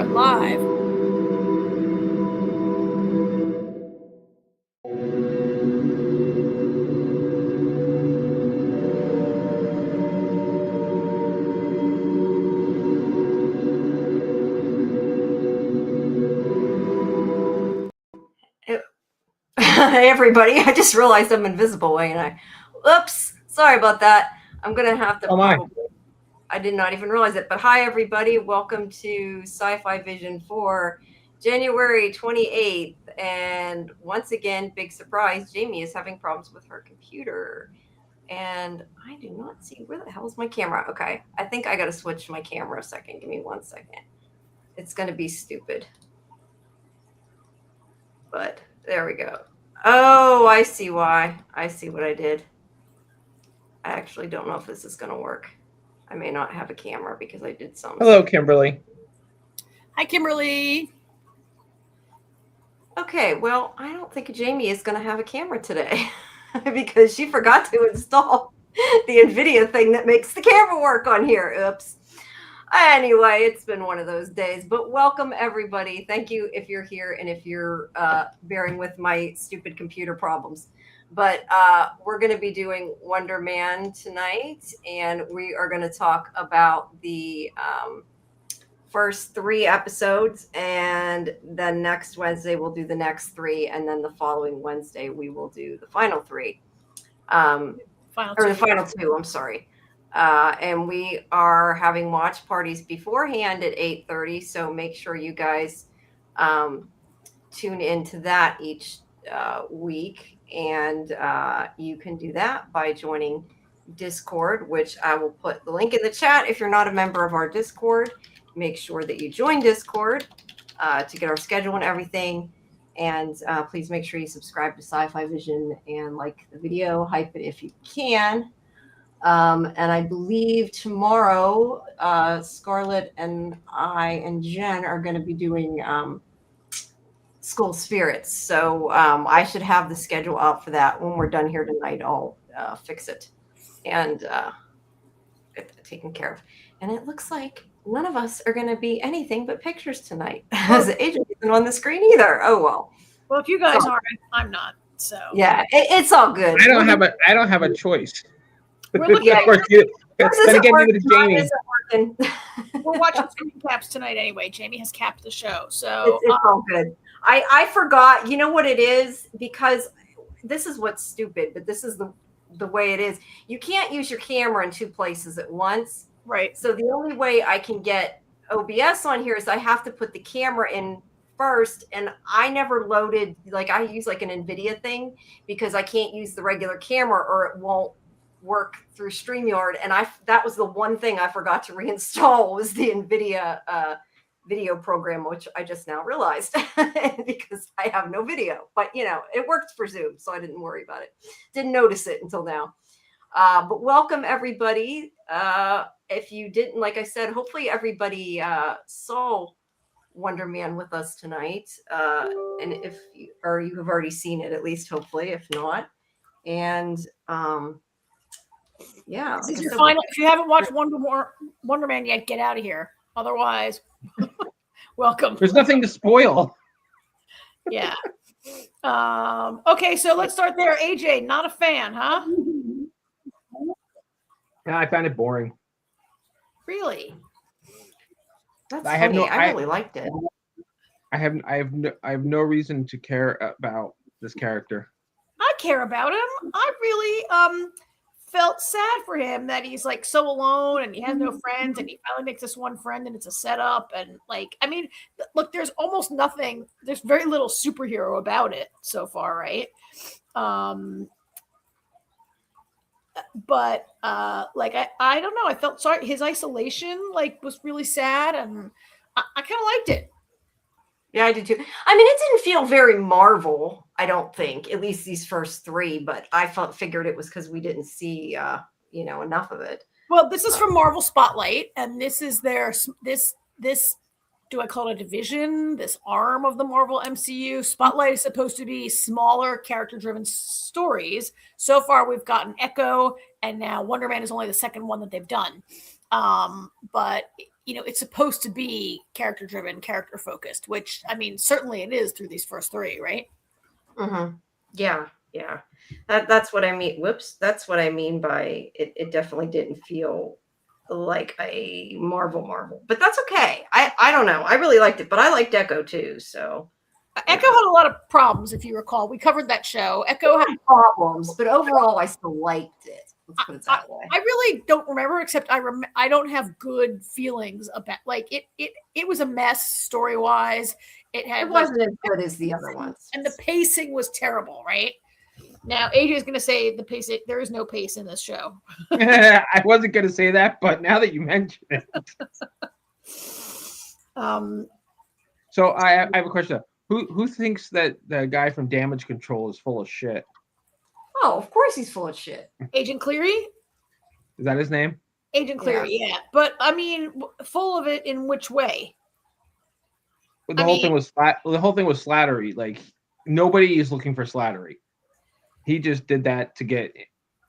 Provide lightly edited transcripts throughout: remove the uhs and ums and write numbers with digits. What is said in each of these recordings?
went live. Hey everybody, I just realized I'm invisible, ain't I? Oops, sorry about that. I'm gonna have to I did not even realize it, but hi everybody, welcome to SciFi Vision for January 28th. And once again, big surprise, Jamie is having problems with her computer. And I do not see, where the hell is my camera? Okay, I think I gotta switch my camera a second. Give me 1 second. It's gonna be stupid. But there we go. Oh, I see why. I see what I did. I actually don't know if this is going to work. I may not have a camera because I did some. Hello, Kimberly. Hi, Kimberly. Okay, well, I don't think Jamie is going to have a camera today because she forgot to install the NVIDIA thing that makes the camera work on here. Oops. Anyway, it's been one of those days, but welcome everybody. Thank you if you're here and if you're bearing with my stupid computer problems. But we're going to be doing Wonder Man tonight, and we are going to talk about the first 3 episodes, and then next Wednesday we'll do the next 3, and then the following Wednesday we will do the final 3. The final 2, I'm sorry. And we are having watch parties beforehand at 8:30, so make sure you guys tune into that each week. And you can do that by joining Discord, which I will put the link in the chat. If you're not a member of our Discord, make sure that you join Discord to get our schedule and everything. And please make sure you subscribe to SciFi Vision and like the video, hype it if you can. And I believe tomorrow, Scarlett and I and Jen are going to be doing School Spirits. So I should have the schedule out for that. When we're done here tonight, I'll fix it and get that taken care of. And it looks like none of us are going to be anything but pictures tonight. As Adrian isn't on the screen either. Oh, well. Well, if you guys aren't, I'm not. So yeah, it's all good. I don't have a choice. We're looking of course, then again, Jamie. We're watching screen caps tonight anyway. Jamie has capped the show, so it's all good. I forgot. You know what it is? Because this is what's stupid, but this is the way it is. You can't use your camera in 2 places at once. Right. So the only way I can get OBS on here is I have to put the camera in first, and I never loaded, like I use like an NVIDIA thing because I can't use the regular camera or it won't work through StreamYard. And that was the one thing I forgot to reinstall was the NVIDIA video program, which I just now realized because I have no video. But you know, it worked for Zoom, so I didn't worry about it. Didn't notice it until now. But welcome everybody. If you didn't, like I said, hopefully everybody saw Wonder Man with us tonight. And if you have already seen it, at least hopefully, if not. And yeah. This is your final. If you haven't watched Wonder Man yet, get out of here. Otherwise, welcome. There's nothing to spoil. Yeah. Okay, so let's start there. AJ, not a fan, huh? Yeah, I found it boring. Really? That's funny. I really liked it. I have no reason to care about this character. I care about him. I really felt sad for him that he's like so alone and he has no friends, and he finally makes this one friend and it's a setup. And like, I mean, look, there's almost nothing, there's very little superhero about it so far, right? But like I don't know, I felt sorry. His isolation like was really sad, and I kind of liked it. Yeah, I did too. I mean, it didn't feel very Marvel, I don't think, at least these first 3, but I figured it was because we didn't see enough of it. Well, this is from Marvel Spotlight, and this is their this do I call it a division, this arm of the Marvel MCU. Spotlight is supposed to be smaller character-driven stories. So far, we've gotten Echo, and now Wonder Man is only the second one that they've done. But it's supposed to be character driven, character focused, which I mean, certainly it is through these first three, right? Mm-hmm. Yeah. That's what I mean. Whoops. That's what I mean by it. It definitely didn't feel like a Marvel, but that's okay. I don't know. I really liked it, but I liked Echo too. So Echo had a lot of problems, if you recall. We covered that show. Echo had problems, but overall, I still liked it. Let's put it that way. I really don't remember, except I don't have good feelings about it was a mess story wise. It wasn't as good as the other ones, and the pacing was terrible. Right now, AJ is going to say the pace. There is no pace in this show. I wasn't going to say that, but now that you mention it, so I have a question. Who thinks that the guy from Damage Control is full of shit? Oh, of course he's full of shit. Agent Cleary? Is that his name? Agent Cleary, yeah. But I mean, full of it in which way? The whole thing was slattery. Like nobody is looking for slattery. He just did that to get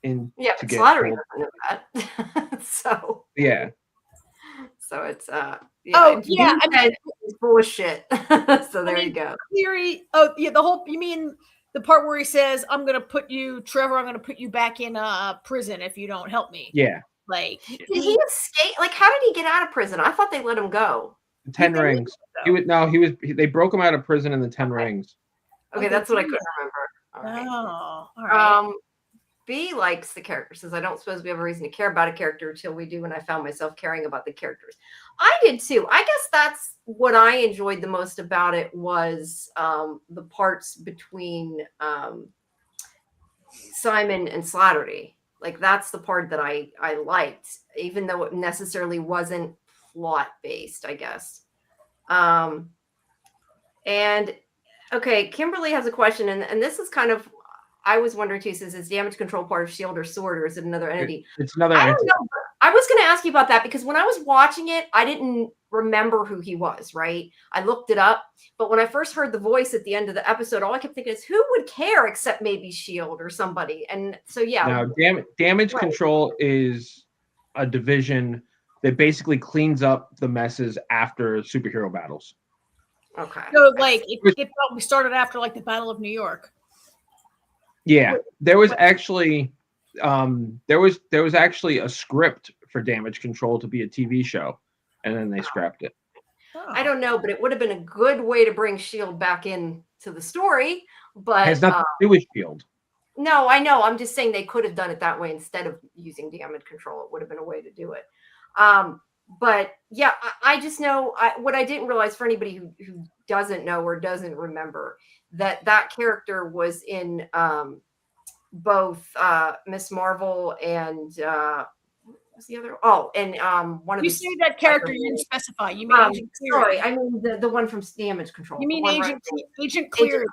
in. Yeah, to get slattery doesn't know that. So yeah. So it's it's bullshit. So there you go. Cleary. You mean the part where he says, "I'm going to put you, Trevor. I'm going to put you back in prison if you don't help me." Yeah. Like, did he escape? Like, how did he get out of prison? I thought they let him go. The 10 rings. They broke him out of prison in the 10 rings. Okay, that's what I couldn't remember. All right. Oh, all right. B likes the characters, says I don't suppose we have a reason to care about a character until we do, and I found myself caring about the characters. I did too. I guess that's what I enjoyed the most about it was the parts between Simon and Slattery. Like that's the part that I liked, even though it necessarily wasn't plot based, I guess. And okay, Kimberly has a question, and this is kind of I was wondering too, says is Damage Control part of S.H.I.E.L.D. or SWORD, or is it another entity? It's another entity. I don't know. I was going to ask you about that because when I was watching it, I didn't remember who he was, right? I looked it up, but when I first heard the voice at the end of the episode, all I kept thinking is who would care except maybe S.H.I.E.L.D. or somebody. And so, yeah. Now, Damage Control is a division that basically cleans up the messes after superhero battles. Okay. So, like, it probably started after, like, the Battle of New York. Yeah, there was actually a script for Damage Control to be a TV show, and then they scrapped it. I don't know, but it would have been a good way to bring S.H.I.E.L.D. back into the story. But it has nothing to do with S.H.I.E.L.D. No, I know. I'm just saying they could have done it that way instead of using Damage Control. It would have been a way to do it. But yeah, I just know what I didn't realize for anybody who doesn't know or doesn't remember that character was in both Miss Marvel and what was the other? Oh, and one of you say that character you didn't specify. You mean Agent Cleary? Sorry, I mean the one from Damage Control. You mean Agent Cleary?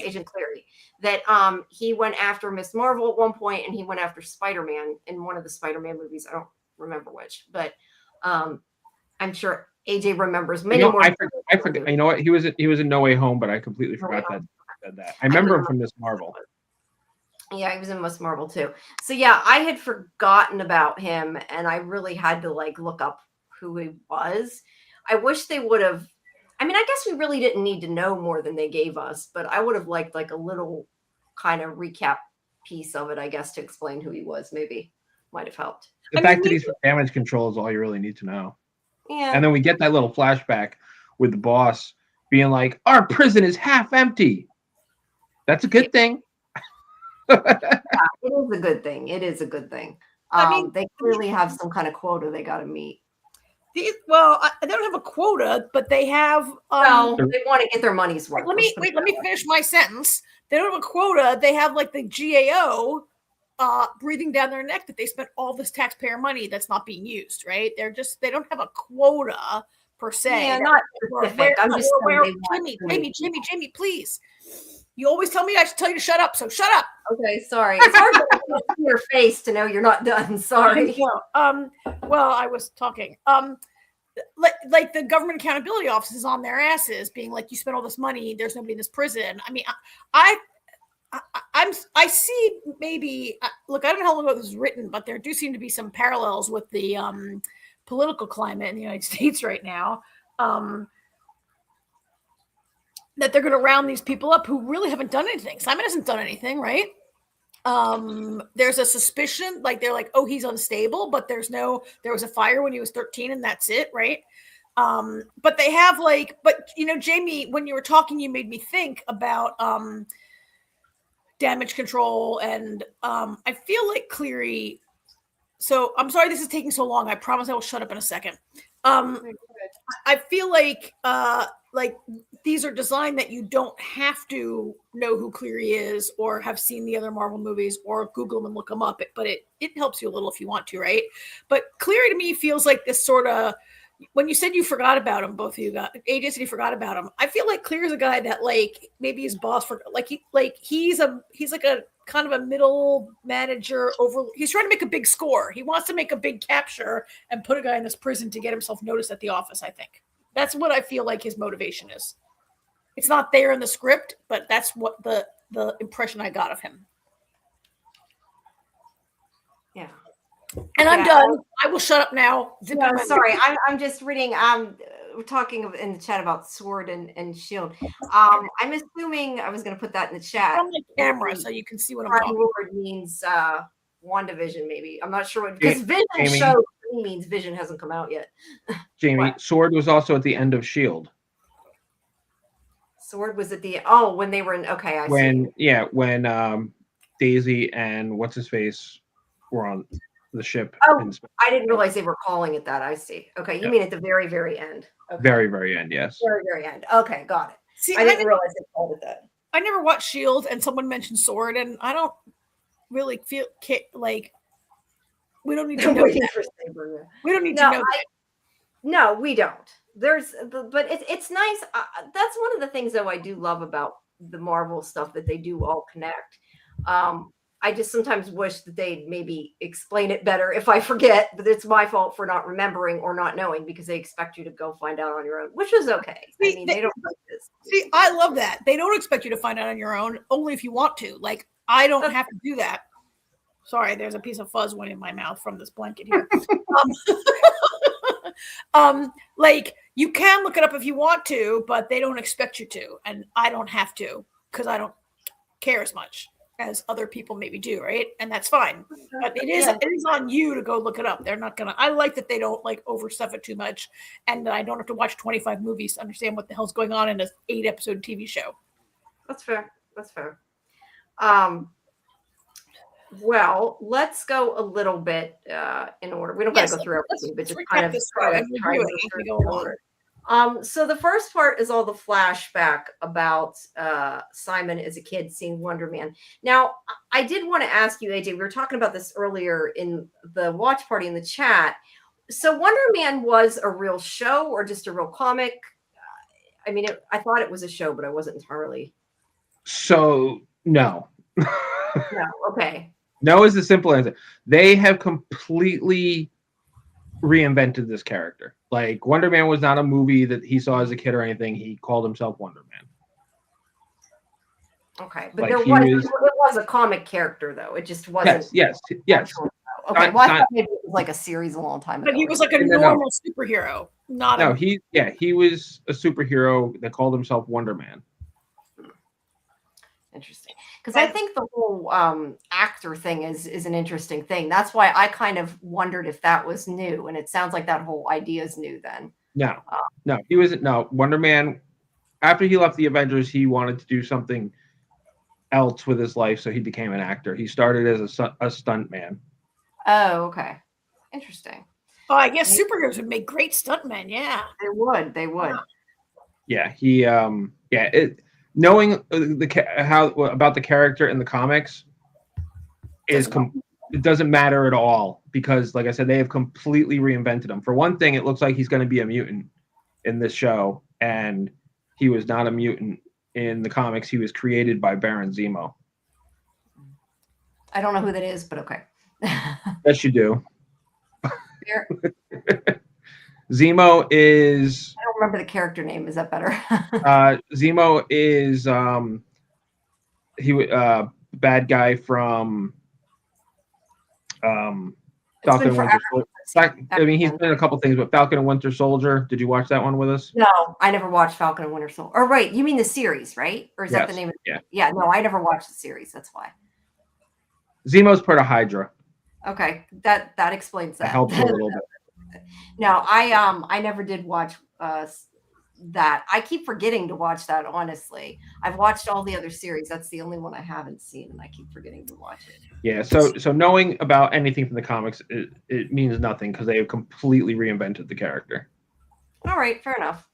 Agent Cleary. That he went after Miss Marvel at one point, and he went after Spider-Man in one of the Spider-Man movies. I don't remember which, but I'm sure AJ remembers many more. I forget. You know what? He was in No Way Home, but I completely forgot that said that. I remember him from Miss Marvel. Yeah, he was in Miss Marvel too. So yeah, I had forgotten about him, and I really had to like look up who he was. I wish they would have. I mean, I guess we really didn't need to know more than they gave us, but I would have liked like a little kind of recap piece of it, I guess, to explain who he was. Maybe might have helped. The fact that he's for Damage Control is all you really need to know. Yeah. And then we get that little flashback with the boss being like, "Our prison is half empty." That's a good thing. Yeah, it is a good thing. It is a good thing. I mean, they clearly have some kind of quota they got to meet. They don't have a quota, but they have. They want to get their money's worth. Let me finish my sentence. They don't have a quota. They have like the GAO breathing down their neck that they spent all this taxpayer money that's not being used. Right? They don't have a quota per se. Yeah, not specific. I'm just Jimmy, please. You always tell me I should tell you to shut up, so shut up. Okay, sorry. It's hard to see your face to know you're not done. Sorry. Well, I was talking. Like the government accountability office is on their asses, being like, you spent all this money. There's nobody in this prison. I mean, I see maybe. Look, I don't know how long ago this was written, but there do seem to be some parallels with the political climate in the United States right now, that they're going to round these people up who really haven't done anything. Simon hasn't done anything, right? There's a suspicion, like they're like, oh, he's unstable, but there was a fire when he was 13 and that's it, right? But they have but Jamie, when you were talking, you made me think about damage control, and I feel like Cleary. So I'm sorry this is taking so long. I promise I will shut up in a second. I feel like these are designed that you don't have to know who Cleary is or have seen the other Marvel movies or Google them and look them up. But it helps you a little if you want to, right? But Cleary to me feels like this sort of, when you said you forgot about him, both of you got AJ said you forgot about him. I feel like Cleary's a guy that maybe his boss he's like a kind of a middle manager he's trying to make a big score. He wants to make a big capture and put a guy in this prison to get himself noticed at the office. I think that's what I feel like his motivation is. It's not there in the script, but that's what the impression I got of him. Yeah. And I'm done. I will shut up now. No, sorry. I'm just reading. We're talking in the chat about Sword and Shield. I'm assuming I was going to put that in the chat. On the camera so you can see what I'm talking about. Lord means WandaVision, maybe. I'm not sure what, because Vision show means Vision hasn't come out yet. Jamie, what? Sword was also at the end of Shield. Sword was at when they were in. Okay, I see. Yeah, when Daisy and what's his face were on the ship. I didn't realize they were calling it that. I see. Okay, you mean at the very, very end. Okay. Very, very end, yes. Very, very end. Okay, got it. See, I didn't realize they called it that. I never watched Shield, and someone mentioned Sword, and I don't really feel like we don't need to know that. We don't need to know that. No, we don't. But it's nice. That's one of the things, though, I do love about the Marvel stuff, that they do all connect. I just sometimes wish that they'd maybe explain it better if I forget, but it's my fault for not remembering or not knowing, because they expect you to go find out on your own, which is okay. See, I mean, they don't like this. See, I love that. They don't expect you to find out on your own, only if you want to. Like, I don't have to do that. Sorry, there's a piece of fuzz went in my mouth from this blanket here. You can look it up if you want to, but they don't expect you to, and I don't have to because I don't care as much as other people maybe do, right? And that's fine. But it is on you to go look it up. They're not gonna. I like that they don't overstuff it too much, and that I don't have to watch 25 movies to understand what the hell's going on in an 8-episode TV show. That's fair. Well, let's go a little bit in order. We don't got to go through everything, but just kind of try to go in order. So the first part is all the flashback about Simon as a kid seeing Wonder Man. Now, I did want to ask you, AJ, we were talking about this earlier in the watch party in the chat. So Wonder Man was a real show or just a real comic? I mean, I thought it was a show, but I wasn't entirely. So, no. No, okay. No is the simple answer. They have completely reinvented this character. Like, Wonder Man was not a movie that he saw as a kid or anything. He called himself Wonder Man. Okay, but it was a comic character, though. It just wasn't. Yes. Okay, well, I thought maybe it was like a series a long time ago. But he was like a normal superhero, he was a superhero that called himself Wonder Man. Interesting, because I think the whole actor thing is an interesting thing. That's why I kind of wondered if that was new, and it sounds like that whole idea is new then. No, he wasn't. No, Wonder Man, after he left the Avengers, he wanted to do something else with his life, so he became an actor. He started as a stunt man. Oh, okay. Interesting. Oh, I guess superheroes would make great stuntmen. Yeah, they would. Yeah, he knowing how about the character in the comics it doesn't matter at all, because, like I said, they have completely reinvented him. For one thing, it looks like he's going to be a mutant in this show, and he was not a mutant in the comics. He was created by Baron Zemo. I don't know who that is, but okay. Yes, you do. Zemo is. I don't remember the character name. Is that better? Zemo is bad guy from Falcon Winter Soldier. I mean, he's been in a couple things, but Falcon and Winter Soldier. Did you watch that one with us? No, I never watched Falcon and Winter Soldier. Or right, you mean the series, right? Or is that the name of it? Yeah. Yeah, no, I never watched the series. That's why. Zemo's part of Hydra. Okay, that explains that. That helps a little bit. No, I never did watch that. I keep forgetting to watch that, honestly. I've watched all the other series. That's the only one I haven't seen, and I keep forgetting to watch it. Yeah, so knowing about anything from the comics, it means nothing because they have completely reinvented the character. All right, fair enough.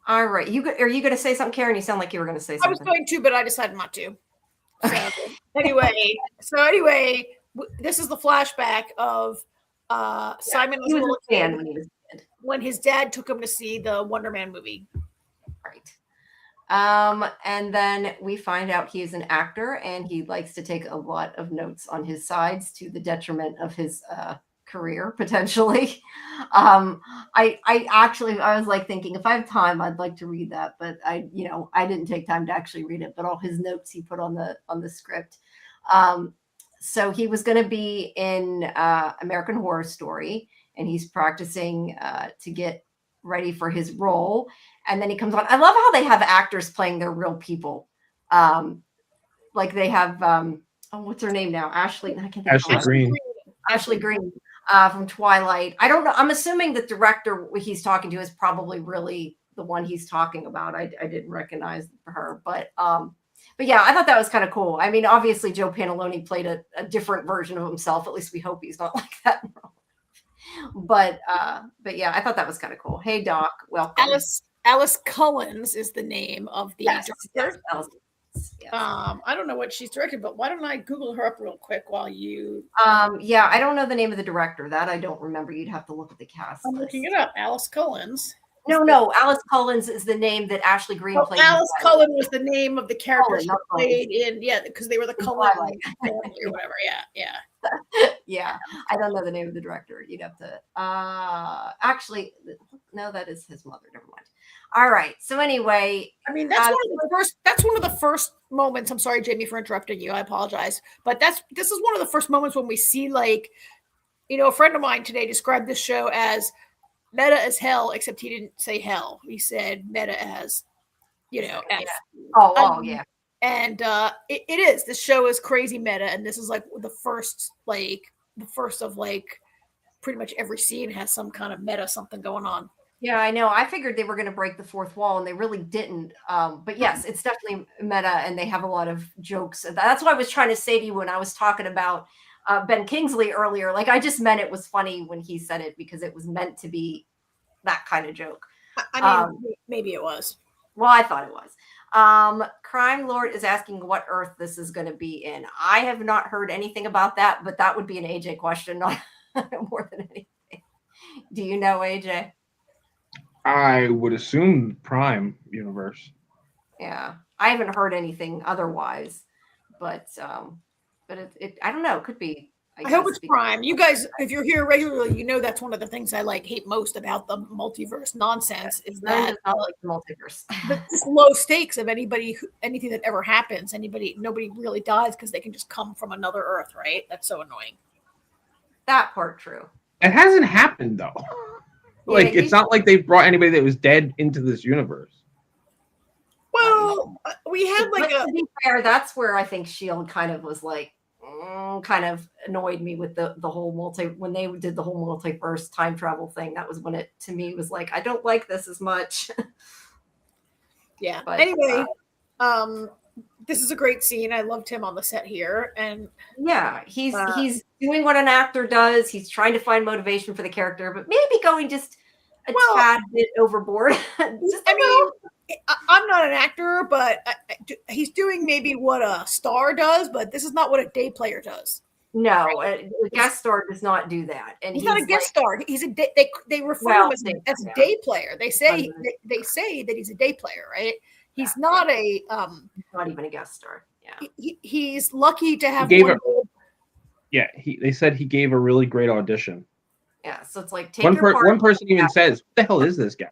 All right, are you going to say something, Karen? You sound like you were going to say something. I was going to, but I decided not to. So anyway, this is the flashback of Simon was a little kid when his dad took him to see the Wonder Man movie. Right. And then we find out he is an actor and he likes to take a lot of notes on his sides to the detriment of his career, potentially. I was like thinking if I have time, I'd like to read that, but I didn't take time to actually read it, but all his notes he put on the script. So he was going to be in American Horror Story, and he's practicing to get ready for his role. And then he comes on. I love how they have actors playing their real people. Like they have, what's her name now? Ashley Green. Ashley Green from Twilight. I don't know. I'm assuming the director he's talking to is probably really the one he's talking about. I didn't recognize her, but yeah, I thought that was kind of cool. I mean, obviously Joe Pantalone played a different version of himself. At least we hope he's not like that. But yeah, I thought that was kind of cool. Hey, Doc, welcome. Alice Cullens is the name of the director. Yes. I don't know what she's directed, but why don't I Google her up real quick while you? Yeah, I don't know the name of the director. That I don't remember. You'd have to look at the cast. I'm looking it up. Alice Cullens. No. Alice Cullens is the name that Ashley Green played. Alice Cullen was the name of the character she played in. Yeah, because they were the Cullen family or whatever. Yeah. Yeah, I don't know the name of the director. You'd have to. Actually, no, that is his mother. Never mind. All right. So anyway, I mean that's one of the first moments. I'm sorry, Jamie, for interrupting you. I apologize, but this is one of the first moments when we see a friend of mine today described this show as meta as hell, except he didn't say hell. He said meta as, F. Yeah. And it is. This show is crazy meta, and this is like the first of pretty much every scene has some kind of meta something going on. Yeah, I know. I figured they were going to break the fourth wall, and they really didn't. But yes, it's definitely meta, and they have a lot of jokes. That's what I was trying to say to you when I was talking about Ben Kingsley earlier. Like, I just meant it was funny when he said it because it was meant to be that kind of joke. I mean, maybe it was. Well, I thought it was. Crime Lord is asking what Earth this is going to be in. I have not heard anything about that, but that would be an AJ question, not more than anything. Do you know, AJ? I would assume Prime universe. Yeah, I haven't heard anything otherwise, but it I don't know. It could be. I hope it's Prime. You guys, if you're here regularly, that's one of the things I hate most about the multiverse nonsense is that not like the multiverse. This low stakes of anything that ever happens. Nobody really dies because they can just come from another Earth, right? That's so annoying. That part true. It hasn't happened though. It's not like they've brought anybody that was dead into this universe. Well, we had to be fair, that's where I think S.H.I.E.L.D. kind of was kind of annoyed me with the whole when they did the whole multiverse time travel thing. That was when it to me was like, I don't like this as much. Yeah. But, anyway, this is a great scene. I loved him on the set here, and yeah, he's doing what an actor does. He's trying to find motivation for the character, but maybe going just a tad bit overboard. I'm not an actor, but he's doing maybe what a star does, but this is not what a day player does. No, a guest star does not do that, and he's not a guest star. He's a they refer to him as a day player. They say that he's a day player, right? He's not not even a guest star. Yeah, he's lucky to have. They said he gave a really great audition. Yeah, so it's like one person even says, "What the hell is this guy?"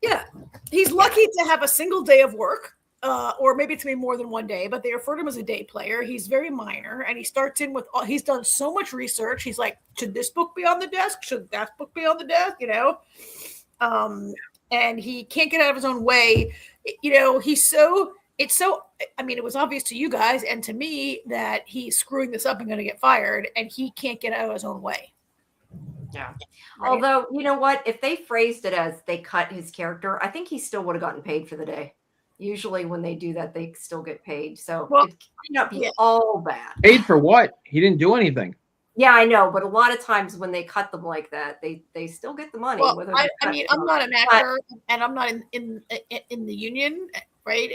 Yeah, he's lucky to have a single day of work or maybe it's gonna be more than one day, but they refer to him as a day player. He's very minor, and he starts in with he's done so much research. He's like, should this book be on the desk? Should that book be on the desk? And he can't get out of his own way. I mean, it was obvious to you guys and to me that he's screwing this up and going to get fired, and he can't get out of his own way. Yeah. Right? Although, you know what? If they phrased it as they cut his character, I think he still would have gotten paid for the day. Usually when they do that, they still get paid. So it might not be all bad. Paid for what? He didn't do anything. Yeah, I know. But a lot of times when they cut them like that, they still get the money. Well, I mean, I'm not an actor, and I'm not in the union, right?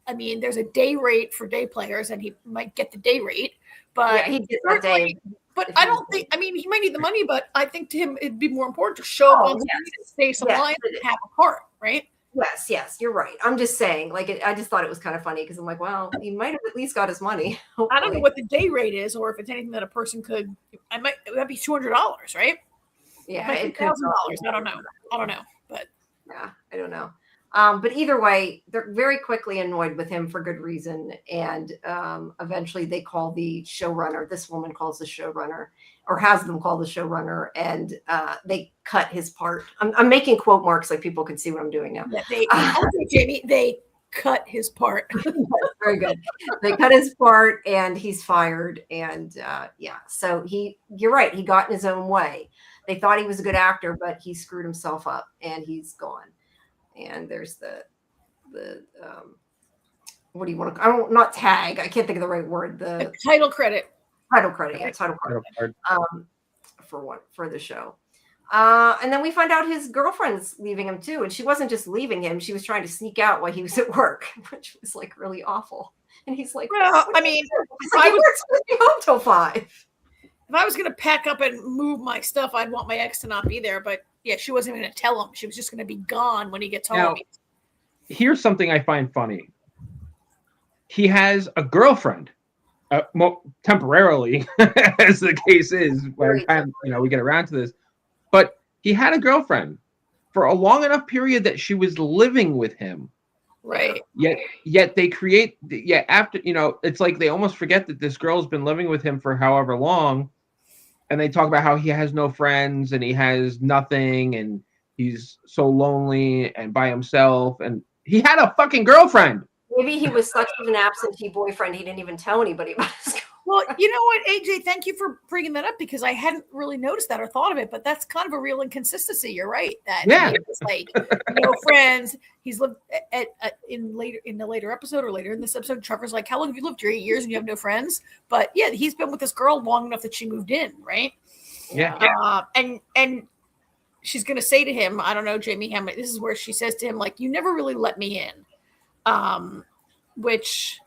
There's a day rate for day players, and he might get the day rate, but yeah, he gets that day. But I don't think. I mean, he might need the money, but I think to him it'd be more important to show up on screen, stay some lines, and have a part, right? Yes, you're right. I'm just saying, I just thought it was kind of funny because I'm like, well, he might have at least got his money. Hopefully. I don't know what the day rate is, or if it's anything that a person could. It would be $200, right? Yeah, it could $1,000. I don't know, but yeah, I don't know. But either way, they're very quickly annoyed with him for good reason, and eventually they call the showrunner. This woman calls the showrunner, or has them call the showrunner, and they cut his part. I'm making quote marks like people can see what I'm doing now. Yeah, Jamie, they cut his part. Very good. They cut his part, and he's fired. And so you're right. He got in his own way. They thought he was a good actor, but he screwed himself up, and he's gone. And there's the what do you want to? Not tag. I can't think of the right word. The title credit. Title credit. Yeah, title credit. For the show. And then we find out his girlfriend's leaving him too, and she wasn't just leaving him; she was trying to sneak out while he was at work, which was like really awful. And he's like, "Well, I mean, I was supposed to be home till 5. If I was going to pack up and move my stuff, I'd want my ex to not be there. But yeah, she wasn't going to tell him; she was just going to be gone when he gets home." Now, here's something I find funny. He has a girlfriend, temporarily, as the case is. By the time we get around to this. But he had a girlfriend for a long enough period that she was living with him. Right. Yet they create, after, it's like they almost forget that this girl's been living with him for however long. And they talk about how he has no friends and he has nothing and he's so lonely and by himself. And he had a fucking girlfriend. Maybe he was such an absentee boyfriend he didn't even tell anybody about his girlfriend. Well, you know what, AJ, thank you for bringing that up because I hadn't really noticed that or thought of it, but that's kind of a real inconsistency. You're right. That it's like no friends. He's lived in the later episode or later in this episode. Trevor's like, "How long have you lived here? 8 years and you have no friends?" But yeah, he's been with this girl long enough that she moved in, right? Yeah. And she's gonna say to him, I don't know, Jamie Hammett. This is where she says to him, like, "You never really let me in," which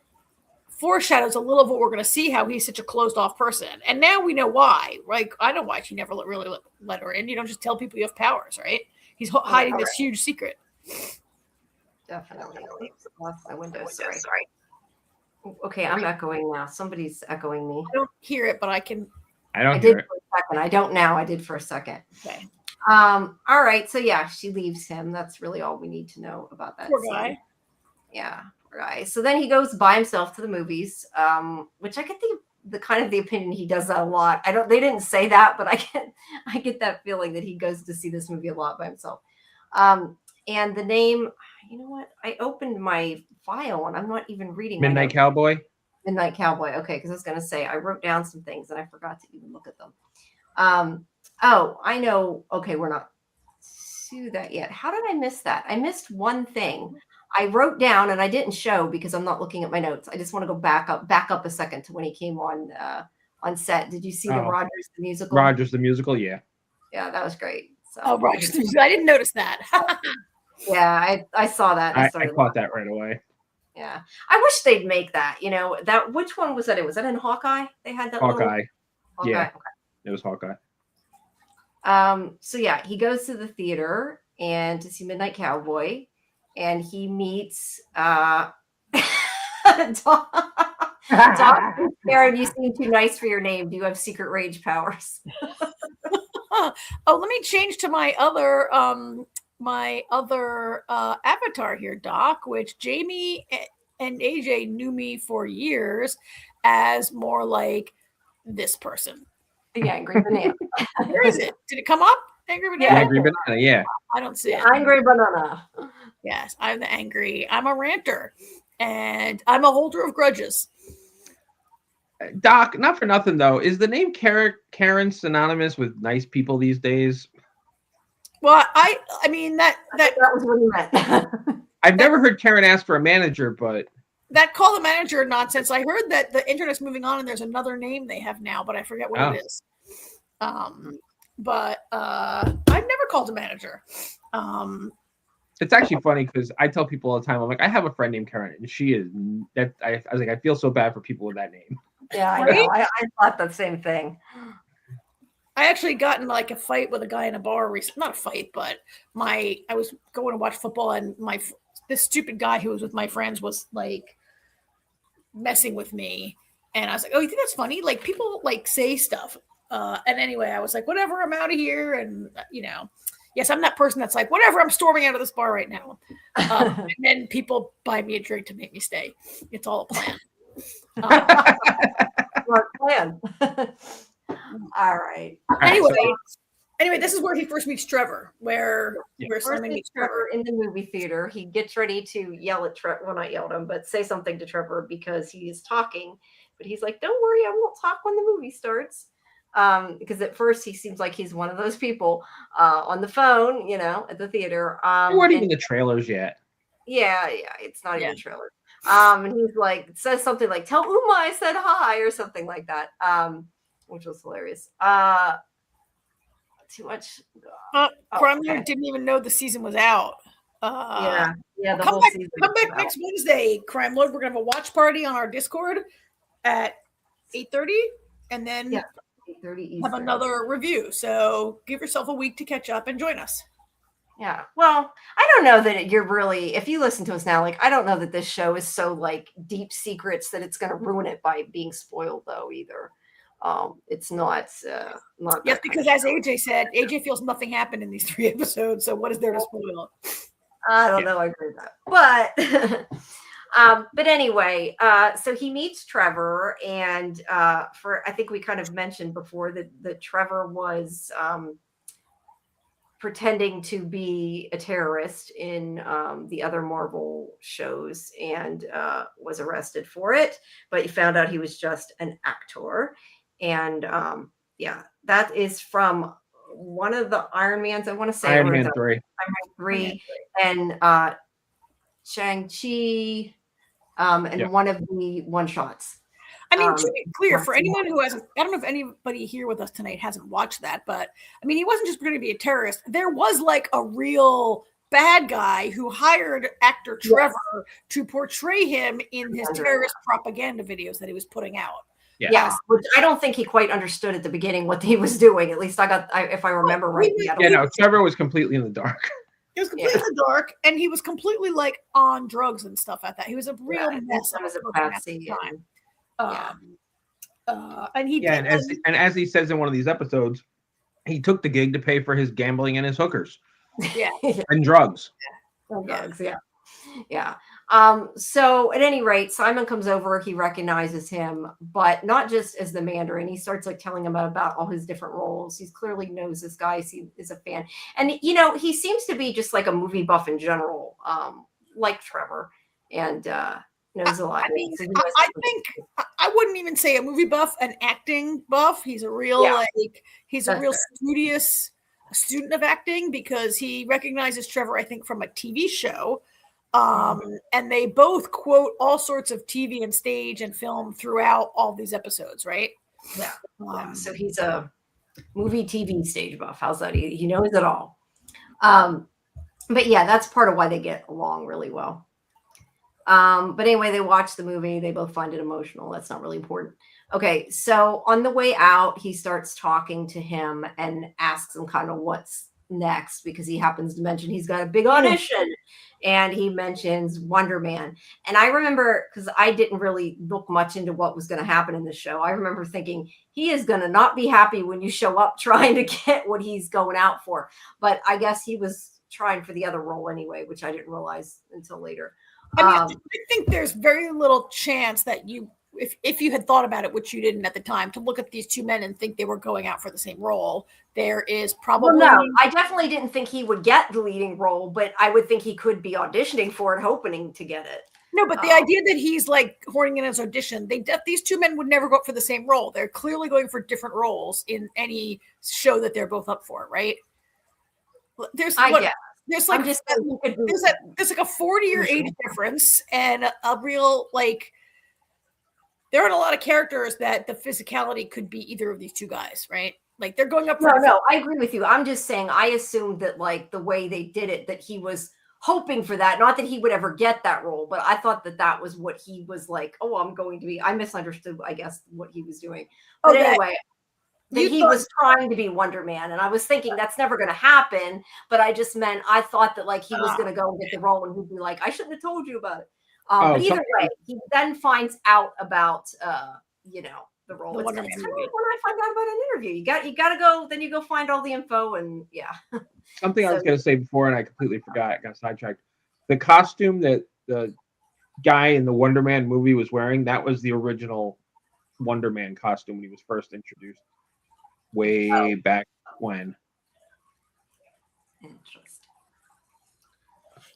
foreshadows a little of what we're going to see, how he's such a closed off person. And now we know why, right? I know why she never really let her in. You don't just tell people you have powers, right? He's hiding this huge secret. Definitely. Lost my window. Sorry. Okay, I'm echoing now. Somebody's echoing me. I don't hear it, but I can. I did for a second. I don't now. I did for a second. Okay. All right. So yeah, she leaves him. That's really all we need to know about that. Poor guy. Yeah. Right. So then he goes by himself to the movies, which I get the kind of the opinion he does that a lot. They didn't say that, but I get that feeling that he goes to see this movie a lot by himself. And the name, you know what? I opened my file and I'm not even reading. Midnight Cowboy. Midnight Cowboy. Okay, because I was going to say I wrote down some things and I forgot to even look at them. Oh, I know. Okay, we're not to that yet. How did I miss that? I missed one thing. I wrote down and I didn't show because I'm not looking at my notes. I just want to go back up a second to when he came on set. Did you see the Rogers the musical? Rogers the musical, yeah. Yeah, that was great. So, Rogers. I didn't notice that. Yeah, I saw that. I caught that right away. Yeah, I wish they'd make that. That which one was that? Was that in Hawkeye? They had that. Hawkeye. Hawkeye. Yeah, okay. It was Hawkeye. So yeah, he goes to the theater and to see Midnight Cowboy. And he meets Doc. Karen, you seem too nice for your name. Do you have secret rage powers? Let me change to my other avatar here, Doc, which Jamie and AJ knew me for years as more like this person. The angry banana. Where is it? Did it come up? Angry The banana? angry banana, yeah. I don't see it. Angry banana. Yes, I'm the angry. I'm a ranter, and I'm a holder of grudges. Doc, not for nothing though, is the name Karen synonymous with nice people these days? Well, I mean that was what he meant. I've never heard Karen ask for a manager, but that call the manager nonsense. I heard that the internet's moving on and there's another name they have now, but I forget what it is. But I've never called a manager. it's actually funny because I tell people all the time, I'm like, I have a friend named Karen, and she is that. I was like, I feel so bad for people with that name. Yeah, I know. I thought the same thing. I actually got in like a fight with a guy in a bar recently. Not a fight, but I was going to watch football, and this stupid guy who was with my friends was like messing with me, and I was like, "Oh, you think that's funny? Like people like say stuff." And anyway, I was like, "Whatever, I'm out of here," and yes, I'm that person that's like, "Whatever, I'm storming out of this bar right now." And then people buy me a drink to make me stay. It's all a plan. Smart plan. All right. Anyway, this is where he first meets Trevor, where Simon meets Trevor in the movie theater. He gets ready to yell at Trevor. Well, not yell at him, but say something to Trevor because he is talking. But he's like, "Don't worry, I won't talk when the movie starts." Because at first he seems like he's one of those people on the phone, at the theater. They weren't even the trailers yet. Yeah, it's not even a trailer. And he's like, says something like, "Tell Uma I said hi," or something like that. Which was hilarious. Too much. Crime Lord didn't even know the season was out. The whole whole season. Come back next Wednesday, Crime Lord. We're gonna have a watch party on our Discord at 8:30, and then 8:30 have another review. So give yourself a week to catch up and join us. Yeah. Well, I don't know that you're really, if you listen to us now, like, I don't know that this show is so like deep secrets that it's going to ruin it by being spoiled though either. It's not yes, because as AJ said, AJ feels nothing happened in these 3 episodes. So what is there to spoil? I don't know. I agree with that. But anyway, so he meets Trevor, and I think we kind of mentioned before that Trevor was pretending to be a terrorist in the other Marvel shows and was arrested for it, but he found out he was just an actor. And that is from one of the Iron Mans, I want to say. Iron Man 3. Iron Man 3 and Shang-Chi and one of the one-shots. I mean, to be clear, for anyone who hasn't, I don't know if anybody here with us tonight hasn't watched that, but I mean, he wasn't just going to be a terrorist. There was like a real bad guy who hired actor Trevor to portray him in his terrorist propaganda videos that he was putting out. Yes, which I don't think he quite understood at the beginning what he was doing. At least if I remember right. Trevor was completely in the dark. He was completely in the dark, and he was completely like on drugs and stuff at that. He was a real mess. That was a patsy. And as he says in one of these episodes, he took the gig to pay for his gambling and his hookers. And drugs. So at any rate, Simon comes over, he recognizes him, but not just as the Mandarin. He starts like telling him about all his different roles. He clearly knows this guy. He is a fan. And, he seems to be just like a movie buff in general, like Trevor, and knows a lot. I mean, I think I wouldn't even say a movie buff, an acting buff. He's a real, real studious student of acting, because he recognizes Trevor, I think, from a TV show. And they both quote all sorts of TV and stage and film throughout all these episodes, right? So he's a movie, TV, stage buff. How's that? He knows it all. But that's part of why they get along really well. But anyway, they watch the movie. They both find it emotional. That's not really important. Okay, so on the way out, he starts talking to him and asks him kind of what's next, because he happens to mention he's got a big audition, and he mentions Wonder Man. And I remember, because I didn't really look much into what was going to happen in the show, I remember thinking he is going to not be happy when you show up trying to get what he's going out for. But I guess he was trying for the other role anyway, which I didn't realize until later. I mean, I think there's very little chance that you, if you had thought about it, which you didn't at the time, to look at these two men and think they were going out for the same role. There is probably no, I definitely didn't think he would get the leading role, but I would think he could be auditioning for it, hoping to get it. No, but the idea that he's like horning in his audition, these two men would never go up for the same role. They're clearly going for different roles in any show that they're both up for, right? There's like there's like a 40-year age difference, and a real like there aren't a lot of characters that the physicality could be either of these two guys, right? Like they're going up for no, I agree with you. I'm just saying I assumed that like the way they did it, that he was hoping for that. Not that he would ever get that role, but I thought that was what he was like, oh, I'm going to be. I misunderstood, I guess, what he was doing. But anyway, that he was trying to be Wonder Man. And I was thinking that's never going to happen. But I just meant I thought that like he was going to go and get the role and he'd be like, I shouldn't have told you about it. But either way, he then finds out about, the role. It's kind of like when I find out about an interview. You got to go, then you go find all the info and yeah. Something I was going to say before and I completely forgot, got sidetracked. The costume that the guy in the Wonder Man movie was wearing, that was the original Wonder Man costume when he was first introduced way back when. Interesting.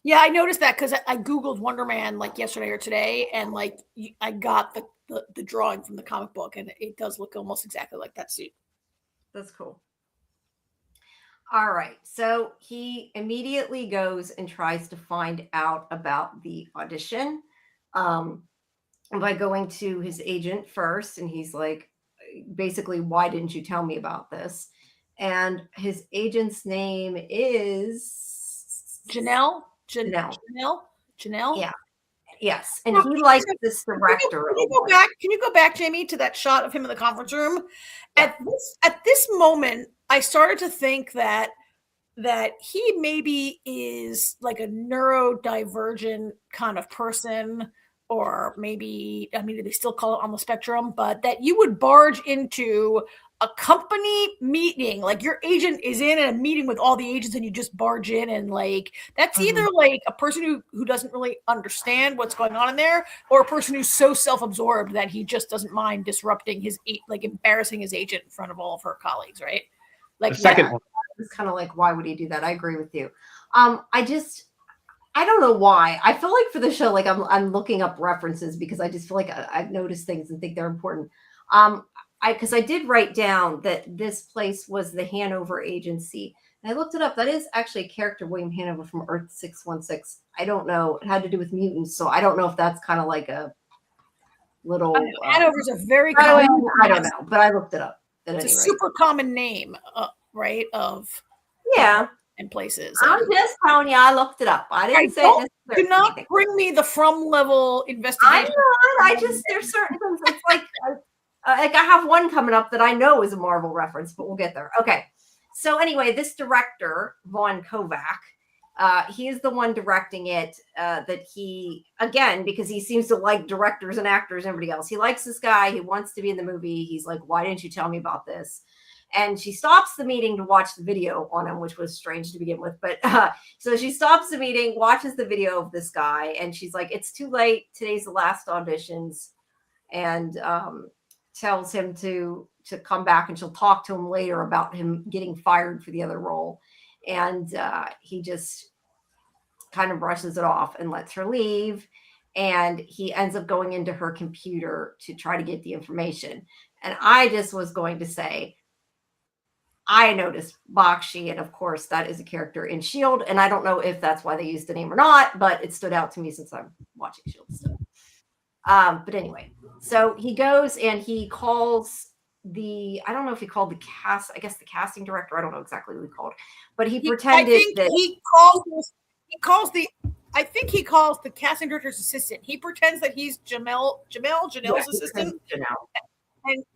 Yeah, I noticed that because I Googled Wonder Man like yesterday or today, and like I got the drawing from the comic book, and it does look almost exactly like that suit. That's cool. All right. So he immediately goes and tries to find out about the audition by going to his agent first. And he's like, basically, why didn't you tell me about this? And his agent's name is Janelle. Yeah. Yes. And he likes this director. Can you go back, Jamie, to that shot of him in the conference room? Yeah. At this moment, I started to think that he maybe is like a neurodivergent kind of person, or maybe, I mean, they still call it on the spectrum, but that you would barge into a company meeting, like your agent is in a meeting with all the agents and you just barge in, and like that's either like a person who doesn't really understand what's going on in there, or a person who's so self-absorbed that he just doesn't mind disrupting embarrassing his agent in front of all of her colleagues, right? Like the second one. It's kind of like, why would he do that? I agree with you. I don't know why. I feel like for the show, like I'm looking up references because I just feel like I've noticed things and think they're important. Because I did write down that this place was the Hanover Agency. And I looked it up. That is actually a character, William Hanover from Earth 616. I don't know. It had to do with mutants. So I don't know if that's kind of like a little. Hanover's a very common. I don't know, but I looked it up. It's a super common name, right? And places. I'm just telling you, I looked it up. I didn't say it. Do not bring me the from level investigation. I'm not. There's certain things. It's like I have one coming up that I know is a Marvel reference, but we'll get there. Okay. So anyway, this director, Vaughn Kovac, he is the one directing it. That he, again, because he seems to like directors and actors and everybody else. He likes this guy. He wants to be in the movie. He's like, why didn't you tell me about this? And she stops the meeting to watch the video on him, which was strange to begin with. But so she stops the meeting, watches the video of this guy, and she's like, it's too late. Today's the last auditions. And tells him to come back, and she'll talk to him later about him getting fired for the other role. And he just kind of brushes it off and lets her leave. And he ends up going into her computer to try to get the information. And I just was going to say, I noticed Bakshi, and of course that is a character in S.H.I.E.L.D. And I don't know if that's why they used the name or not, but it stood out to me since I'm watching S.H.I.E.L.D. stuff. But anyway, so he goes and he calls I don't know if he called the casting director. I don't know exactly who he called, but he pretended that he calls the casting director's assistant. He pretends that he's Janelle's assistant.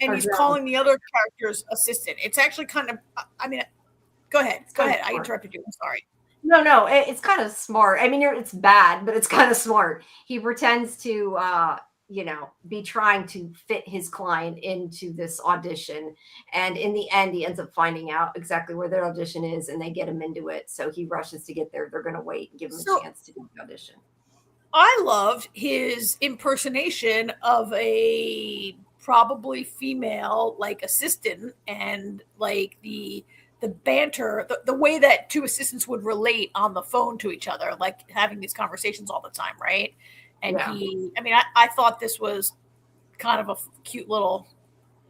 And he's calling the other character's assistant. It's actually kind of, I mean, go ahead. I interrupted you. I'm sorry. No, it's kind of smart. I mean, it's bad, but it's kind of smart. He pretends to, be trying to fit his client into this audition. And in the end, he ends up finding out exactly where their audition is, and they get him into it. So he rushes to get there. They're going to wait and give him a chance to do the audition. I loved his impersonation of a probably female like assistant, and like the banter, the way that two assistants would relate on the phone to each other, like having these conversations all the time, right? And Yeah. I thought this was kind of a cute little.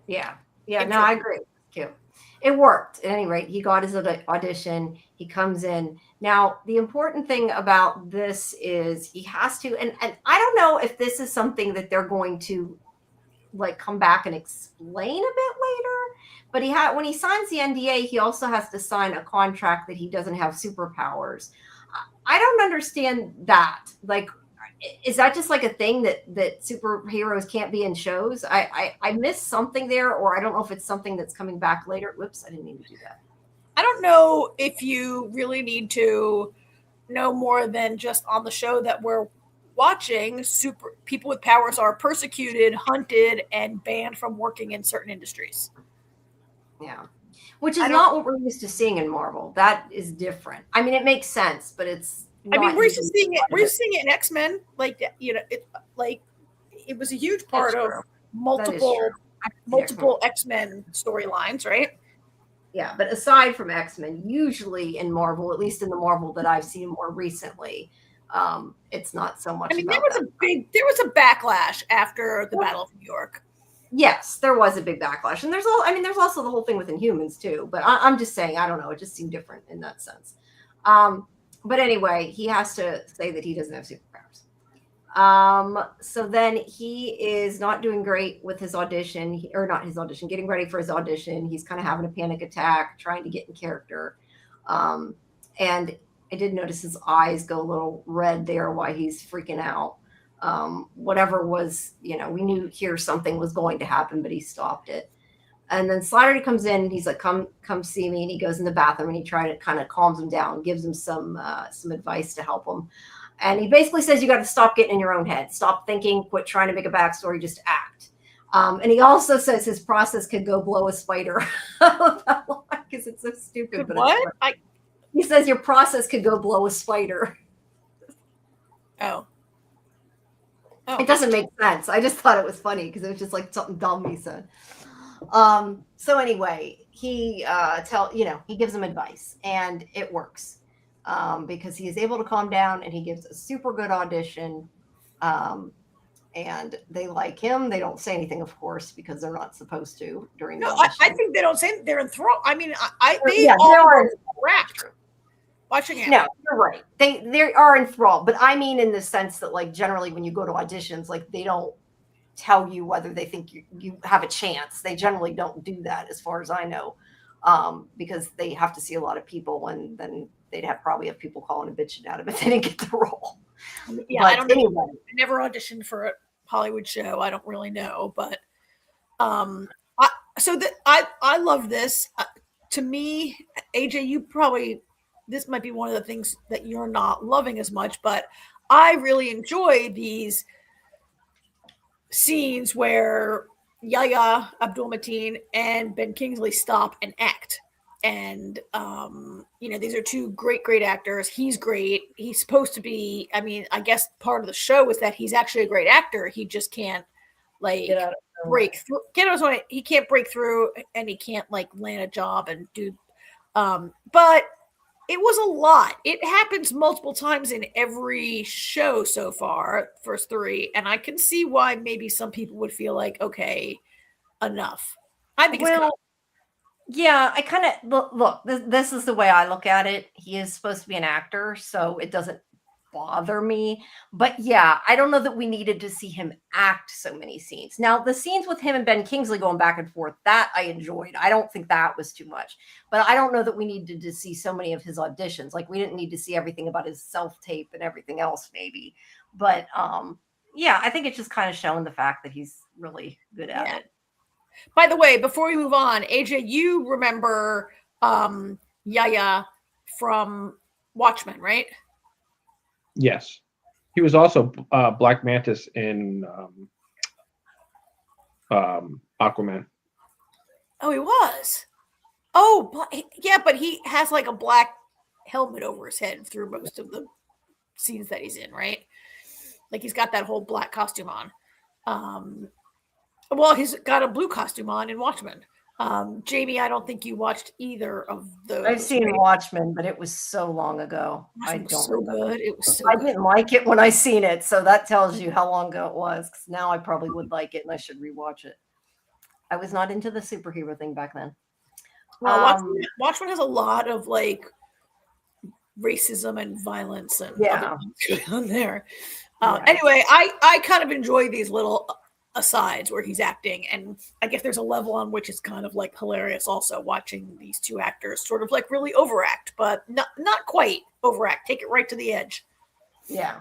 Yeah. No, I agree. Cute. It worked. At any rate, he got his audition. He comes in. Now, the important thing about this is he has to, and I don't know if this is something that they're going to like come back and explain a bit later, but when he signs the NDA, he also has to sign a contract that he doesn't have superpowers. I don't understand that. Like, is that just like a thing that superheroes can't be in shows? I missed something there, or I don't know if it's something that's coming back later. Whoops, I didn't mean to do that. I don't know if you really need to know more than just on the show that we're watching. People with powers are persecuted, hunted, and banned from working in certain industries. Yeah. Which is not what we're used to seeing in Marvel. That is different. I mean, it makes sense, but it's we're just seeing it. We're just seeing it in X-Men. Like, you know, it was a huge part of multiple X-Men storylines, right? Yeah, but aside from X-Men, usually in Marvel, at least in the Marvel that I've seen more recently, it's not so much. I mean, there was a backlash after the Battle of New York. Yes, there was a big backlash, and there's also the whole thing with Inhumans too. But I'm just saying, I don't know, it just seemed different in that sense. But anyway, he has to say that he doesn't have superpowers. So then he is not doing great with his audition, getting ready for his audition. He's kind of having a panic attack, trying to get in character. And I did notice his eyes go a little red there while he's freaking out. Whatever was, we knew here something was going to happen, but he stopped it. And then Slattery comes in and he's like, come see me. And he goes in the bathroom and he kind of calms him down, gives him some advice to help him. And he basically says, you got to stop getting in your own head. Stop thinking, quit trying to make a backstory, just act. And he also says his process could go blow a spider. Because it's so stupid. But what? He says your process could go blow a spider. Oh. It doesn't make sense. I just thought it was funny because it was just like something dumb he said. So anyway, he he gives him advice and it works. Because he is able to calm down and he gives a super good audition. And they like him. They don't say anything, of course, because they're not supposed to during the audition. I think they don't say they're enthralled. I mean, they are wrapped watching it. No, you're right. They are enthralled, but I mean in the sense that like generally when you go to auditions, like they don't tell you whether they think you have a chance. They generally don't do that as far as I know. Because they have to see a lot of people and then they'd probably have people calling and bitching at him if they didn't get the role. Yeah, I don't know. Anyway. I never auditioned for a Hollywood show. I don't really know, but I love this. To me, AJ, this might be one of the things that you're not loving as much, but I really enjoy these scenes where Yahya Abdul-Mateen and Ben Kingsley stop and act. And, these are two great actors. He's great. He's supposed to be, I mean, I guess part of the show is that he's actually a great actor. He just can't break through. He can't break through and he can't land a job and do, but it was a lot. It happens multiple times in every show so far, first three. And I can see why maybe some people would feel like, okay, enough. I think yeah, I kind of look, this is the way I look at it. He is supposed to be an actor, so it doesn't bother me. But yeah, I don't know that we needed to see him act so many scenes. Now, the scenes with him and Ben Kingsley going back and forth, that I enjoyed. I don't think that was too much. But I don't know that we needed to see so many of his auditions. Like, we didn't need to see everything about his self-tape and everything else, maybe. But yeah, I think it's just kind of showing the fact that he's really good at it. By the way, before we move on, AJ, you remember Yahya from Watchmen, right? Yes. He was also Black Mantis in Aquaman. Oh, he was? Oh, yeah, but he has like a black helmet over his head through most of the scenes that he's in, right? Like he's got that whole black costume on. Well, he's got a blue costume on in Watchmen. Jamie, I don't think you watched either of those. I've seen Watchmen, but it was so long ago. Watchmen was so good. It was so I good. didn't like it when I seen it, so that tells you how long ago it was. Because now I probably would like it, and I should rewatch it. I was not into the superhero thing back then. Well, Watchmen has a lot of like racism and violence and other things going on there. Right. Anyway, I kind of enjoy these little asides where he's acting, and I guess there's a level on which it's kind of like hilarious also watching these two actors sort of like really overact, but not quite overact. Take it right to the edge. Yeah.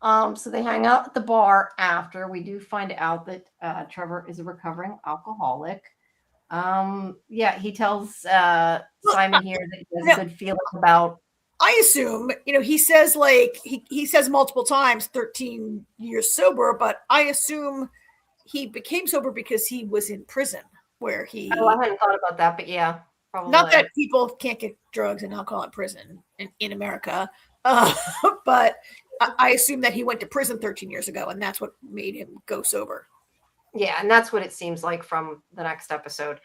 So they hang out at the bar after. We do find out that Trevor is a recovering alcoholic. He tells Simon here that he has a good feeling about. I assume, he says like he says multiple times 13 years sober, but I assume he became sober because he was in prison where he. Oh, I hadn't thought about that, but yeah, probably. Not that people can't get drugs and alcohol in prison in America, but I assume that he went to prison 13 years ago, and that's what made him go sober. Yeah, and that's what it seems like from the next episode.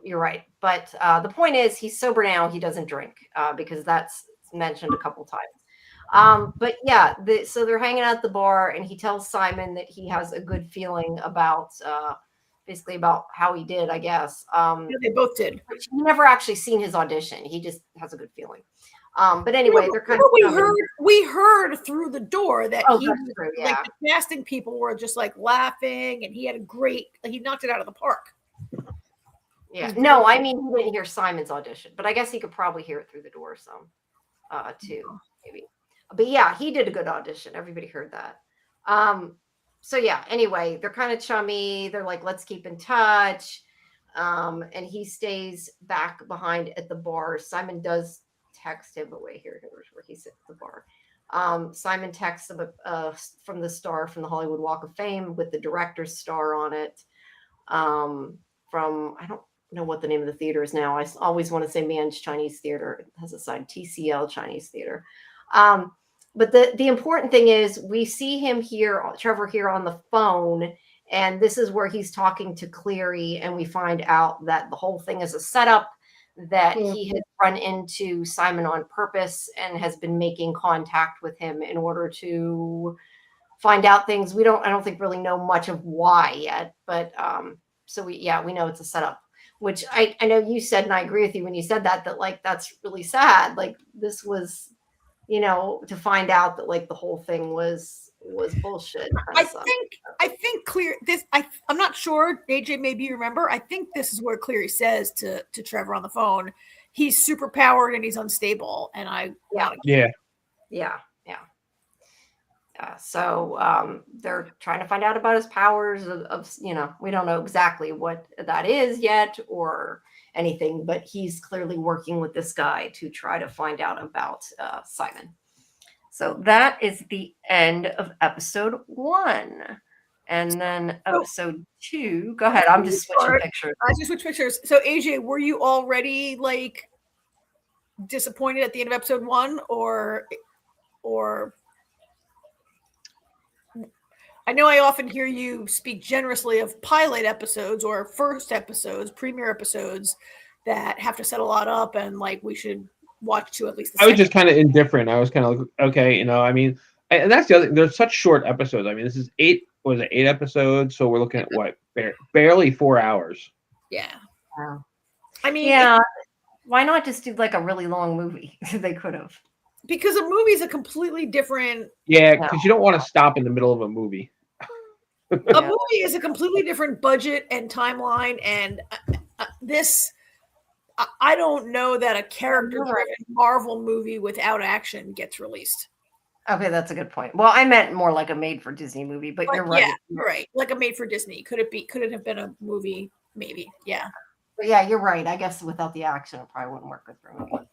You're right, but the point is he's sober now. He doesn't drink because that's mentioned a couple times. But yeah, so they're hanging out at the bar, and he tells Simon that he has a good feeling about basically about how he did, I guess. They both did. He never actually seen his audition. He just has a good feeling. But anyway, they're kind of. We heard through the door that he was true, yeah. Like the casting people were just like laughing, and he had he knocked it out of the park. Yeah, no, I mean he didn't hear Simon's audition, but I guess he could probably hear it through the door some too, maybe. But yeah, he did a good audition. Everybody heard that. So yeah, anyway, they're kind of chummy. They're like, let's keep in touch. And he stays back behind at the bar. Simon does text him away here. Here's where he's at the bar. Simon texts him from the star from the Hollywood Walk of Fame with the director's star on it. From, I don't know what the name of the theater is now. I always want to say Mann's Chinese Theater. It has a sign, TCL Chinese Theater. But the important thing is we see him here, Trevor here on the phone, and this is where he's talking to Cleary, and we find out that the whole thing is a setup, that he had run into Simon on purpose and has been making contact with him in order to find out things. I don't think really know much of why yet, but so we know it's a setup, which I know you said, and I agree with you when you said that like, that's really sad. Like this was, to find out that like the whole thing was bullshit. I think I'm not sure, AJ, maybe you remember, I think this is where Cleary says to Trevor on the phone, he's super powered and he's unstable. And so they're trying to find out about his powers of we don't know exactly what that is yet or anything, but he's clearly working with this guy to try to find out about Simon. So that is the end of episode 1. And then episode 2, go ahead. I'm just switching pictures. I just switched pictures. So AJ, were you already like disappointed at the end of episode 1 or I know I often hear you speak generously of pilot episodes or first episodes, premiere episodes that have to set a lot up and like we should watch to at least the I was just kind of indifferent. I was kind of like, okay, I mean, and that's the other thing. There's such short episodes. I mean, this is 8 episodes, so we're looking at what? Barely 4 hours. Yeah. Wow. I mean, why not just do like a really long movie? They could have. Because a movie is a completely different. Yeah, because you don't want to stop in the middle of a movie. A movie is a completely different budget and timeline, and this. I don't know that a character-driven Marvel movie without action gets released. Okay, that's a good point. Well, I meant more like a made-for-Disney movie, but you're right. Yeah, you're right. Like a made-for-Disney. Could it have been a movie? Maybe. Yeah. But yeah, you're right. I guess without the action, it probably wouldn't work good for a movie.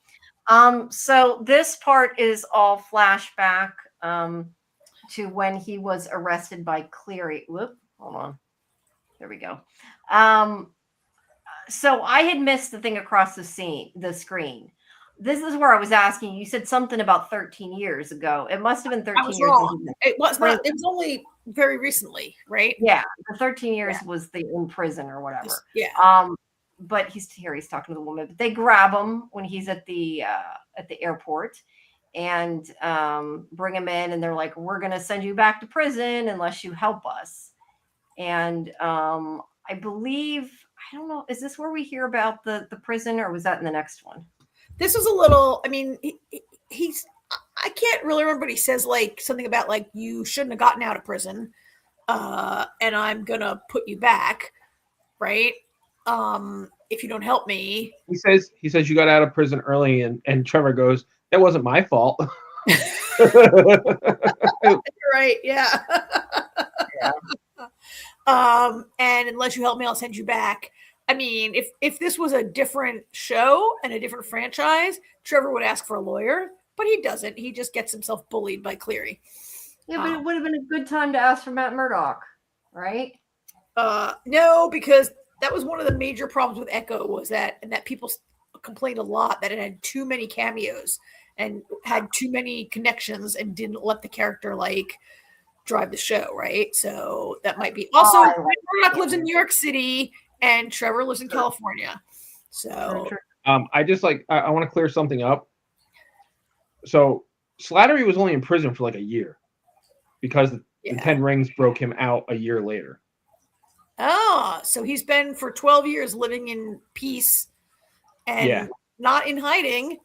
So this part is all flashback to when he was arrested by Cleary. Whoop, hold on. There we go. So I had missed the thing across the screen. this is where I was asking. You said something about 13 years ago. It must have been 13 I was years. wrong. It was not. It was only very recently, right? Yeah, the 13 years was the in prison or whatever. Yeah. But he's talking to the woman. But they grab him when he's at the airport and bring him in, and they're like, "We're gonna send you back to prison unless you help us." And I believe, I don't know, is this where we hear about the prison, or was that in the next one? This was a little. I mean, he's. I can't really remember, but he says like something about like you shouldn't have gotten out of prison, and I'm gonna put you back, right? If you don't help me. He says you got out of prison early, and Trevor goes, "That wasn't my fault." You're right. Yeah. And unless you help me, I'll send you back. I mean, if this was a different show and a different franchise, Trevor would ask for a lawyer, but he doesn't. He just gets himself bullied by Cleary. Yeah, but it would have been a good time to ask for Matt Murdock, right? No, because that was one of the major problems with Echo was that people complained a lot that it had too many cameos and had too many connections and didn't let the character like drive the show, right? So that might be also Murdock lives in New York City and Trevor lives in California. So I want to clear something up. So Slattery was only in prison for like a year because the 10 Rings broke him out a year later. Oh, so he's been for 12 years living in peace and not in hiding,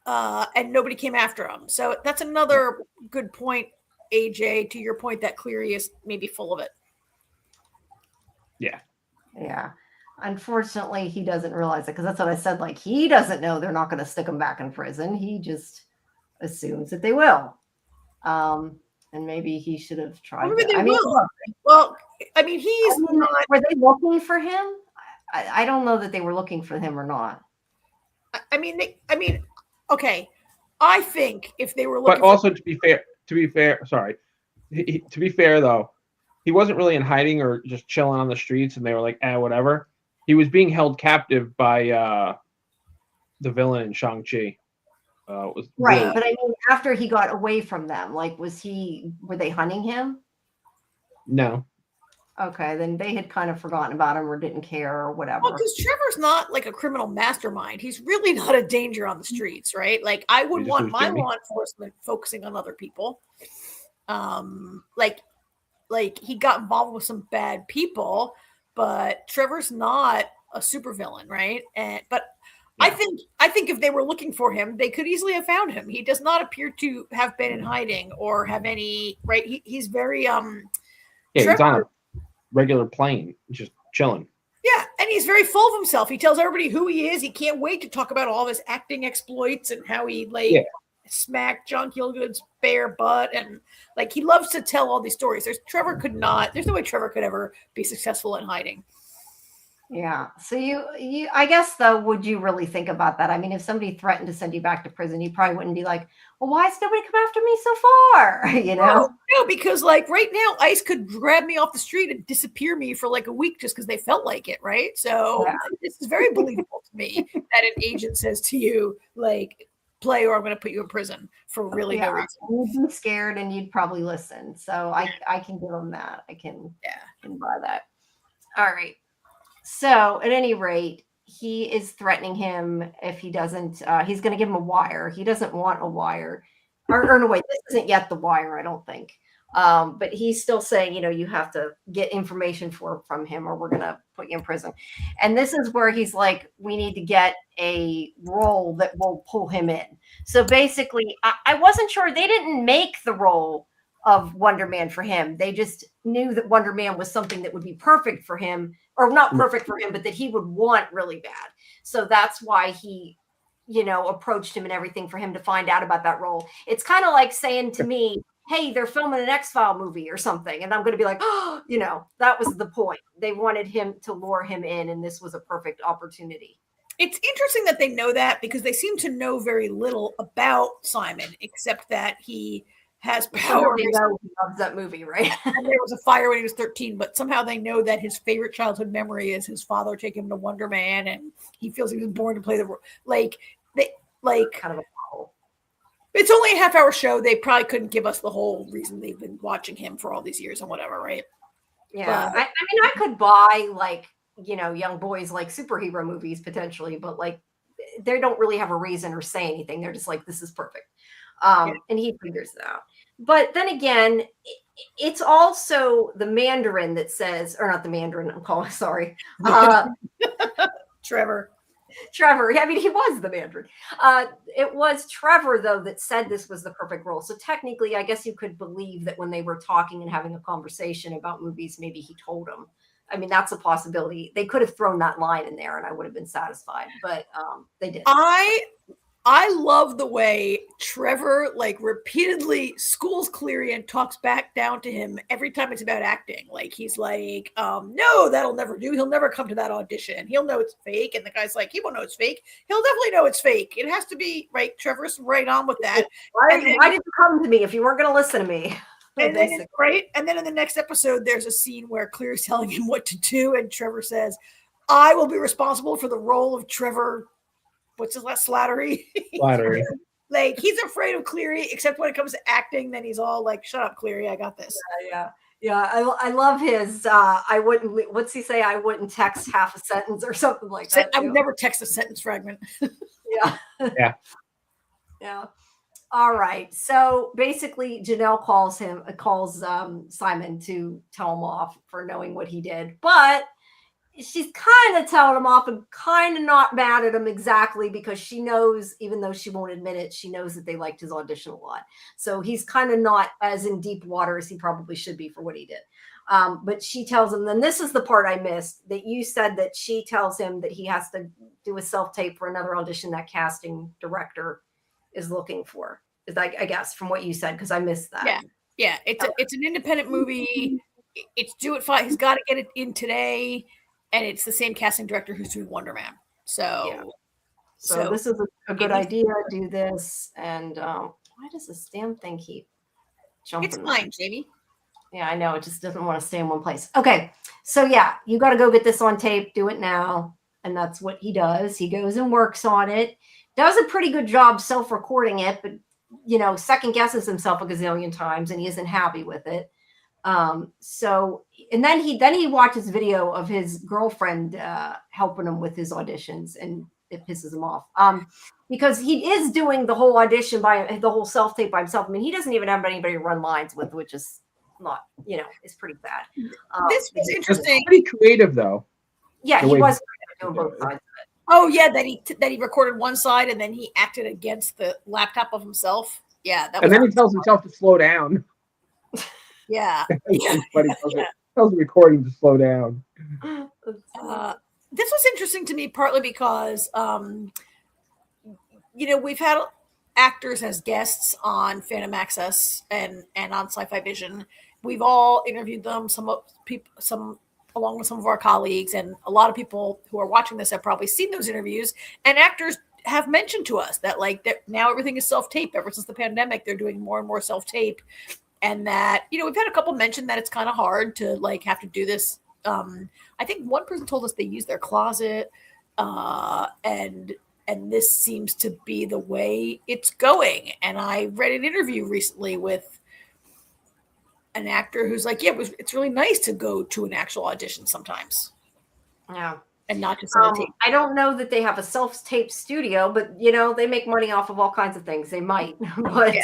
and nobody came after him. So that's another good point, AJ, to your point that Cleary is maybe full of it. Yeah. Unfortunately, he doesn't realize it because that's what I said. Like, he doesn't know they're not going to stick him back in prison. He just assumes that they will. And maybe he should have tried. Well, I mean, he's not. Were they looking for him? I don't know that they were looking for him or not. I mean, okay. I think if they were looking, but also to be fair, sorry. To be fair though, he wasn't really in hiding or just chilling on the streets, and they were like, whatever. He was being held captive by the villain in Shang-Chi. Right, but I mean, after he got away from them, like, were they hunting him? No. Okay, then they had kind of forgotten about him or didn't care or whatever. Well, because Trevor's not like a criminal mastermind. He's really not a danger on the streets, right? Like, I would want my law enforcement focusing on other people. Like he got involved with some bad people, but Trevor's not a supervillain, right? But I think if they were looking for him, they could easily have found him. He does not appear to have been in hiding or have any, right? He's very he's on a regular plane, just chilling. Yeah, and he's very full of himself. He tells everybody who he is. He can't wait to talk about all of his acting exploits and how he smacked John Gielgud's bare butt, and like he loves to tell all these stories. There's no way Trevor could ever be successful in hiding. Yeah. So you I guess though, would you really think about that? I mean, if somebody threatened to send you back to prison, you probably wouldn't be like, well, why has nobody come after me so far? You know? No, because like right now, ICE could grab me off the street and disappear me for like a week just because they felt like it, right? So this is very believable to me that an agent says to you, like, play or I'm going to put you in prison for really no reason. You'd be scared and you'd probably listen. So I can give them that. I can buy that. All right. So at any rate, he is threatening him if he doesn't, he's going to give him a wire. He doesn't want a wire. Or no, wait, this isn't yet the wire, I don't think. But he's still saying, you have to get information from him or we're going to put you in prison. And this is where he's like, we need to get a role that will pull him in. So basically, I wasn't sure. They didn't make the role of Wonder Man for him. They just knew that Wonder Man was something that would be perfect for him, or not perfect for him, but that he would want really bad. So that's why he, approached him and everything for him to find out about that role. It's kind of like saying to me, hey, they're filming an X-File movie or something. And I'm going to be like, oh, that was the point. They wanted him to lure him in, and this was a perfect opportunity. It's interesting that they know that because they seem to know very little about Simon, except that he has power. They know he loves that movie, right? And there was a fire when he was 13, but somehow they know that his favorite childhood memory is his father taking him to Wonder Man, and he feels he was born to play the role. Like Like, kind of a bubble. It's only a half-hour show. They probably couldn't give us the whole reason they've been watching him for all these years and whatever, right? Yeah, I mean, I could buy like, young boys like superhero movies potentially, but like they don't really have a reason or say anything. They're just like, this is perfect. And he figures it out. But then again, it's also the Mandarin that says, or not the Mandarin, I'm calling, sorry. Trevor. I mean, he was the Mandarin. It was Trevor, though, that said this was the perfect role. So technically, I guess you could believe that when they were talking and having a conversation about movies, maybe he told them. I mean, that's a possibility. They could have thrown that line in there and I would have been satisfied, but they didn't. I love the way Trevor like repeatedly schools Cleary and talks back down to him every time it's about acting. Like he's like, no, that'll never do. He'll never come to that audition. He'll know it's fake. And the guy's like, he won't know it's fake. He'll definitely know it's fake. It has to be right. Trevor's right on with that. Why did you come to me if you weren't going to listen to me? And then, right. And then in the next episode, there's a scene where Cleary's telling him what to do. And Trevor says, I will be responsible for the role of Trevor. What's his last Slattery? Slattery. Like he's afraid of Cleary, except when it comes to acting, then he's all like, shut up, Cleary, I got this. Yeah. I love his I wouldn't, what's he say? I wouldn't text half a sentence or something like that. I would never text a sentence fragment. Yeah. All right. So basically Janelle calls Simon to tell him off for knowing what he did, but she's kind of telling him off and kind of not mad at him exactly because she knows, even though she won't admit it, she knows that they liked his audition a lot. So he's kind of not as in deep water as he probably should be for what he did. But she tells him, then this is the part I missed, that you said that she tells him that he has to do a self-tape for another audition that casting director is looking for. Is I guess from what you said, because I missed that. Yeah. It's an independent movie. It's due at 5. He's got to get it in today. And it's the same casting director who's doing Wonder Man. So this is a good idea. Do this. And why does this damn thing keep jumping? It's fine, Jamie. Yeah, I know. It just doesn't want to stay in one place. Okay. So yeah, you got to go get this on tape. Do it now. And that's what he does. He goes and works on it. Does a pretty good job self-recording it, but second guesses himself a gazillion times and he isn't happy with it. And then he watches video of his girlfriend helping him with his auditions, and it pisses him off because he is doing the whole audition the whole self-tape by himself. I mean, he doesn't even have anybody to run lines with, which is not, it's pretty bad. This was interesting. Pretty creative though. Yeah, he was doing both sides of it. Oh yeah, that he recorded one side and then he acted against the laptop of himself. Yeah, and then he tells himself to slow down. Yeah. Tells the recording to slow down. This was interesting to me partly because we've had actors as guests on Phantom Access and on SciFi Vision. We've all interviewed them, some along with some of our colleagues, and a lot of people who are watching this have probably seen those interviews, and actors have mentioned to us that now everything is self-tape. Ever since the pandemic, they're doing more and more self-tape. And that, we've had a couple mention that it's kind of hard to have to do this. I think one person told us they use their closet, and this seems to be the way it's going. And I read an interview recently with an actor who's like, yeah, it's really nice to go to an actual audition sometimes. Yeah. And not just on a tape. I don't know that they have a self-tape studio, but they make money off of all kinds of things. They might, but.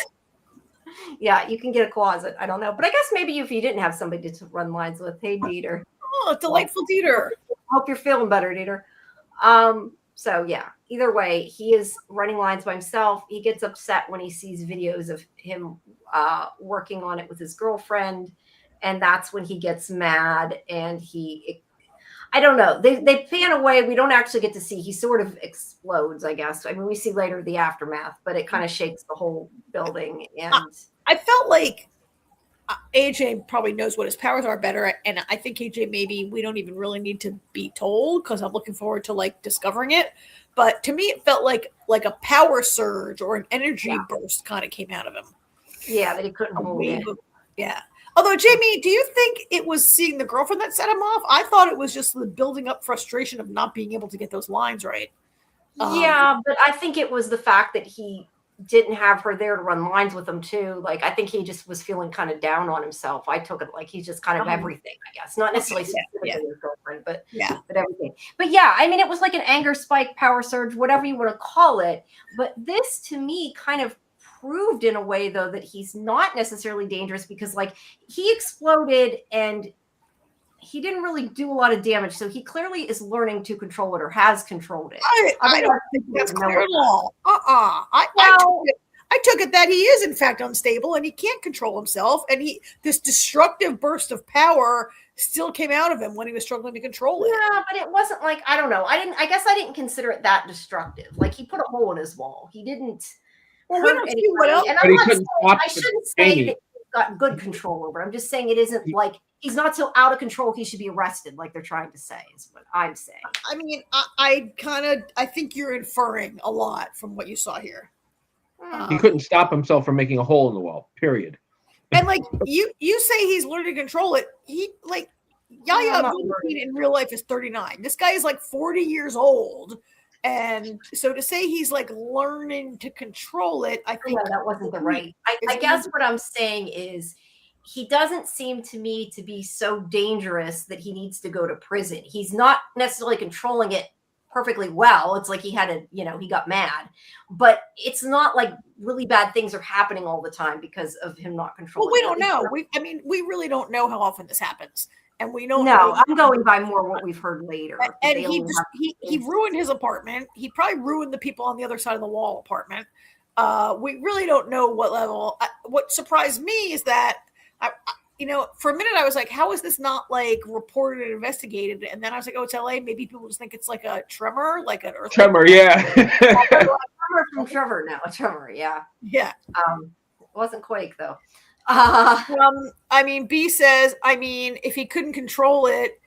Yeah, you can get a closet. I don't know. But I guess maybe if you didn't have somebody to run lines with. Hey, Dieter. Oh, delightful Dieter. Hope you're feeling better, Dieter. So, yeah, either way, he is running lines by himself. He gets upset when he sees videos of him working on it with his girlfriend. And that's when he gets mad and I don't know. They pan away. We don't actually get to see. He sort of explodes, I guess. I mean, we see later the aftermath, but it kind of shakes the whole building. And I felt like AJ probably knows what his powers are better. And I think AJ, maybe we don't even really need to be told because I'm looking forward to discovering it. But to me, it felt like a power surge or an energy burst kind of came out of him. Yeah, that he couldn't hold it. Yeah. Although, Jamie, do you think it was seeing the girlfriend that set him off? I thought it was just the building up frustration of not being able to get those lines right. Yeah, but I think it was the fact that he didn't have her there to run lines with him too. Like, I think he just was feeling kind of down on himself. I took it like he's just kind of everything, I guess. Not necessarily specifically his girlfriend, but everything. But yeah, I mean, it was like an anger spike, power surge, whatever you want to call it. But this, to me, kind of proved in a way, though, that he's not necessarily dangerous, because like he exploded and he didn't really do a lot of damage. So he clearly is learning to control it, or has controlled it. I don't think that's clear at all. I took it that he is in fact unstable and he can't control himself, and this destructive burst of power still came out of him when he was struggling to control it. Yeah, but it wasn't like, I don't know. I guess I didn't consider it that destructive. Like, he put a hole in his wall. He didn't. Well, we don't see what else. And I shouldn't say that he's got good control over it. I'm just saying it isn't like he's not so out of control he should be arrested, like they're trying to say, is what I'm saying. I mean, I think you're inferring a lot from what you saw here. He couldn't stop himself from making a hole in the wall, period. And like you say he's learning to control it. He like Yahya Abdul-Mateen in real life is 39. This guy is like 40 years old. And so to say he's like learning to control it, I think that wasn't the right. I guess what I'm saying is he doesn't seem to me to be so dangerous that he needs to go to prison. He's not necessarily controlling it perfectly well. It's like he had he got mad, but it's not like really bad things are happening all the time because of him not controlling. Well, we don't know. We really don't know how often this happens. And we don't know. I'm going by more what we've heard later. And he ruined his apartment. He probably ruined the people on the other side of the wall apartment. We really don't know what level. What surprised me is that, for a minute I was like, how is this not like reported and investigated? And then I was like, oh, it's LA. Maybe people just think it's like a tremor, like an earthquake. Tremor, yeah. Tremor from Trevor now. A tremor, yeah. Yeah. It wasn't quake though. B says, if he couldn't control it,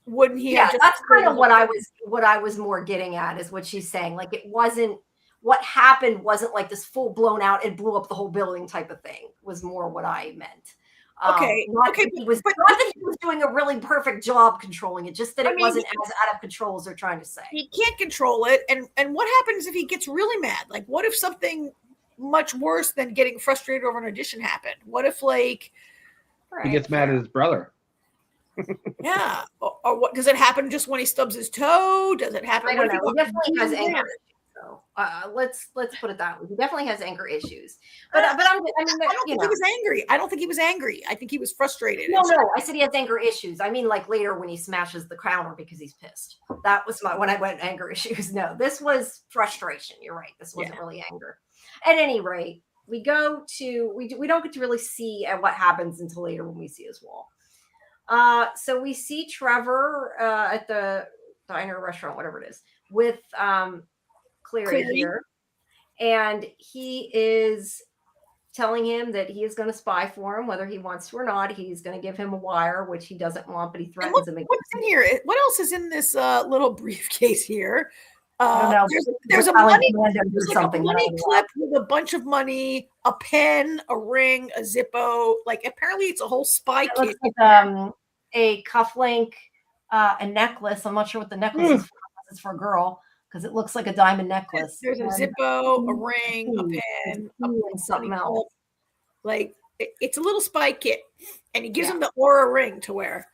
wouldn't he? Yeah, that's kind of what I was more getting at, is what she's saying. Like, it wasn't, what happened wasn't like this full blown out and blew up the whole building type of thing, was more what I meant. Not that he was doing a really perfect job controlling it, just that it wasn't as out of control as they're trying to say. He can't control it, and what happens if he gets really mad? Like, what if something much worse than getting frustrated over an audition happened? What if he gets mad at his brother? Yeah. Or what does it happen just when he stubs his toe? Does it happen? I don't know. He definitely has anger issues. So let's put it that way. He definitely has anger issues. But I don't think he was angry. I don't think he was angry. I think he was frustrated. No, I said he has anger issues. I mean, like later when he smashes the counter because he's pissed. That was when I went anger issues. No, this was frustration. You're right. This wasn't really anger. At any rate, we don't get to really see what happens until later when we see his wall. So we see Trevor at the diner, restaurant, whatever it is, with Cleary here, and he is telling him that he is going to spy for him, whether he wants to or not. He's going to give him a wire, which he doesn't want, but he threatens him. What's in here? What else is in this little briefcase here? There's a money clip with a bunch of money, a pen, a ring, a Zippo. Like, apparently it's a whole spy kit. Looks like a cufflink, a necklace. I'm not sure what the necklace is for. It's for a girl because it looks like a diamond necklace. There's a Zippo, a ring, a pen, and something else. Like, it's a little spy kit, and he gives him the Aura ring to wear.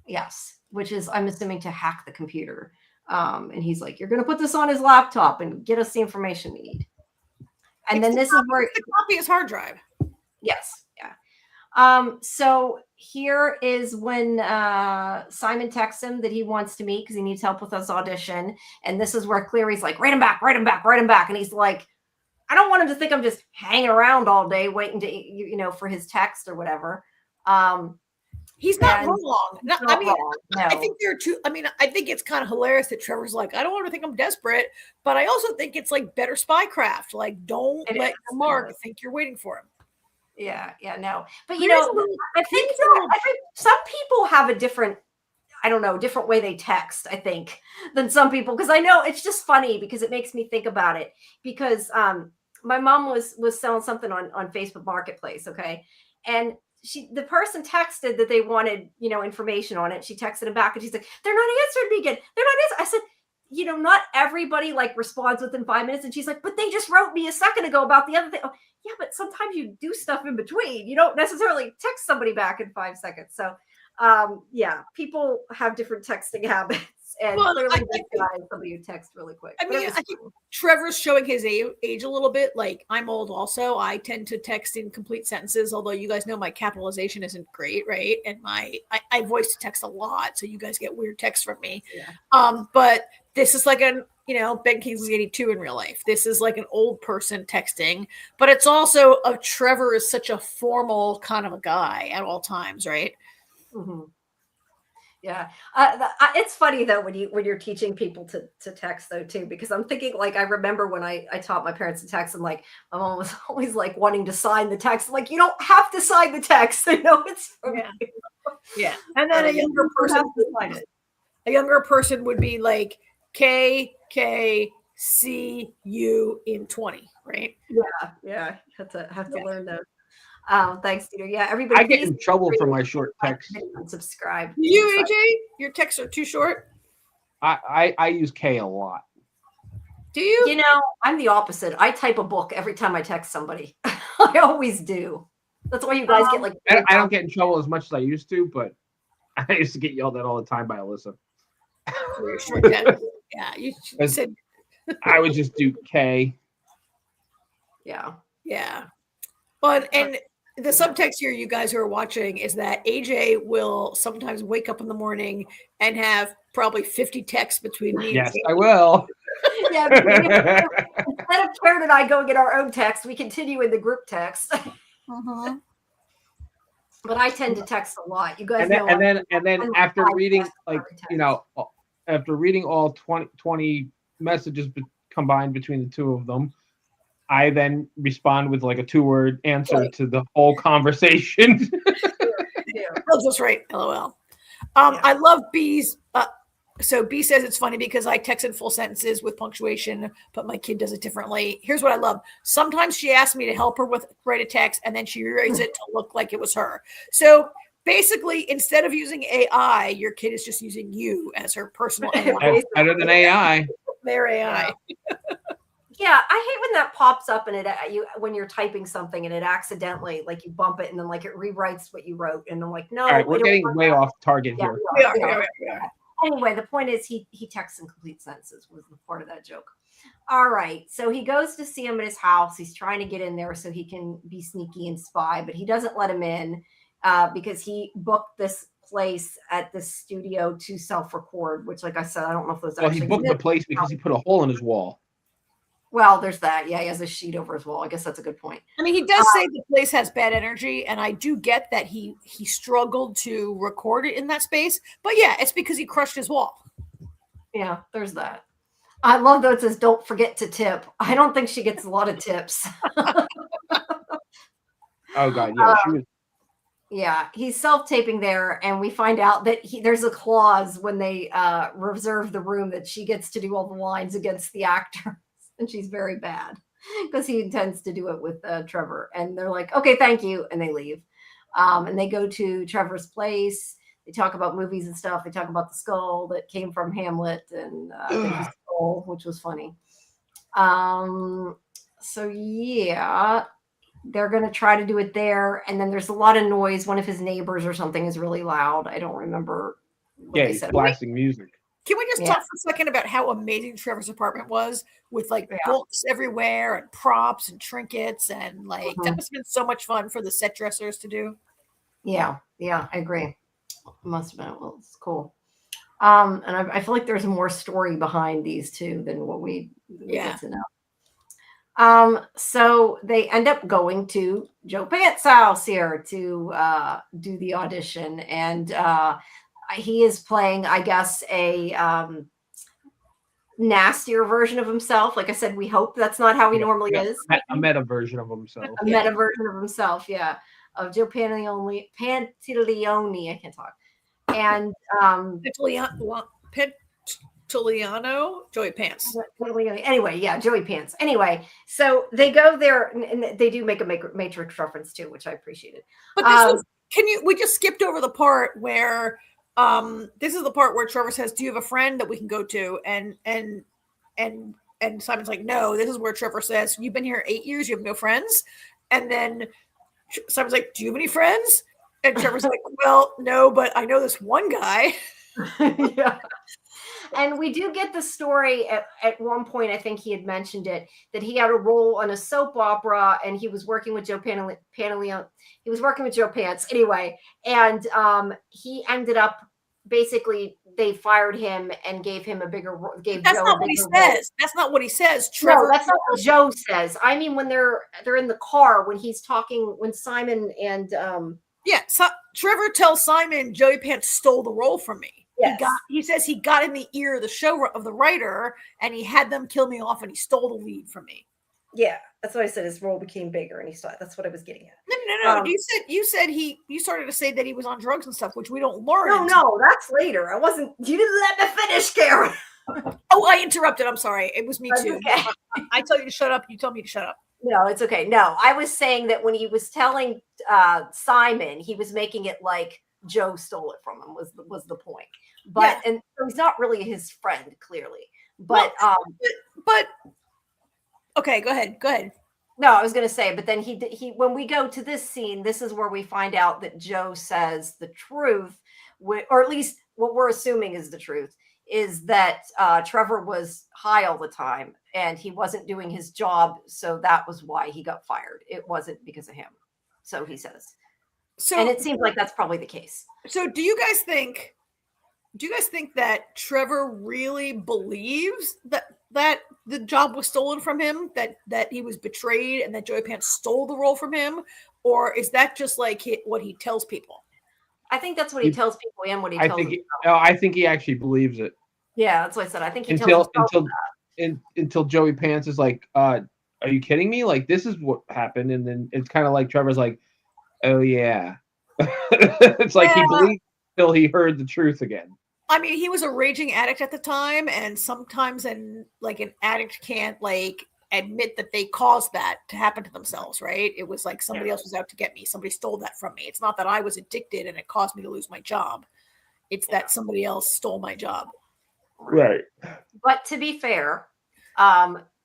Yes, which is, I'm assuming, to hack the computer. And he's like, you're going to put this on his laptop and get us the information we need. And then this is where the copy his hard drive. Yes. Yeah. So here is when Simon texts him that he wants to meet because he needs help with his audition. And this is where Cleary's like, write him back. And he's like, I don't want him to think I'm just hanging around all day waiting to, for his text or whatever. He's not wrong. I think there are two. I think it's kind of hilarious that Trevor's like, I don't want to think I'm desperate, but I also think it's like better spycraft. Like, don't let your mark think you're waiting for him. Yeah, no. But I think some people have a different way they text, I think, than some people. Because I know it's just funny because it makes me think about it. Because my mom was selling something on Facebook Marketplace, okay, and the person texted that they wanted, information on it. She texted him back and she's like, they're not answering me again. They're not answering. I said, not everybody like responds within 5 minutes. And she's like, but they just wrote me a second ago about the other thing. Oh, yeah, but sometimes you do stuff in between. You don't necessarily text somebody back in 5 seconds. So, yeah, people have different texting habits. And clearly this guy is somebody who texts really quick. I mean, I think Trevor's showing his age a little bit. Like, I'm old also. I tend to text in complete sentences, although you guys know my capitalization isn't great, right? And I voice to text a lot, so you guys get weird texts from me. Yeah. But this is like Ben Kingsley's 82 in real life. This is like an old person texting, but it's also Trevor is such a formal kind of a guy at all times, right? Mm-hmm. Yeah. It's funny though, when you're teaching people to text though too, because I'm thinking like, I remember when I taught my parents to text, and like, my mom was always like wanting to sign the text. Like, you don't have to sign the text. I know it's from you. Yeah. And then a younger person would be like KKCU in 20, right? Yeah. Have to learn those. Thanks, Peter. Yeah, everybody. I get in trouble for my short texts. Subscribe. You, AJ, your texts are too short. I use K a lot. Do you? I'm the opposite. I type a book every time I text somebody. I always do. That's why you guys get like. I don't get in trouble as much as I used to, but I used to get yelled at all the time by Alyssa. Yeah, you said. I would just do K. Yeah. But and the subtext here, you guys who are watching, is that AJ will sometimes wake up in the morning and have probably 50 texts between me. Yes, I will. Yeah. Instead of Karen and I going get our own text, we continue in the group text. Uh-huh. But I tend to text a lot. You guys know. And then after reading, like, after reading all 20 messages combined between the two of them, I then respond with like a 2-word answer to the whole conversation. That's just right. LOL. I love B's. So B says it's funny because I text in full sentences with punctuation, but my kid does it differently. Here's what I love. Sometimes she asks me to help her write a text, and then she rewrites it to look like it was her. So basically, instead of using AI, your kid is just using you as her personal AI. Better than AI. Their AI. Yeah, I hate when that pops up and when you're typing something and it accidentally, like, you bump it and then like it rewrites what you wrote, and I'm like, no. All right, we're getting way off target here. We are. Anyway, the point is he texts in complete sentences was the part of that joke. All right, so he goes to see him at his house. He's trying to get in there so he can be sneaky and spy, but he doesn't let him in because he booked this place at the studio to self-record, which, like I said, I don't know if those. Well, he booked the place because he put a hole in his wall. Well, there's that. Yeah, he has a sheet over his wall. I guess that's a good point. I mean, he does say the place has bad energy, and I do get that he struggled to record it in that space. But yeah, it's because he crushed his wall. Yeah, there's that. I love though it says, "Don't forget to tip." I don't think she gets a lot of tips. Oh God, yeah, she was. Yeah, he's self-taping there, and we find out that there's a clause when they reserve the room that she gets to do all the lines against the actor. And she's very bad because he intends to do it with Trevor. And they're like, okay, thank you. And they leave. And they go to Trevor's place. They talk about movies and stuff. They talk about the skull that came from Hamlet and the skull, which was funny. So yeah, they're going to try to do it there. And then there's a lot of noise. One of his neighbors or something is really loud. I don't remember what they said. Blasting music. Can we just talk for a second about how amazing Trevor's apartment was with like books everywhere and props and trinkets and like that must have been so much fun for the set dressers to do. Yeah, I agree. It must have been. Well, it's cool. And I feel like there's more story behind these two than what we get to know. So they end up going to Joe Pants' house here to do the audition, and he is playing, I guess, a nastier version of himself. Like I said, we hope that's not how he normally is. A meta version of himself. A meta version of himself, of Joe Pantoliano. I can't talk. And Pantoliano, Joey Pants. Anyway, Joey Pants. Anyway, so they go there, and they do make a Matrix reference too, which I appreciated. But this was, we just skipped over the part where this is the part where Trevor says, "Do you have a friend that we can go to?" And Simon's like, "No." This is where Trevor says, "You've been here 8 years. You have no friends." And then Simon's like, "Do you have any friends?" And Trevor's like, "Well, no, but I know this one guy." Yeah. And we do get the story at one point. I think he had mentioned it, that he had a role on a soap opera, and he was working with Joe Pantoliano. He was working with Joe Pants anyway, and he ended up basically they fired him and gave him a bigger gave That's Joe not a what he bigger says. role. That's not what he says. Trevor. No, that's not what Joe says. I mean, when they're in the car, when he's talking, when Simon and yeah, so Trevor tells Simon Joey Pants stole the role from me. Yes. He says he got in the ear of the show of the writer, and he had them kill me off, and he stole the lead from me. Yeah, that's what I said. His role became bigger, and he saw it. That's what I was getting at. No. You said you started to say that he was on drugs and stuff, which we don't learn. No, that's later. I wasn't. You didn't let me finish, Karen. Oh, I interrupted. I'm sorry. It was me That's too. Okay. I tell you to shut up. You tell me to shut up. No, it's okay. No, I was saying that when he was telling Simon, he was making it like Joe stole it from him was the point. But and so he's not really his friend, clearly. But but okay, go ahead. No, I was going to say, but then he when we go to this scene, this is where we find out that Joe says the truth, or at least what we're assuming is the truth, is that Trevor was high all the time and he wasn't doing his job, so that was why he got fired. It wasn't because of him, so he says. So, and it seems like that's probably the case. So, do you guys think that Trevor really believes that the job was stolen from him, that he was betrayed, and that Joey Pants stole the role from him, or is that just like what he tells people? I think that's what he tells people and what he tells himself. I think he actually believes it. Yeah, that's what I said. I think he tells himself until Joey Pants is like, "Are you kidding me? Like, this is what happened," and then it's kind of like Trevor's like, "Oh yeah." It's like he believed till he heard the truth again. I mean, he was a raging addict at the time, and sometimes an addict can't admit that they caused that to happen to themselves, right? It was like somebody else was out to get me. Somebody stole that from me. It's not that I was addicted and it caused me to lose my job. It's that somebody else stole my job. Right. But to be fair,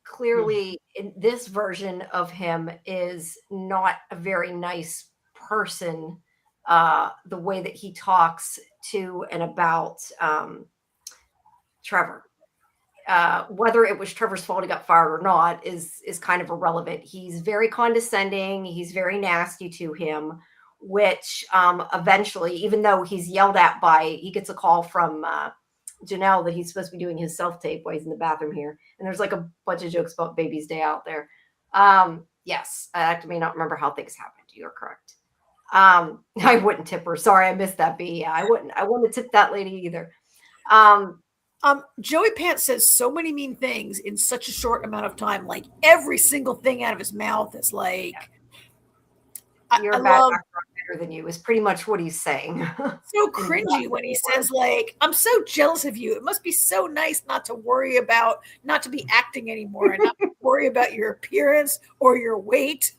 clearly in this version of him is not a very nice person. The way that he talks to and about Trevor, whether it was Trevor's fault he got fired or not is kind of irrelevant. He's very condescending. He's very nasty to him, which eventually, even though he's yelled at he gets a call from Janelle that he's supposed to be doing his self-tape while he's in the bathroom here. And there's like a bunch of jokes about baby's day out there. Yes, I may not remember how things happened. You're correct. I wouldn't tip her. Sorry, I missed that. B. Yeah, I wouldn't tip that lady either. Joey Pants says so many mean things in such a short amount of time. Like every single thing out of his mouth is like, "You're a bad actor, I'm better than you," is pretty much what he's saying. So cringy when he says like, "I'm so jealous of you. It must be so nice not to be acting anymore and not worry about your appearance or your weight."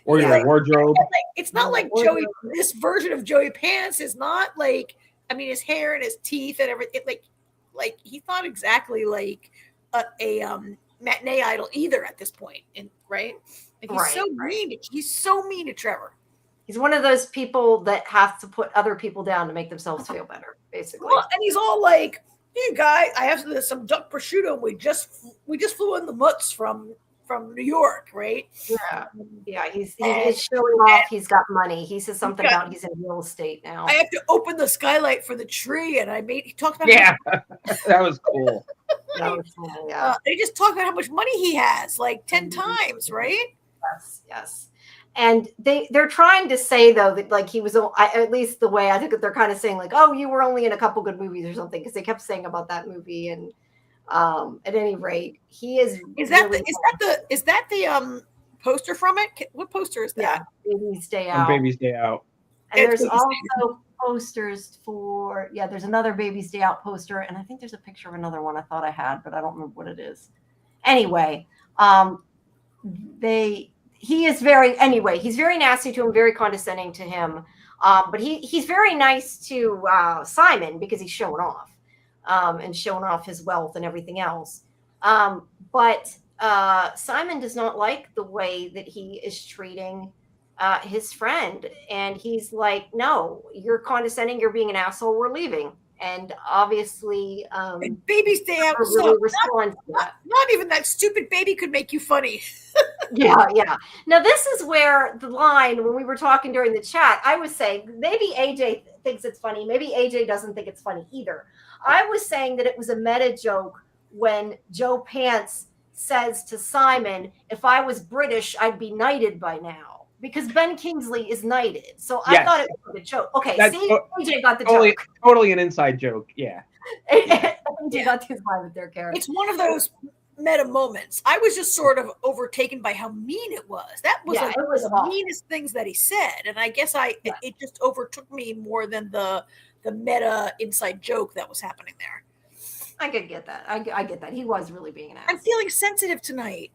Or your wardrobe. It's not like Joey. This version of Joey Pants is not like. I mean, his hair and his teeth and everything. Like he's not exactly like a matinee idol either at this point. Right? Like he's so mean. He's so mean to Trevor. He's one of those people that have to put other people down to make themselves feel better, basically. Well, and he's all like, "Hey, guy, I have some duck prosciutto. We just flew in the mutts from New York, right?" Yeah. He's showing off. He's got money. He says something about he's in real estate now. I have to open the skylight for the tree, and he talked about that was cool. They just talk about how much money he has, like 10 times, right? Yes. And they're trying to say though that like he was, at least the way I think that they're kind of saying like, "Oh, you were only in a couple good movies or something," because they kept saying about that movie. And at any rate, he is. Is that the poster from it? What poster is that? Yeah, Baby's Day Out. Baby's Day Out. And there's also posters for there's another Baby's Day Out poster, and I think there's a picture of another one I thought I had, but I don't remember what it is. Anyway, he's very nasty to him, very condescending to him. But he's very nice to Simon because he's showing off and showing off his wealth and everything else. But Simon does not like the way that he is treating his friend. And he's like, no, you're condescending. You're being an asshole. We're leaving. And obviously, and babies stay out. Really responds to that. Not even that stupid baby could make you funny. Yeah. Now, this is where the line, when we were talking during the chat, I was saying maybe AJ thinks it's funny. Maybe AJ doesn't think it's funny either. I was saying that it was a meta joke when Joe Pants says to Simon, if I was British, I'd be knighted by now. Because Ben Kingsley is knighted. So I thought it was a joke. Okay, AJ got the joke. Totally an inside joke, yeah. AJ got his line with their character. It's one of those meta moments. I was just sort of overtaken by how mean it was. That was one of the meanest things that he said. And I guess it just overtook me more than the meta inside joke that was happening there. I could get that. I get that. He was really being an asshole. I'm feeling sensitive tonight.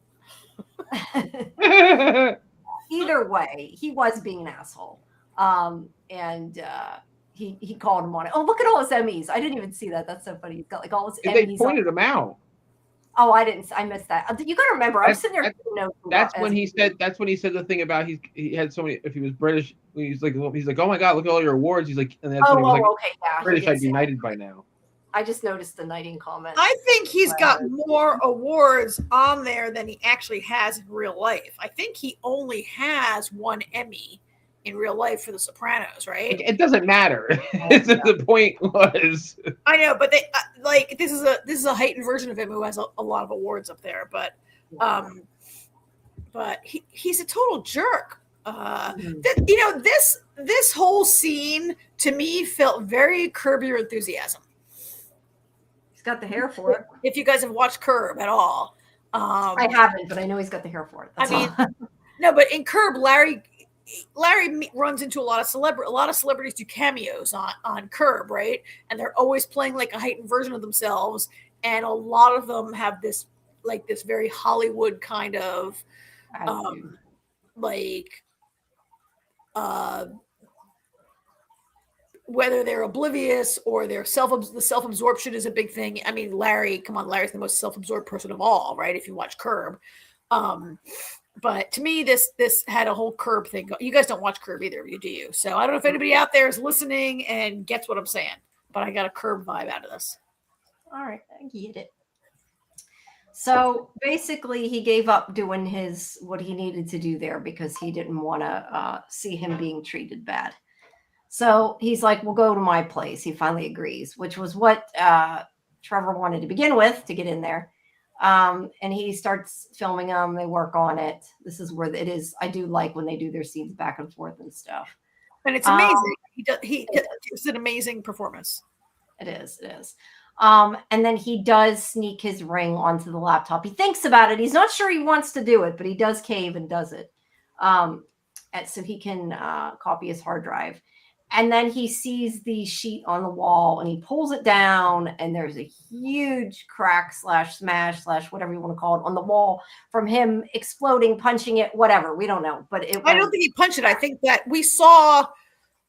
Either way, he was being an asshole. And he called him on it. Oh, look at all his Emmys. I didn't even see that. That's so funny. He's got like all his Emmys. They pointed him out. Oh, I missed that. You got to remember, I'm sitting there. That's when he said the thing about he had so many. If he was British, he's like, oh my God, look at all your awards. He's like, and that's when he was like, okay, yeah, British, I'd be knighted by now. I just noticed the knighting comment. I think he's got more awards on there than he actually has in real life. I think he only has one Emmy in real life for The Sopranos, right? It doesn't matter. The point was. I know, but they this is a heightened version of him who has a lot of awards up there, but he's a total jerk. This whole scene to me felt very Curb Your Enthusiasm. He's got the hair for it. If you guys have watched Curb at all. I haven't, but I know he's got the hair for it. No, but in Curb, Larry runs into a lot of celebrities do cameos on Curb, right? And they're always playing like a heightened version of themselves. And a lot of them have this very Hollywood kind of whether they're oblivious or the self-absorption is a big thing. I mean, Larry's the most self-absorbed person of all, right? If you watch Curb. But to me, this had a whole Curb thing. You guys don't watch Curb either, do you? So I don't know if anybody out there is listening and gets what I'm saying, but I got a Curb vibe out of this. All right, I get it. So basically, he gave up doing what he needed to do there because he didn't want to see him being treated bad. So he's like, we'll go to my place. He finally agrees, which was what Trevor wanted to begin with to get in there. And he starts filming them. They work on it. This is where it is. I do like when they do their scenes back and forth and stuff. And it's amazing. It's an amazing performance. It is. And then he does sneak his ring onto the laptop. He thinks about it. He's not sure he wants to do it, but he does cave and does it. So he can copy his hard drive. And then he sees the sheet on the wall and he pulls it down and there's a huge crack / smash / whatever you want to call it on the wall from him exploding, punching it, whatever. We don't know. But I don't think he punched it. I think that we saw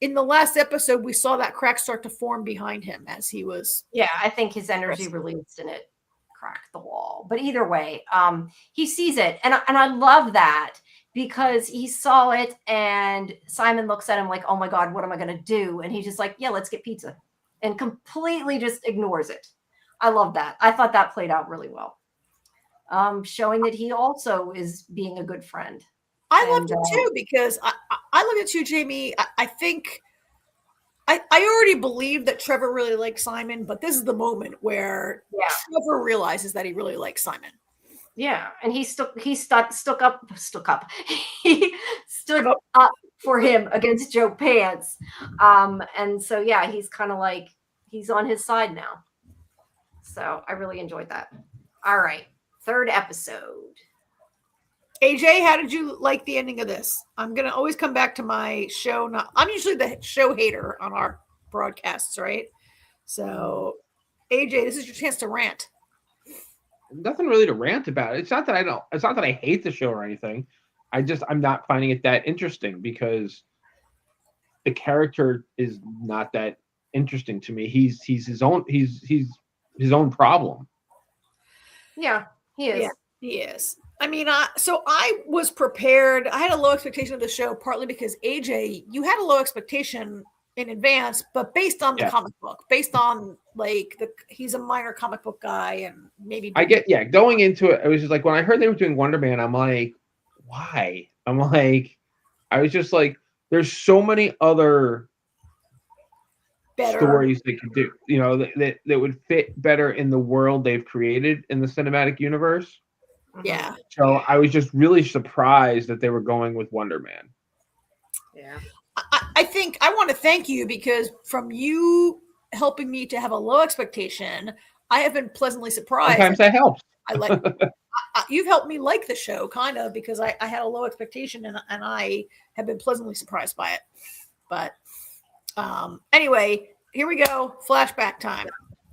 in the last episode, we saw that crack start to form behind him as he was. Yeah, I think his energy released and it cracked the wall. But either way, he sees it. And I love that. Because he saw it and Simon looks at him like, oh my God, what am I going to do? And he's just like, yeah, let's get pizza. And completely just ignores it. I love that. I thought that played out really well. Showing that he also is being a good friend. I loved it too because I loved it too, Jamie. I think I already believed that Trevor really liked Simon, but this is the moment where Trevor realizes that he really likes Simon. Yeah, and he stood up. He stood up for him against Joe Pants. And so yeah, he's kind of like he's on his side now. So I really enjoyed that. All right, third episode. AJ, how did you like the ending of this? I'm gonna always come back to my show. I'm usually the show hater on our broadcasts, right? So AJ, this is your chance to rant. Nothing really to rant about. It's not that I hate the show or anything. I'm not finding it that interesting because the character is not that interesting to me. He's his own problem. Yeah, he is. Yeah, he is. I mean, so I was prepared. I had a low expectation of the show, partly because AJ, you had a low expectation in advance, but based on the comic book, based on like he's a minor comic book guy, and maybe I get going into it. I was just like, when I heard they were doing Wonder Man, I'm like, why? I'm like, I was just like, there's so many other stories they could do, you know, that would fit better in the world they've created in the cinematic universe. Yeah. So I was just really surprised that they were going with Wonder Man. Yeah. I think I want to thank you, because from you helping me to have a low expectation, I have been pleasantly surprised. Sometimes that helps. I like you've helped me like the show, kind of, because I had a low expectation, and I have been pleasantly surprised by it. But anyway, here we go. Flashback time.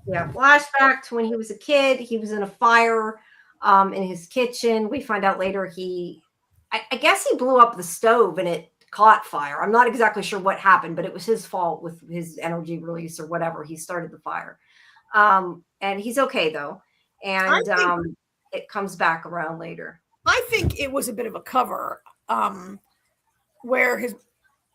Yeah, flashback to when he was a kid. He was in a fire in his kitchen. We find out later I guess he blew up the stove and it caught fire. I'm not exactly sure what happened, but it was his fault with his energy release or whatever. He started the fire. And he's okay though. And it comes back around later. I think it was a bit of a cover where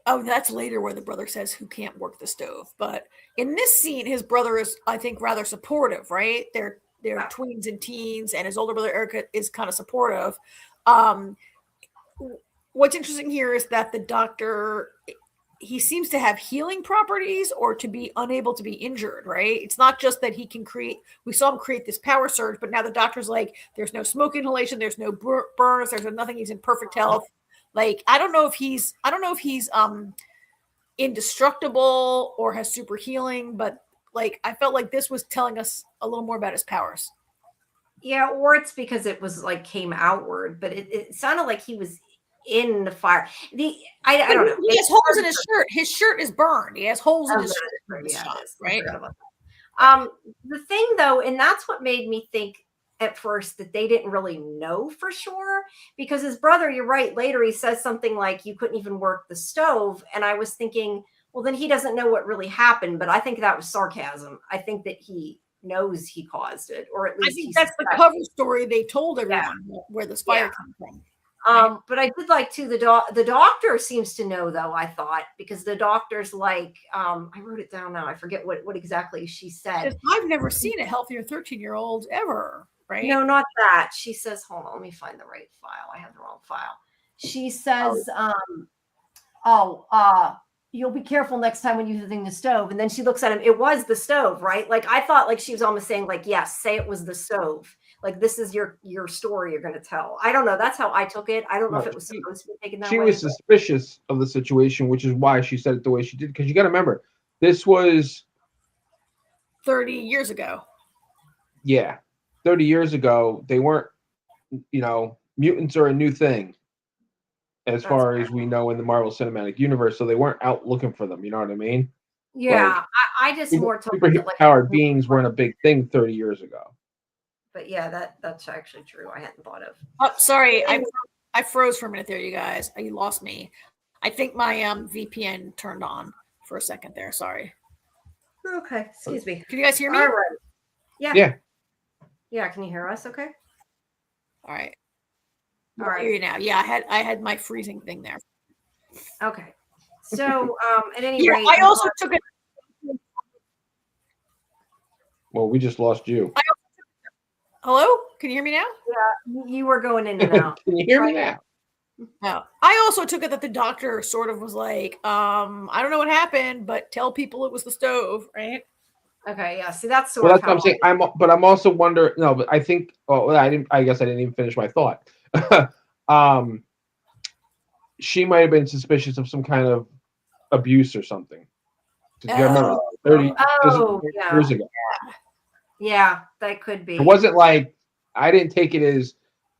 that's later, where the brother says who can't work the stove. But in this scene, his brother is, I think, rather supportive, right? They're tweens and teens, and his older brother Eric is kind of supportive. What's interesting here is that the doctor, he seems to have healing properties or to be unable to be injured, right? It's not just that he can we saw him create this power surge, but now the doctor's like, there's no smoke inhalation, there's no burns, there's nothing, he's in perfect health. Like, I don't know if he's indestructible or has super healing, but like, I felt like this was telling us a little more about his powers. Yeah, or it's because it was like came outward, but it sounded like he was in the fire. I don't know. He has holes in his shirt. His shirt is burned. He has holes in his shirt. Yeah, right? The thing though, and that's what made me think at first that they didn't really know for sure, because his brother, you're right, later he says something like, you couldn't even work the stove. And I was thinking, well, then he doesn't know what really happened. But I think that was sarcasm. I think that he knows he caused it, or at least I think that's the cover story they told everyone where this fire came from. But I did like too, the doctor seems to know though, I thought, because the doctor's like, I wrote it down now, I forget what exactly she said. I've never seen a healthier 13-year-old ever, right? No, not that. She says, hold on, let me find the right file. I have the wrong file. She says, you'll be careful next time when you're using the stove. And then she looks at him. It was the stove, right? Like, I thought like she was almost saying like, yes, say it was the stove. Like, this is your story you're going to tell. I don't know. That's how I took it. I don't know if it was supposed to be taken that way. She was suspicious of the situation, which is why she said it the way she did. Because you got to remember, this was 30 years ago. Yeah. 30 years ago, they weren't, mutants are a new thing as far as we know in the Marvel Cinematic Universe. So they weren't out looking for them. You know what I mean? Yeah. Like, I just more took it like superpowered beings weren't a big thing 30 years ago. But yeah, that's actually true. I hadn't thought of. Oh, sorry. I froze for a minute there, you guys. You lost me. I think my VPN turned on for a second there. Sorry. Okay. Excuse me. Can you guys hear me? All right. Yeah. Yeah. Can you hear us? Okay. All right. All right. I hear you now. Yeah, I had my freezing thing there. Okay. So at any rate, I also took it. Well, we just lost you. Hello? Can you hear me now? Yeah, you were going in and out. Can you hear me now? No. I also took it that the doctor sort of was like, I don't know what happened, but tell people it was the stove, right? Okay, yeah. See, that's sort of what I'm saying. I'm also wondering. No, but I think. Oh, I guess I didn't even finish my thought. She might have been suspicious of some kind of abuse or something. You remember 30 years ago. Yeah, that could be. It wasn't like, I didn't take it as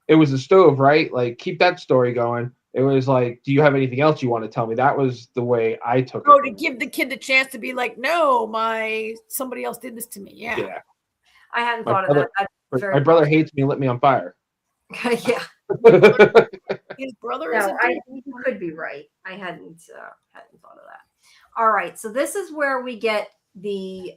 it was a stove, right? Like, keep that story going. It was like, do you have anything else you want to tell me? That was the way I took it. Oh, to give the kid the chance to be like, no, somebody else did this to me. Yeah. I hadn't thought of that. My brother hates me and lit me on fire. Yeah. His brother is. You could be right. I hadn't thought of that. All right. So this is where we get the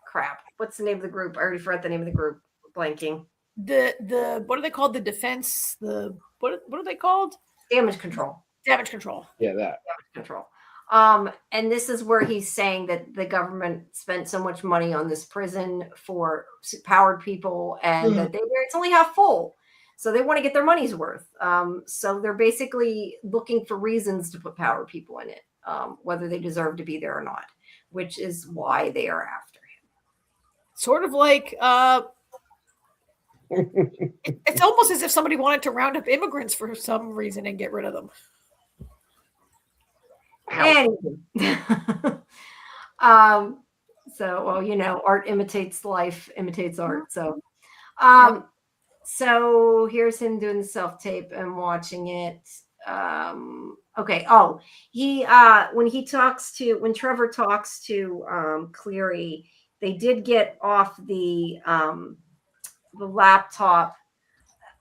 crap. What's the name of the group? I already forgot the name of the group. Blanking. The what are they called? The defense. The what are they called? Damage control. Damage control. Yeah, that. Damage control. And this is where he's saying that the government spent so much money on this prison for powered people, and that it's only half full. So they want to get their money's worth. So they're basically looking for reasons to put powered people in it, whether they deserve to be there or not, which is why they are after him. Sort of like it's almost as if somebody wanted to round up immigrants for some reason and get rid of them. Anyway. So, well, you know, art imitates life, imitates art. So, so here's him doing the self-tape and watching it. Okay. Oh, when Trevor talks to Cleary, they did get off the laptop.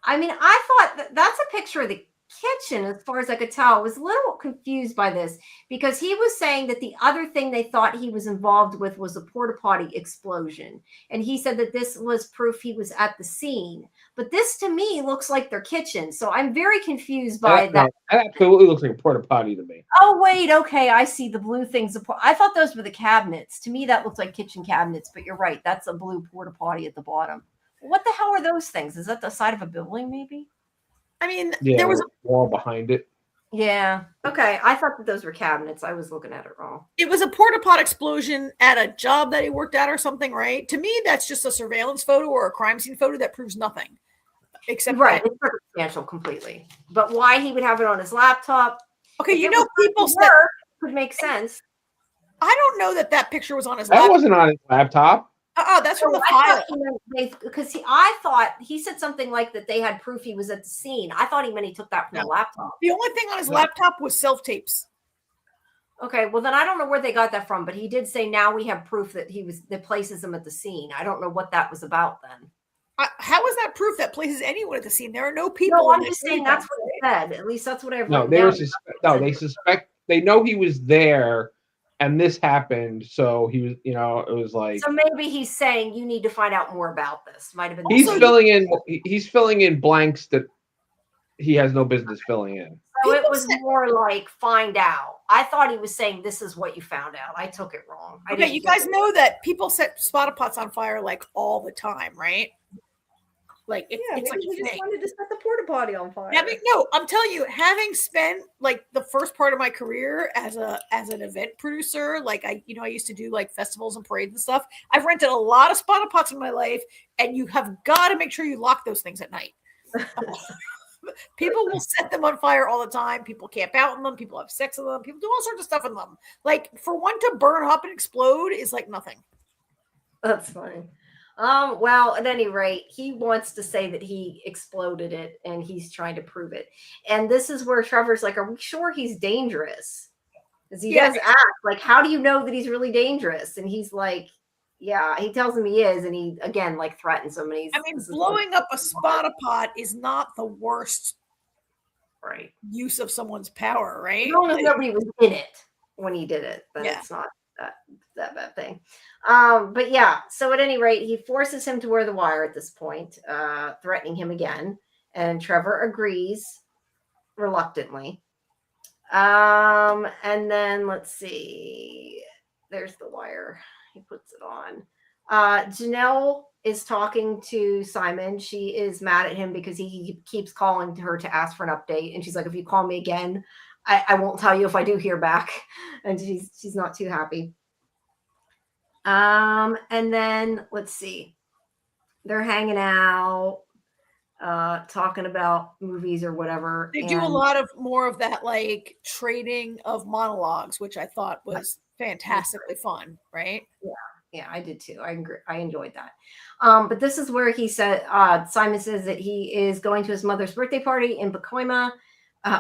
I mean, I thought that's a picture of the kitchen, as far as I could tell. I was a little confused by this because he was saying that the other thing they thought he was involved with was a porta potty explosion, and he said that this was proof he was at the scene. But this to me looks like their kitchen, so I'm very confused by that. That absolutely looks like a porta potty to me. Oh wait, okay, I see the blue things. I thought those were the cabinets. To me, that looked like kitchen cabinets, but you're right. That's a blue porta potty at the bottom. What the hell are those things? Is that the side of a building, maybe? I mean, Yeah, there was a wall behind it. Yeah. Okay. I thought that those were cabinets. I was looking at it wrong. It was a porta pot explosion at a job that he worked at or something, right? To me, that's just a surveillance photo or a crime scene photo that proves nothing. Except right. It's circumstantial completely. But why he would have it on his laptop? Okay, you know, people said could make sense. I don't know that picture was on his laptop. That wasn't on his laptop. That's from the file. Because I thought he said something like that they had proof he was at the scene. I thought he meant he took that from the laptop. The only thing on his laptop was self-tapes. Okay, well then I don't know where they got that from, but he did say now we have proof that that places him at the scene. I don't know what that was about then. How is that proof that places anyone at the scene? There are no people. No, I'm just saying that's what they said. At least that's what I've No, they suspect. They know he was there. And this happened, so he was, you know, it was like. So maybe he's saying you need to find out more about this. Might have been. He's filling in blanks that he has no business filling in. So it was more like find out. I thought he was saying this is what you found out. I took it wrong. Okay, you guys know that people set spotter pots on fire like all the time, right? Like it's like he just wanted to set the porta potty on fire. I'm telling you, having spent like the first part of my career as an event producer, like I used to do like festivals and parades and stuff. I've rented a lot of spotter pots in my life, and you have got to make sure you lock those things at night. People will set them on fire all the time. People camp out in them. People have sex in them. People do all sorts of stuff in them. Like for one to burn up and explode is like nothing. That's funny. Well, at any rate, he wants to say that he exploded it and he's trying to prove it. And this is where Trevor's like, are we sure he's dangerous? Because he does ask, like, how do you know that he's really dangerous? And he's like, yeah, he tells him he is. And he, again, like threatens him. And blowing up a spotter pot is not the worst use of someone's power, right? As long as nobody was in it when he did it, then it's not that bad thing. But yeah, so at any rate, he forces him to wear the wire at this point, threatening him again, and Trevor agrees reluctantly. And then let's see, there's the wire. He puts it on. Janelle is talking to Simon. She is mad at him because he keeps calling her to ask for an update, and she's like, if you call me again, I won't tell you if I do hear back. And she's not too happy. And then let's see, they're hanging out, talking about movies or whatever. They do a lot of more of that, like trading of monologues, which I thought was fantastically fun, right? Yeah, I did too. I agree. I enjoyed that. But this is where he said, Simon says that he is going to his mother's birthday party in Pacoima,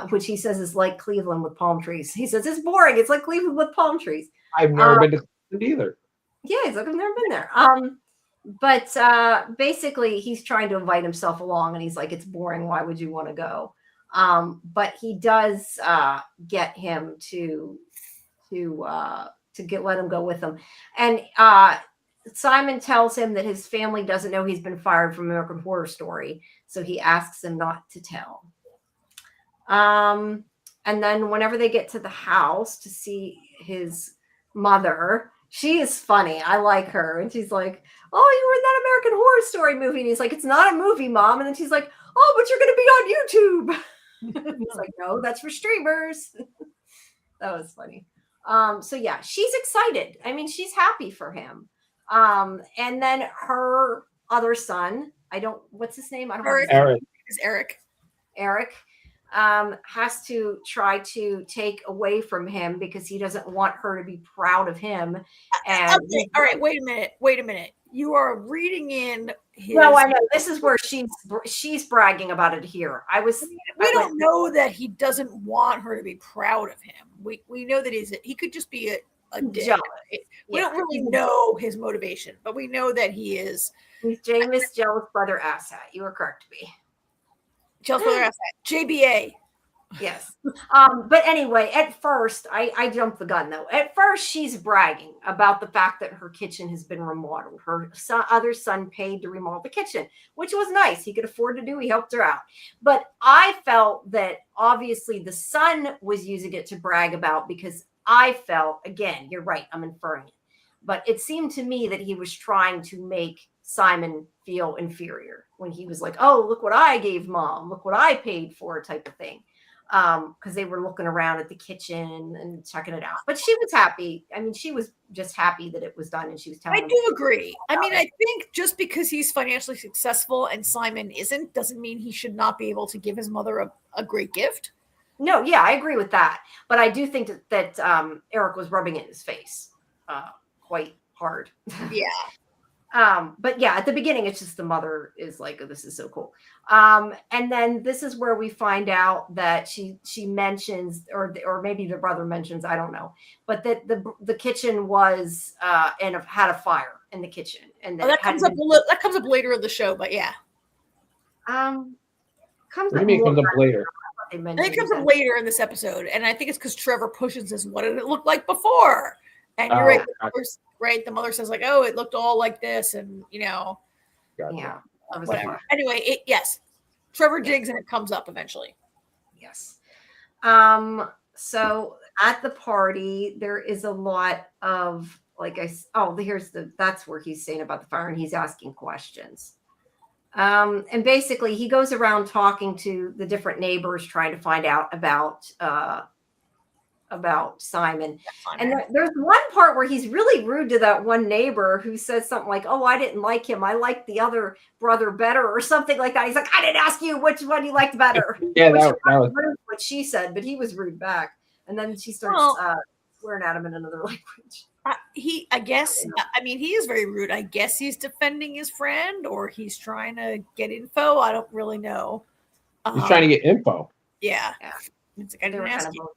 which he says is like Cleveland with palm trees. He says it's boring. It's like Cleveland with palm trees. I've never been to Cleveland either. Yeah, he's like, I've never been there. But basically, he's trying to invite himself along, and he's like, it's boring. Why would you want to go? But he does get him to let him go with them. And Simon tells him that his family doesn't know he's been fired from American Horror Story, so he asks him not to tell. And then whenever they get to the house to see his mother, she is funny. I like her. And she's like, oh, you were in that American Horror Story movie. And he's like, it's not a movie, Mom. And then she's like, oh, but you're going to be on YouTube. He's like, no, that's for streamers. That was funny. So yeah, she's excited. I mean, she's happy for him. And then her other son, what's his name? I don't know. Eric. It's Eric. Eric has to try to take away from him because he doesn't want her to be proud of him. And okay. All right, wait a minute. You are reading in his. No, I know. This is where she's bragging about it here. We don't know that he doesn't want her to be proud of him. We know that he could just be a dick. We don't really know his motivation, but we know that he is. He's Jameis jealous brother asshat. You were correct, B. Jealous brother asshat. JBA. Yes. But anyway, at first, I jumped the gun though. At first, she's bragging about the fact that her kitchen has been remodeled. Her other son paid to remodel the kitchen, which was nice. He could afford to do. He helped her out. But I felt that obviously the son was using it to brag about because I felt, again, you're right, I'm inferring it. But it seemed to me that he was trying to make Simon feel inferior when he was like, oh, look what I gave Mom. Look what I paid for, type of thing. Because they were looking around at the kitchen and checking it out. But she was happy. I mean, she was just happy that it was done, and she was telling him. I do agree. I mean, I think just because he's financially successful and Simon isn't, doesn't mean he should not be able to give his mother a great gift. No, yeah, I agree with that. But I do think that Eric was rubbing it in his face quite hard. Yeah. But yeah, at the beginning, it's just the mother is like, oh, this is so cool. And then this is where we find out that she mentions, or maybe the brother mentions, I don't know, but that the kitchen was and had a fire in the kitchen, and that comes up later in the show. But yeah, comes what do you mean comes up later? I think it comes up later in this episode, and I think it's because Trevor pushes this. What did it look like before? And you're right. Right, the mother says like, "Oh, it looked all like this," and Gotcha. Yeah, whatever. Anyway, yes, Trevor digs and it comes up eventually. Yes. So at the party, there is a lot of that's where he's saying about the fire, and he's asking questions. And basically, he goes around talking to the different neighbors, trying to find out about Simon. And there's one part where he's really rude to that one neighbor who says something like, oh, I didn't like him. I liked the other brother better, or something like that. He's like, I didn't ask you which one you liked better. Yeah, that was rude what she said, but he was rude back. And then she starts swearing at him in another language. He is very rude. I guess he's defending his friend, or he's trying to get info. I don't really know. He's trying to get info. Yeah. It's like, I didn't ask you.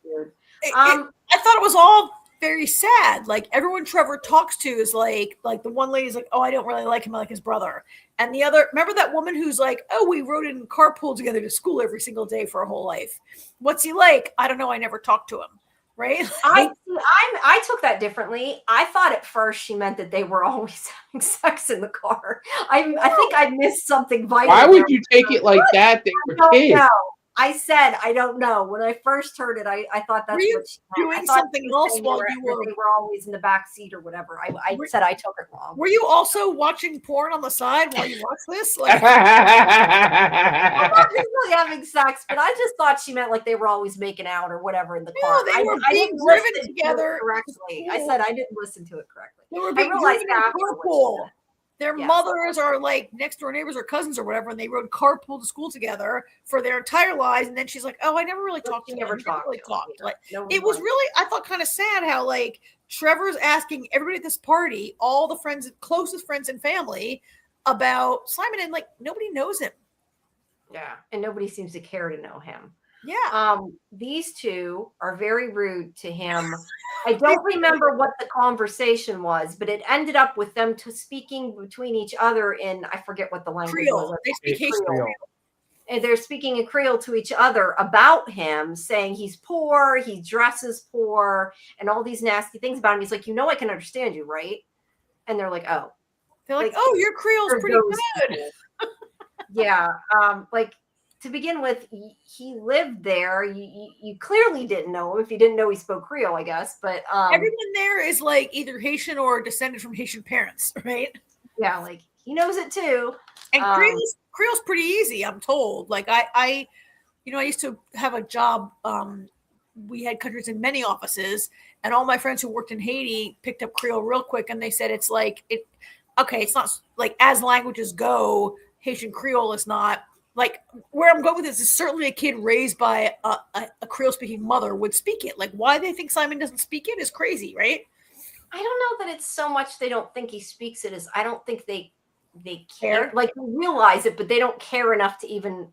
I thought it was all very sad. Like everyone Trevor talks to is like the one lady's like, oh, I don't really like him. I like his brother. And the other, remember that woman who's like, oh, we rode in carpool together to school every single day for our whole life. What's he like? I don't know. I never talked to him. Right? I took that differently. I thought at first she meant that they were always having sex in the car. I think I missed something vital. Why would you take it like that? They were kids. No. I said, I don't know. When I first heard it, I thought that's what she meant. Doing something else while you were... They were always in the back seat or whatever. I said I took it wrong. Were you also watching porn on the side while you watched this? Like, I'm not really having sex, but I just thought she meant like they were always making out or whatever in the car. No, they were being driven together correctly. I said I didn't listen to it correctly. They were being driven in carpool. Their mothers are like next door neighbors or cousins or whatever, and they rode carpool to school together for their entire lives. And then she's like, "Oh, I never really talked to him. Never really talked." Like it was really, I thought, kind of sad how like Trevor's asking everybody at this party, all the friends, closest friends and family, about Simon, and like nobody knows him. Yeah, and nobody seems to care to know him. Yeah. These two are very rude to him. I don't remember what the conversation was, but it ended up with them speaking between each other in, I forget what the language was. They speak Creole. and they're speaking in Creole to each other about him, saying he's poor, he dresses poor, and all these nasty things about him. He's like, I can understand you, right? And they're like, oh. They're like, oh, your Creole's pretty good. Yeah. Like, to begin with, he lived there. You clearly didn't know him if you didn't know he spoke Creole, I guess. But everyone there is like either Haitian or descended from Haitian parents, right? Yeah, like he knows it too. And Creole's pretty easy, I'm told. Like I used to have a job. We had countries in many offices, and all my friends who worked in Haiti picked up Creole real quick, and they said it's like it's not like as languages go, Haitian Creole is not like where I'm going with this is certainly a kid raised by a Creole speaking mother would speak it. Like why they think Simon doesn't speak it is crazy, right? I don't know that it's so much they don't think he speaks it as I don't think they care. Like they realize it, but they don't care enough to even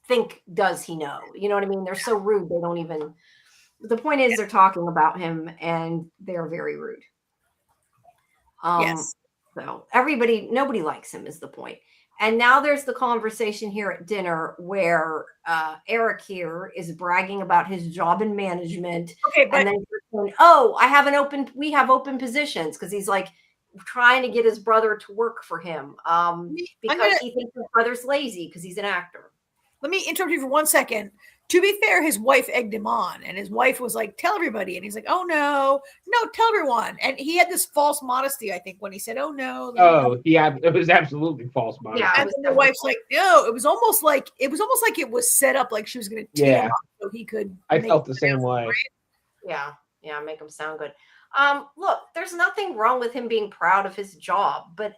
think, does he know? You know what I mean? They're so rude. They don't even, the point is they're talking about him and they're very rude. Yes. So nobody likes him is the point. And now there's the conversation here at dinner where Eric here is bragging about his job in management. Okay, but and then saying, we have open positions because he's like trying to get his brother to work for him because he thinks his brother's lazy because he's an actor. Let me interrupt you for 1 second. To be fair, his wife egged him on, and his wife was like, tell everybody. And he's like, oh, no, tell everyone. And he had this false modesty, I think, when he said, oh, no. Oh, yeah, it was absolutely false modesty. Yeah, and then the wife's like, no, it was almost like it was set up like she was going to tee him up so he could. I felt the same way. Right? Yeah, make him sound good. Look, there's nothing wrong with him being proud of his job, but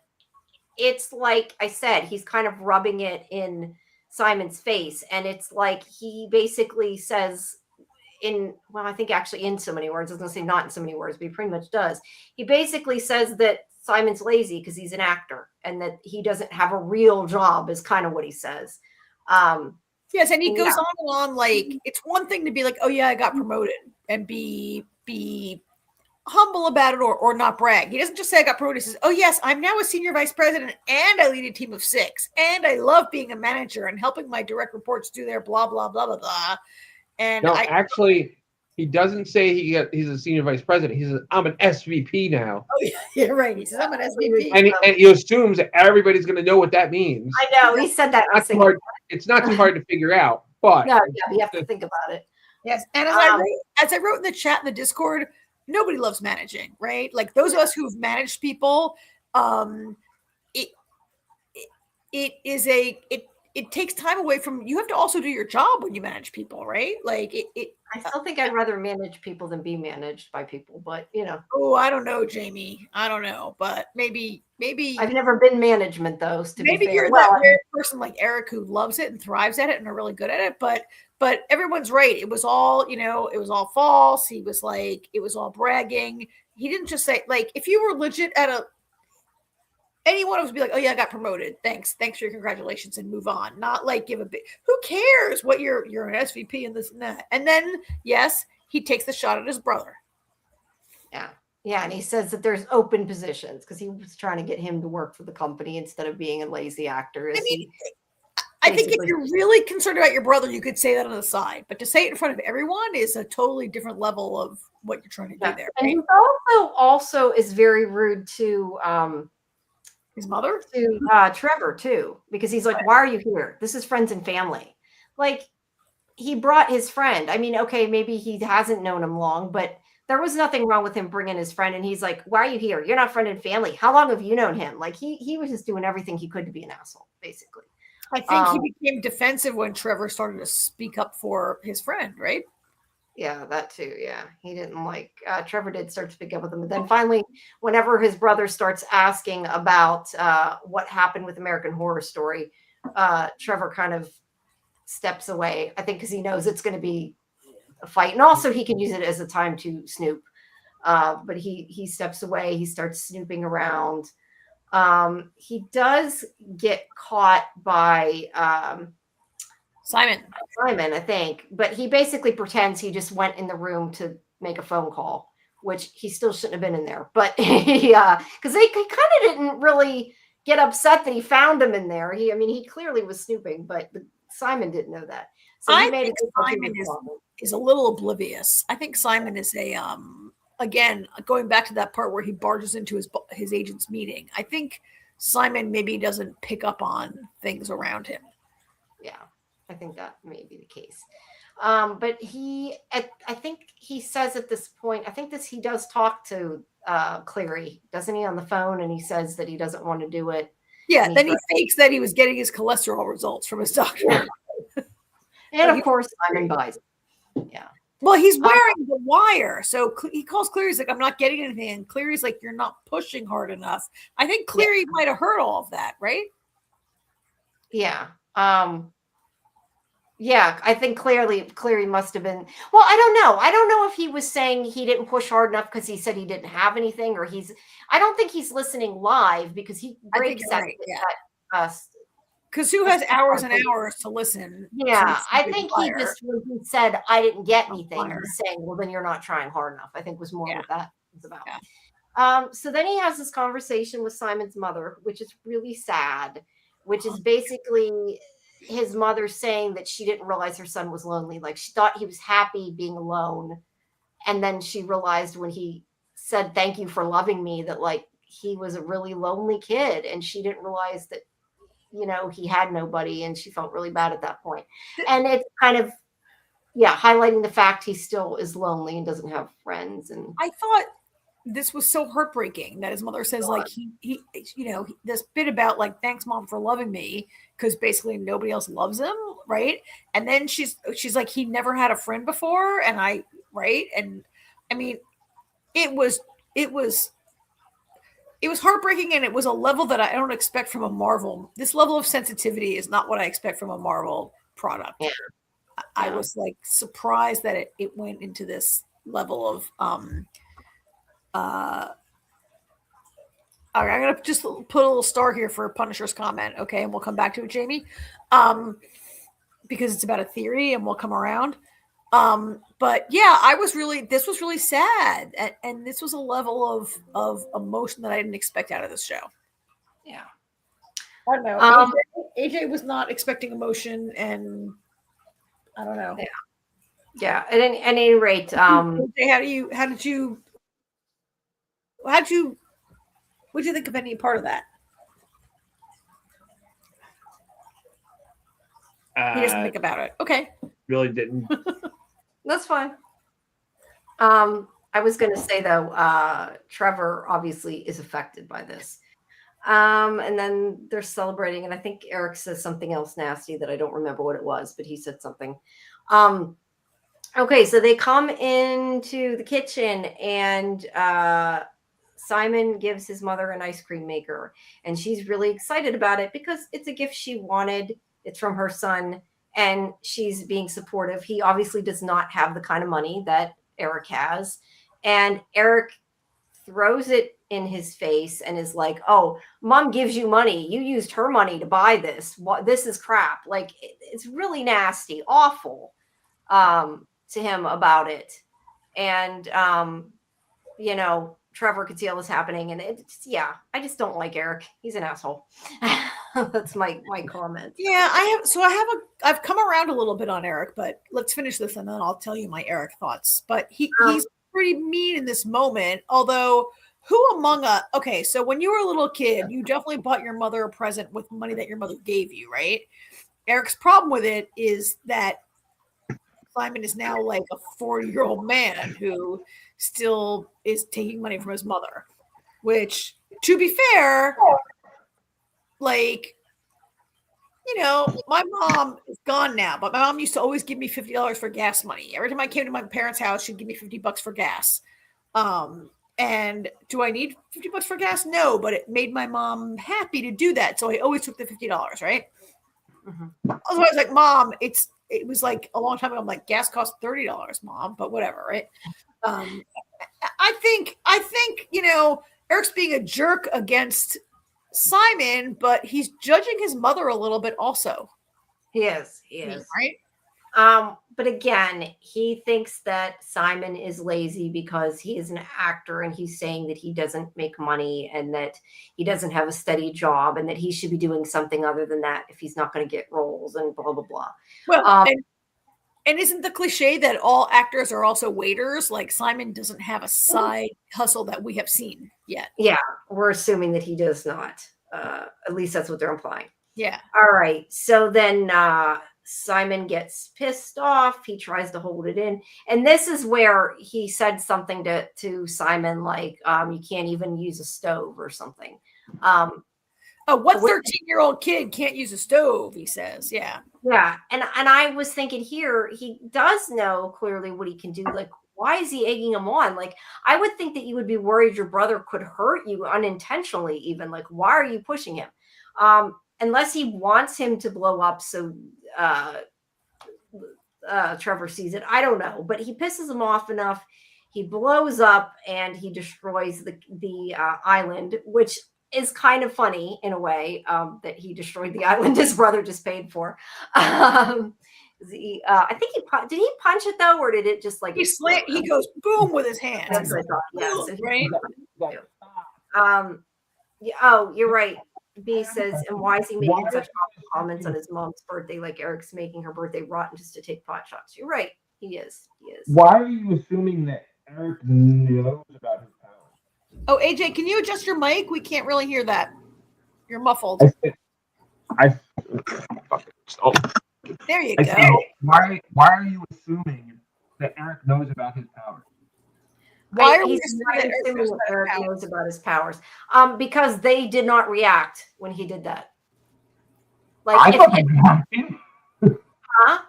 it's like I said, he's kind of rubbing it in Simon's face, and it's like he basically says I think actually in so many words, I was going to say not in so many words, but he pretty much does. He basically says that Simon's lazy because he's an actor and that he doesn't have a real job is kind of what he says. Yes, and he goes on and on like it's one thing to be like, oh yeah, I got promoted and be humble about it or not brag. He doesn't just say I got promoted. He says, oh yes, I'm now a senior vice president and I lead a team of 6 and I love being a manager and helping my direct reports do their blah, blah, blah, blah, blah. And actually, he doesn't say he's a senior vice president. He says, I'm an SVP now. Oh yeah, right. He says, I'm an SVP. And he assumes that everybody's going to know what that means. I know. He said that. It's not too hard to figure out, but no, you have to think about it. Yes. And as I wrote in the chat in the Discord, nobody loves managing, right? Like those of us who've managed people, it takes time away from, you have to also do your job when you manage people, right? Like I still think I'd rather manage people than be managed by people, but Oh, I don't know, Jamie. I don't know, but maybe I've never been management though. Maybe you're that rare person like Eric who loves it and thrives at it and are really good at it, but everyone's right. It was all, it was all false. He was like, it was all bragging. He didn't just say, like, if you were legit at anyone would be like, oh yeah, I got promoted. Thanks for your congratulations and move on. Not like give a big, who cares what you're an SVP and this and that. And then, yes, he takes the shot at his brother. Yeah. And he says that there's open positions because he was trying to get him to work for the company instead of being a lazy actor. I think if you're really concerned about your brother, you could say that on the side, but to say it in front of everyone is a totally different level of what you're trying to do there. And right? he also is very rude to his mother, to Trevor too, because he's like, why are you here? This is friends and family. Like he brought his friend. I mean, okay, maybe he hasn't known him long, but there was nothing wrong with him bringing his friend. And he's like, why are you here? You're not friend and family. How long have you known him? Like he was just doing everything he could to be an asshole, basically. I think he became defensive when Trevor started to speak up for his friend, right? Yeah, that too. Yeah. He didn't like, Trevor did start to speak up with him. But then finally, whenever his brother starts asking about what happened with American Horror Story, Trevor kind of steps away, I think because he knows it's going to be a fight. And also he can use it as a time to snoop. But he steps away. He starts snooping around. He does get caught by Simon, I think, but he basically pretends he just went in the room to make a phone call, which he still shouldn't have been in there. But because they kind of didn't really get upset that he found him in there. He clearly was snooping, but Simon didn't know that. So I he made think it Simon is a little oblivious. I think Simon is again, going back to that part where he barges into his agent's meeting. I think Simon maybe doesn't pick up on things around him. Yeah, I think that may be the case. But I think he says at this point, I think he does talk to Cleary, doesn't he, on the phone, and he says that he doesn't want to do it. Yeah, then he fakes that he was getting his cholesterol results from his doctor. Yeah. And of course, Simon buys it. Yeah. Well, he's wearing the wire. So he calls Cleary. He's like, I'm not getting anything. And Cleary's like, you're not pushing hard enough. I think Cleary might have heard all of that, right? Yeah. Yeah, I think Cleary must have been. Well, I don't know. I don't know if he was saying he didn't push hard enough because he said he didn't have anything, or I don't think he's listening live because he breaks that. Because who has hours and hours to listen? Yeah, I think he just, when he said, I didn't get anything, he's saying, well, then you're not trying hard enough. I think was more what that was about. Yeah. So then he has this conversation with Simon's mother, which is really sad, which is basically his mother saying that she didn't realize her son was lonely. Like, she thought he was happy being alone. And then she realized when he said, thank you for loving me, that like he was a really lonely kid. And she didn't realize that, you know, he had nobody, and she felt really bad at that point. And it's kind of, highlighting the fact he still is lonely and doesn't have friends. And I thought this was so heartbreaking that his mother says, like, he this bit about like, thanks mom for loving me, because basically nobody else loves him, right? And then she's like, he never had a friend before, and and I mean, it was heartbreaking, and it was a level that I don't expect from a Marvel. This level of sensitivity is not what I expect from a Marvel product. Yeah. I was like surprised that it went into this level of all right, I'm gonna just put a little star here for Punisher's comment, okay, and we'll come back to it, Jamie, because it's about a theory, and we'll come around. But yeah, this was really sad, and this was a level of emotion that I didn't expect out of this show. Yeah, I don't know. AJ was not expecting emotion, and I don't know. Yeah. At any rate, AJ, what did you think of any part of that? He doesn't think about it. Okay. Really didn't. That's fine. I was going to say, though, Trevor obviously is affected by this. And then they're celebrating, and I think Eric says something else nasty that I don't remember what it was, but he said something. Okay, so they come into the kitchen, and Simon gives his mother an ice cream maker, and she's really excited about it because it's a gift she wanted. It's from her son, and she's being supportive. He obviously does not have the kind of money that Eric has, and Eric throws it in his face and is like, oh, mom gives you money. You used her money to buy this. This is crap. Like, it's really nasty, awful to him about it. And, Trevor could see all this happening, and I just don't like Eric. He's an asshole. That's my comment. Yeah, I've come around a little bit on Eric, but let's finish this and then I'll tell you my Eric thoughts. But he's pretty mean in this moment, although who among us, okay, so when you were a little kid, you definitely bought your mother a present with money that your mother gave you, right? Eric's problem with it is that Simon is now like a 40-year-old man who still is taking money from his mother, which, to be fair, like, my mom is gone now, but my mom used to always give me $50 for gas money. Every time I came to my parents' house, she'd give me $50 for gas. And do I need $50 for gas? No, but it made my mom happy to do that. So I always took the $50, right? Mm-hmm. I was like, Mom, it was like a long time ago. I'm like, gas costs $30, Mom, but whatever, right? I think, Eric's being a jerk against Simon, but he's judging his mother a little bit also. He is. Right? But again, he thinks that Simon is lazy because he is an actor and he's saying that he doesn't make money and that he doesn't have a steady job and that he should be doing something other than that if he's not going to get roles and blah, blah, blah. Well, and isn't the cliche that all actors are also waiters? Like Simon doesn't have a side hustle that we have seen yet. Yeah, we're assuming that he does not. At least that's what they're implying. Yeah. All right. So then Simon gets pissed off. He tries to hold it in. And this is where he said something to Simon like, you can't even use a stove or something. What 13-year-old kid can't use a stove, he says. Yeah. Yeah. And I was thinking here, he does know clearly what he can do. Like, why is he egging him on? Like, I would think that you would be worried your brother could hurt you unintentionally, even. Like, why are you pushing him? Unless he wants him to blow up so Trevor sees it. I don't know. But he pisses him off enough. He blows up and he destroys the island, which is kind of funny in a way, that he destroyed the island his brother just paid for. I think did he punch it though, or did it just like he goes boom with his hands? That's what I thought. Yes, right. Yeah, oh, you're right. B says, and why is he making such comments on his mom's birthday? Like Eric's making her birthday rotten just to take pot shots. You're right. He is. Why are you assuming that Eric knows about his powers? Oh, AJ, can you adjust your mic? We can't really hear that. You're muffled. There you go. Why are you assuming that Eric knows about his powers? Why are we assuming that Eric knows about his powers? Because they did not react when he did that. Like, I thought they reacted. Huh?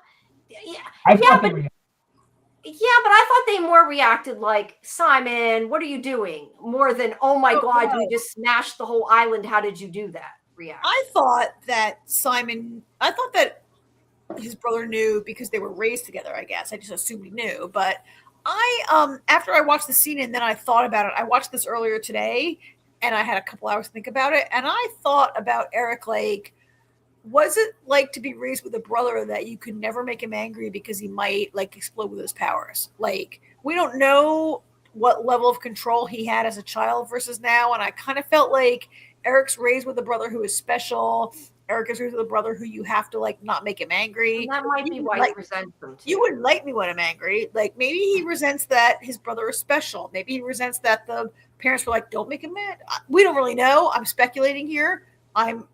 Yeah, but I thought they more reacted like, Simon, what are you doing? More than, oh my God, you just smashed the whole island. How did you do that? React. I thought that his brother knew because they were raised together, I guess. I just assumed he knew. But after I watched the scene and then I thought about it, I watched this earlier today and I had a couple hours to think about it. And I thought about Eric, like, what's it like to be raised with a brother that you could never make him angry because he might like explode with his powers? Like, we don't know what level of control he had as a child versus now. And I kind of felt like Eric's raised with a brother who is special. Eric is raised with a brother who you have to like not make him angry. And that might be why he resents them too. You wouldn't like me when I'm angry. Like, maybe he resents that his brother is special. Maybe he resents that the parents were like, don't make him mad. We don't really know. I'm speculating here. I'm,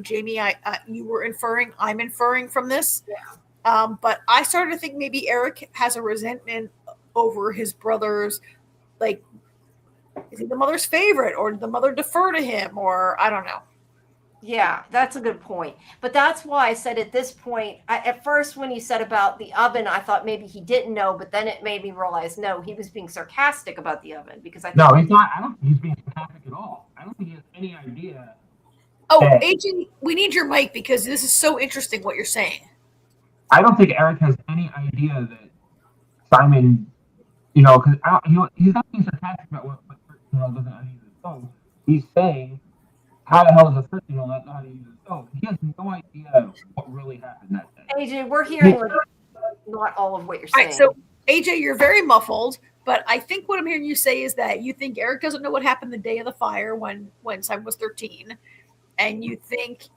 Jamie, you were inferring, I'm inferring from this. Yeah. But I started to think maybe Eric has a resentment over his brother's, like, is he the mother's favorite, or did the mother defer to him, or I don't know. Yeah, that's a good point. But that's why I said at this point, at first when you said about the oven, I thought maybe he didn't know, but then it made me realize, no, he was being sarcastic about the oven because I No, he's not. I don't think he's being sarcastic at all. I don't think he has any idea. Oh, AJ, we need your mic because this is so interesting what you're saying. I don't think Eric has any idea that Simon, because he's not being sarcastic about what 13-year-old doesn't know how to use a stove. He's saying, how the hell is a 13-year-old not know how to use a stove? He has no idea what really happened that day. AJ, we're hearing not all of what you're saying. All right, so AJ, you're very muffled, but I think what I'm hearing you say is that you think Eric doesn't know what happened the day of the fire when Simon was 13. And you think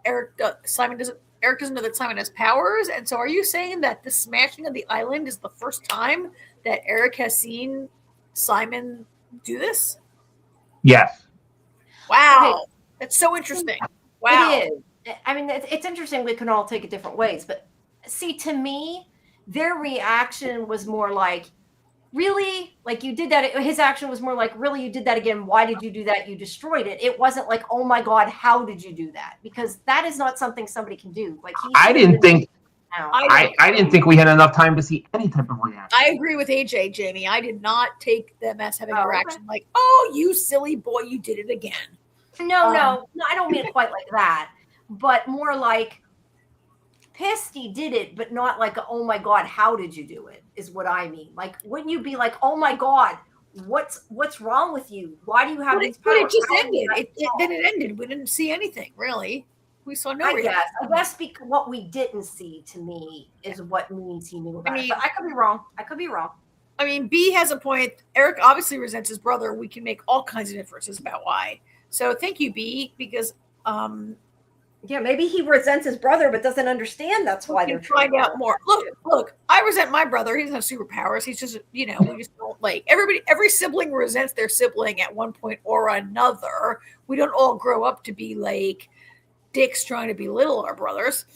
Eric doesn't know that Simon has powers, and so are you saying that the smashing of the island is the first time that Eric has seen Simon do this? Yes. Wow, that's so interesting. Wow, it is. I mean, it's interesting. We can all take it different ways, but see, to me, their reaction was more like, really? Like, you did that? His action was more like, really, you did that again? Why did you do that? You destroyed it. It wasn't like, oh my God, how did you do that? Because that is not something somebody can do. Like, I didn't think we had enough time to see any type of reaction. I agree with AJ, Jamie. I did not take them as having a reaction like, oh, you silly boy, you did it again. No, I don't mean it quite like that, but more like, pissed he did it, but not like, oh my God, how did you do it, is what I mean. Like, wouldn't you be like, oh my God, what's wrong with you? Why do you have these powers? But it just ended. Then it ended. We didn't see anything, really. We saw no I reaction. guess because what we didn't see to me is what means he knew about I it. mean- But I could be wrong. I mean, B has a point. Eric obviously resents his brother. We can make all kinds of inferences about why. So thank you, B, because Yeah, maybe he resents his brother but doesn't understand that's why we they're can find out more. Look, I resent my brother. He doesn't have superpowers. He's just, we just don't like every sibling resents their sibling at one point or another. We don't all grow up to be like dicks trying to belittle our brothers.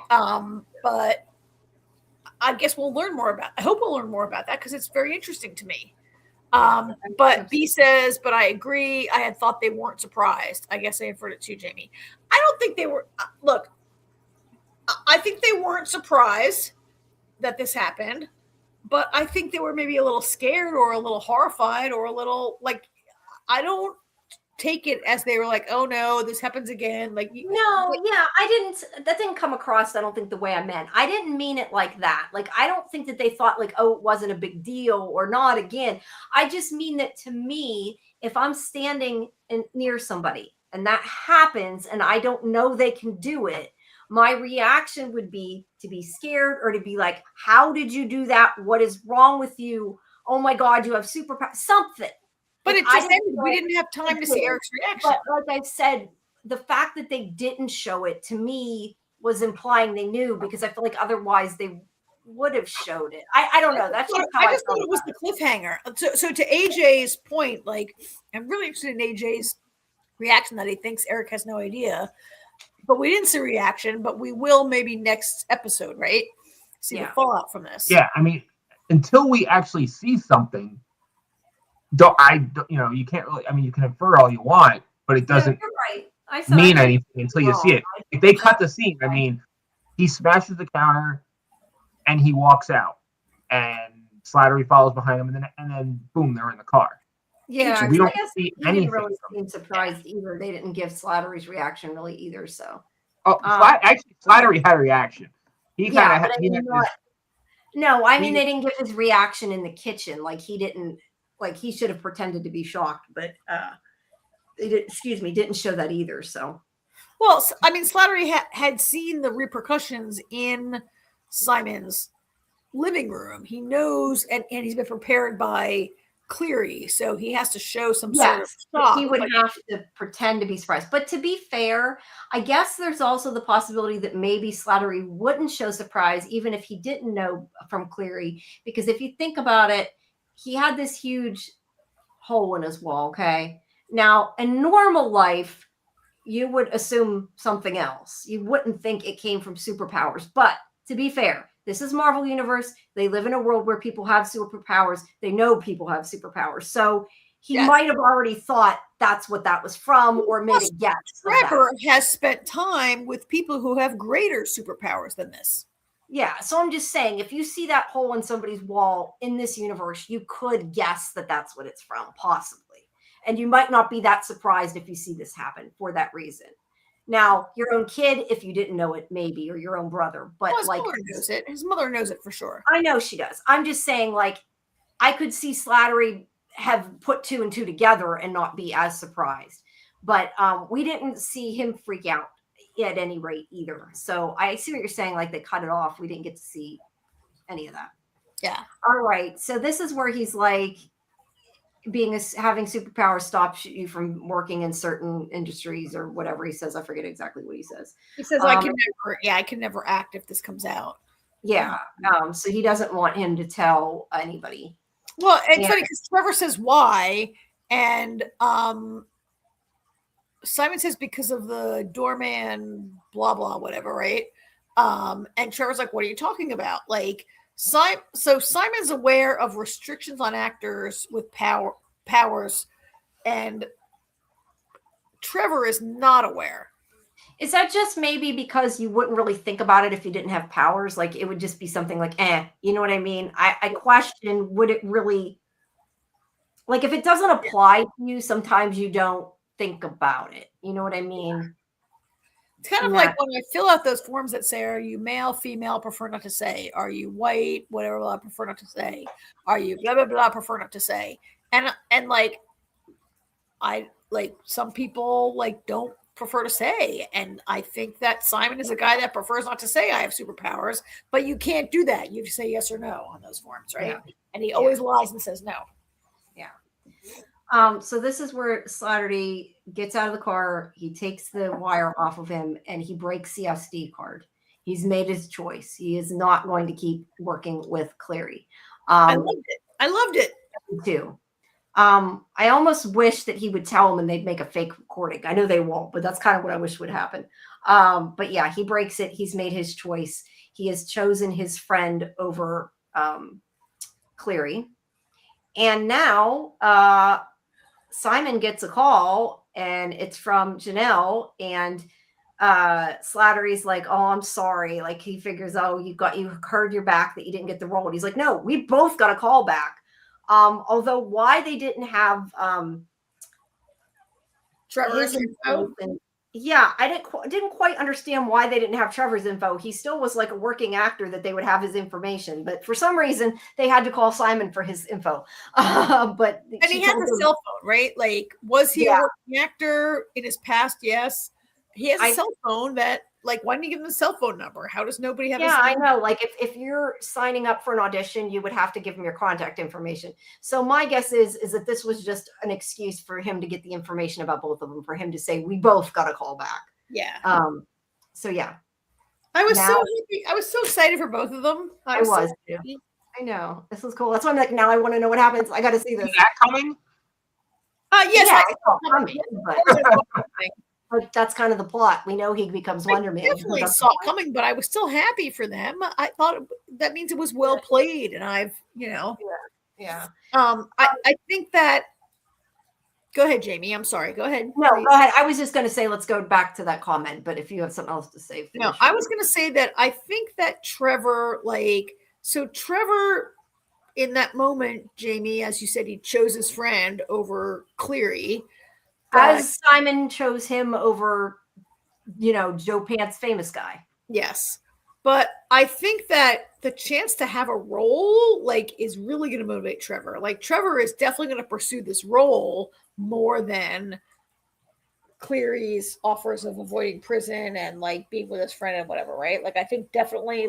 But I guess we'll learn more about. I hope we'll learn more about that because it's very interesting to me. But B says, but I agree. I had thought they weren't surprised. I guess I inferred it too, Jamie. I don't think they were. Look, I think they weren't surprised that this happened, but I think they were maybe a little scared or a little horrified or a little like, I don't take it as they were like, oh no, this happens again. Like, that didn't come across, I don't think, the way I meant. I didn't mean it like that. Like, I don't think that they thought like, oh, it wasn't a big deal or not again. I just mean that to me, if I'm standing near somebody and that happens and I don't know they can do it, my reaction would be to be scared or to be like, how did you do that? What is wrong with you? Oh my God, you have superpower, something. But it just ended. We didn't have time to see Eric's reaction. But like I said, the fact that they didn't show it to me was implying they knew, because I feel like otherwise they would have showed it. I don't know. That's just how I just thought it was the cliffhanger. So to AJ's point, like, I'm really interested in AJ's reaction that he thinks Eric has no idea. But we didn't see a reaction, but we will maybe next episode, right? See the fallout from this. Yeah, I mean, until we actually see something, you can't really, I mean, you can infer all you want, but it doesn't mean anything until you see it. If they cut the scene, I mean, he smashes the counter and he walks out, and Slattery follows behind him, and then boom, they're in the car. Yeah, so we don't see he anything. Didn't really seem surprised either. They didn't give Slattery's reaction really either. So, actually, Slattery had a reaction. He kind of No, I mean, they didn't give his reaction in the kitchen. Like, he didn't. Like, he should have pretended to be shocked, but didn't show that either. So, well, I mean, Slattery had seen the repercussions in Simon's living room. He knows, and he's been prepared by Cleary, so he has to show some sort of shock. He would have to pretend to be surprised. But to be fair, I guess there's also the possibility that maybe Slattery wouldn't show surprise even if he didn't know from Cleary, because if you think about it, he had this huge hole in his wall, okay? Now, in normal life, you would assume something else. You wouldn't think it came from superpowers. But to be fair, this is Marvel Universe. They live in a world where people have superpowers. They know people have superpowers. So he might have already thought that's what that was from, or made a guess. Trevor has spent time with people who have greater superpowers than this. Yeah, so I'm just saying, if you see that hole in somebody's wall in this universe, you could guess that that's what it's from, possibly. And you might not be that surprised if you see this happen for that reason. Now, your own kid, if you didn't know it, maybe, or your own brother. But his mother knows it. His mother knows it for sure. I know she does. I'm just saying, like, I could see Slattery have put 2 and 2 together and not be as surprised. But we didn't see him freak out at any rate either. So I see what you're saying, like they cut it off. We didn't get to see any of that. Yeah. All right. So this is where he's like, having superpowers stops you from working in certain industries or whatever he says. I forget exactly what he says. He says, I can never act if this comes out. Yeah. So he doesn't want him to tell anybody. Well, it's funny because Trevor says why, and Simon says because of the doorman, blah, blah, whatever, right? And Trevor's like, what are you talking about? Like, so Simon's aware of restrictions on actors with powers, and Trevor is not aware. Is that just maybe because you wouldn't really think about it if you didn't have powers? Like, it would just be something like, you know what I mean? I question, would it really, like, if it doesn't apply to you, sometimes you don't think about it. You know what I mean? It's kind of like when I fill out those forms that say, are you male, female, prefer not to say? Are you white, whatever, blah, prefer not to say? Are you blah, blah, blah, prefer not to say? And like, I like some people like don't prefer to say. And I think that Simon is a guy that prefers not to say I have superpowers, but you can't do that. You say yes or no on those forms, right? Yeah. And he always lies and says no. So this is where Slattery gets out of the car. He takes the wire off of him and he breaks the SD card. He's made his choice. He is not going to keep working with Clary. I loved it. Me too. I almost wish that he would tell him and they'd make a fake recording. I know they won't, but that's kind of what I wish would happen. But yeah, he breaks it. He's made his choice. He has chosen his friend over Clary. And now Simon gets a call and it's from Janelle, and Slattery's like, oh, I'm sorry. Like he figures, oh, you heard your back that you didn't get the role. And he's like, no, we both got a call back. Although why they didn't have Trevor's info. Yeah, I didn't quite understand why they didn't have Trevor's info. He still was like a working actor that they would have his information, but for some reason they had to call Simon for his info. But and he has a cell phone, right? Like, was he a working actor in his past? Yes, he has a cell phone. That, like, why didn't he give him a cell phone number? How does nobody have? Yeah, I know. Like, if you're signing up for an audition, you would have to give him your contact information. So my guess is that this was just an excuse for him to get the information about both of them, for him to say we both got a call back. Yeah. So yeah, I was so happy. I was so excited for both of them. I was too. I know, this was cool. That's why I'm like, now I want to know what happens. I got to see this. Is that coming? Yes, yeah, I saw coming, but that's kind of the plot. We know he becomes Wonder Man. I definitely saw it coming, but I was still happy for them. I thought that means it was well played, and I've, yeah. I think that. Go ahead, Jamie. I'm sorry. Go ahead. No, go ahead. I was just going to say, let's go back to that comment. But if you have something else to say, no, I was going to say that I think that Trevor, Trevor, in that moment, Jamie, as you said, he chose his friend over Cleary. As Simon chose him over, Joe Pants, famous guy. Yes. But I think that the chance to have a role, is really going to motivate Trevor. Trevor is definitely going to pursue this role more than Cleary's offers of avoiding prison and, being with his friend and whatever, right? I think definitely,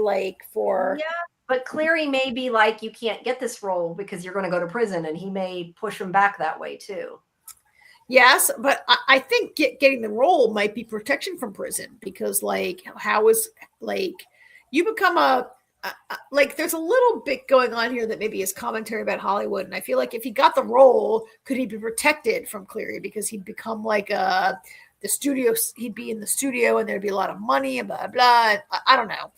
for... Yeah, but Cleary may be like, you can't get this role because you're going to go to prison, and he may push him back that way, too. Yes, but I think getting the role might be protection from prison because, how is, you become there's a little bit going on here that maybe is commentary about Hollywood. And I feel like if he got the role, could he be protected from Cleary because he'd become the studio, he'd be in the studio and there'd be a lot of money and blah, blah. I don't know.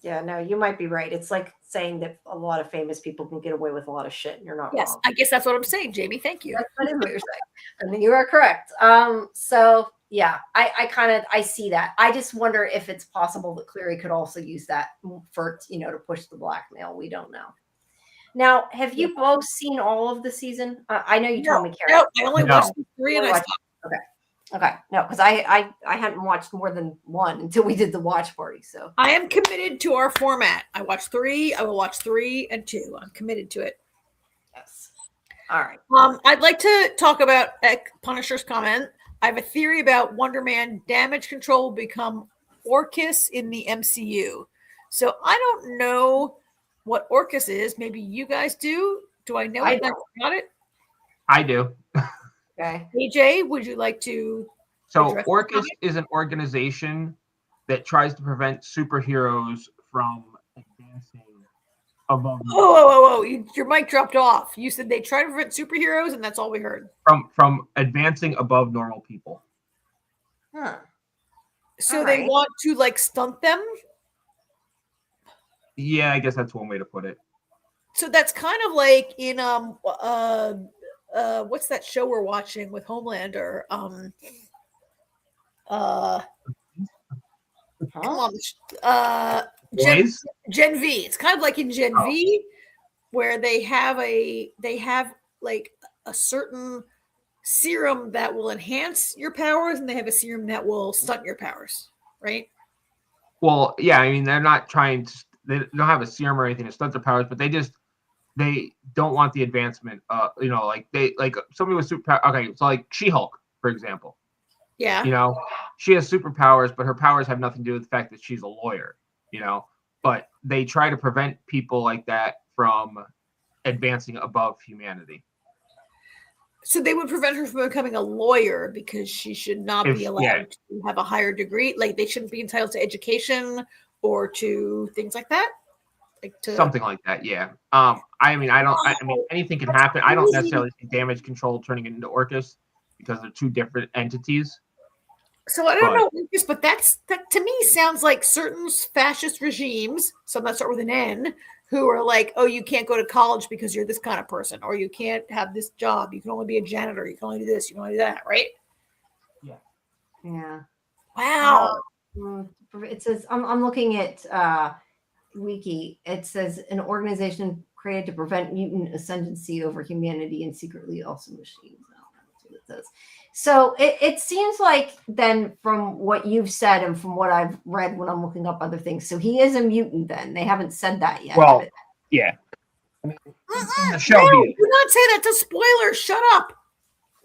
Yeah, no, you might be right. It's like saying that a lot of famous people can get away with a lot of shit, and you're not wrong. I guess that's what I'm saying, Jamie. Thank you. That is what you're saying. And you are correct. So yeah, I see that. I just wonder if it's possible that Cleary could also use that for, to push the blackmail. We don't know. Now, have you both seen all of the season? I know you told me, Karen. No, I only watched 3 and I stopped. Okay. No, because I hadn't watched more than one until we did the watch party. So I am committed to our format. I watched 3. I will watch 3 and 2. I'm committed to it. Yes. All right. I'd like to talk about Punisher's comment. I have a theory about Wonder Man damage control will become Orcus in the MCU. So I don't know what Orcus is. Maybe you guys do. Do I know anything about it? I do. Okay. AJ, would you like to? So Orcus is an organization that tries to prevent superheroes from advancing above. Whoa. Your mic dropped off. You said they try to prevent superheroes, and that's all we heard. From advancing above normal people. Huh. So they want to stunt them? Yeah, I guess that's one way to put it. So that's kind of like in what's that show we're watching with Homelander? Gen V. It's kind of like in Gen V, where they have a certain serum that will enhance your powers, and they have a serum that will stunt your powers, right? Well, yeah, I mean, they're not trying to. They don't have a serum or anything to stunt their powers, but they don't want the advancement. Somebody with superpower. Okay, so like She-Hulk, for example. Yeah. You know, she has superpowers, but her powers have nothing to do with the fact that she's a lawyer. You know, but they try to prevent people like that from advancing above humanity. So they would prevent her from becoming a lawyer because she should not be allowed to have a higher degree. Like they shouldn't be entitled to education or to things like that. Like something like that. Yeah. I mean, anything can happen. I don't necessarily see damage control turning it into Orcus because they're two different entities. So I don't know, but that to me sounds like certain fascist regimes, some that start with an N, who are like, oh, you can't go to college because you're this kind of person, or you can't have this job. You can only be a janitor. You can only do this. You can only do that, right? Yeah. Yeah. Wow. It says, I'm looking at Wiki. It says an organization created to prevent mutant ascendancy over humanity and secretly also machines. That's what it says. So it seems like then from what you've said and from what I've read when I'm looking up other things, so he is a mutant then. They haven't said that yet. Well, yeah. In the show, no, do not say that's a spoiler. Shut up.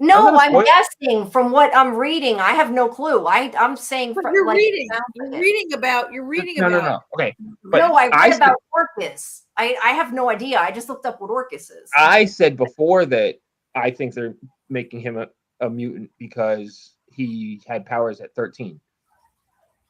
No, I'm guessing from what I'm reading. I have no clue. I'm saying you're reading. You're reading about. No. Okay. But no, I read about Orcus. I have no idea. I just looked up what Orcus is. I said before that I think they're making him a mutant because he had powers at 13.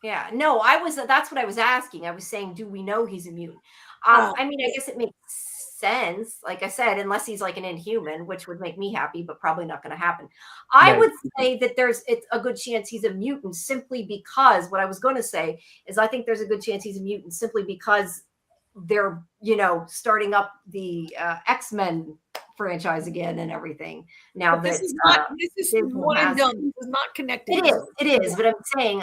Yeah, no, that's what I was asking. I was saying, do we know he's a mutant? I mean, I guess it makes sense, like I said, unless he's like an inhuman, which would make me happy, but probably not going to happen. I would say that it's a good chance he's a mutant simply because what I was going to say is I think there's a good chance he's a mutant simply because they're, starting up the X-Men franchise again and everything. Now but this is one and done. This is not connected. It is, but I'm saying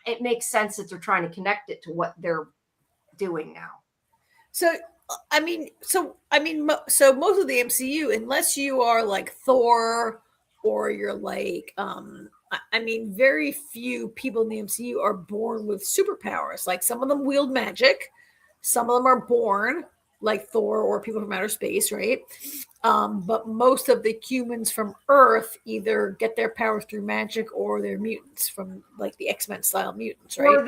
it makes sense that they're trying to connect it to what they're doing now. So most of the MCU, unless you are like Thor or you're like, very few people in the MCU are born with superpowers. Like some of them wield magic, some of them are born like Thor or people from outer space, right? But most of the humans from Earth either get their powers through magic or they're mutants from like the X-Men style mutants, right?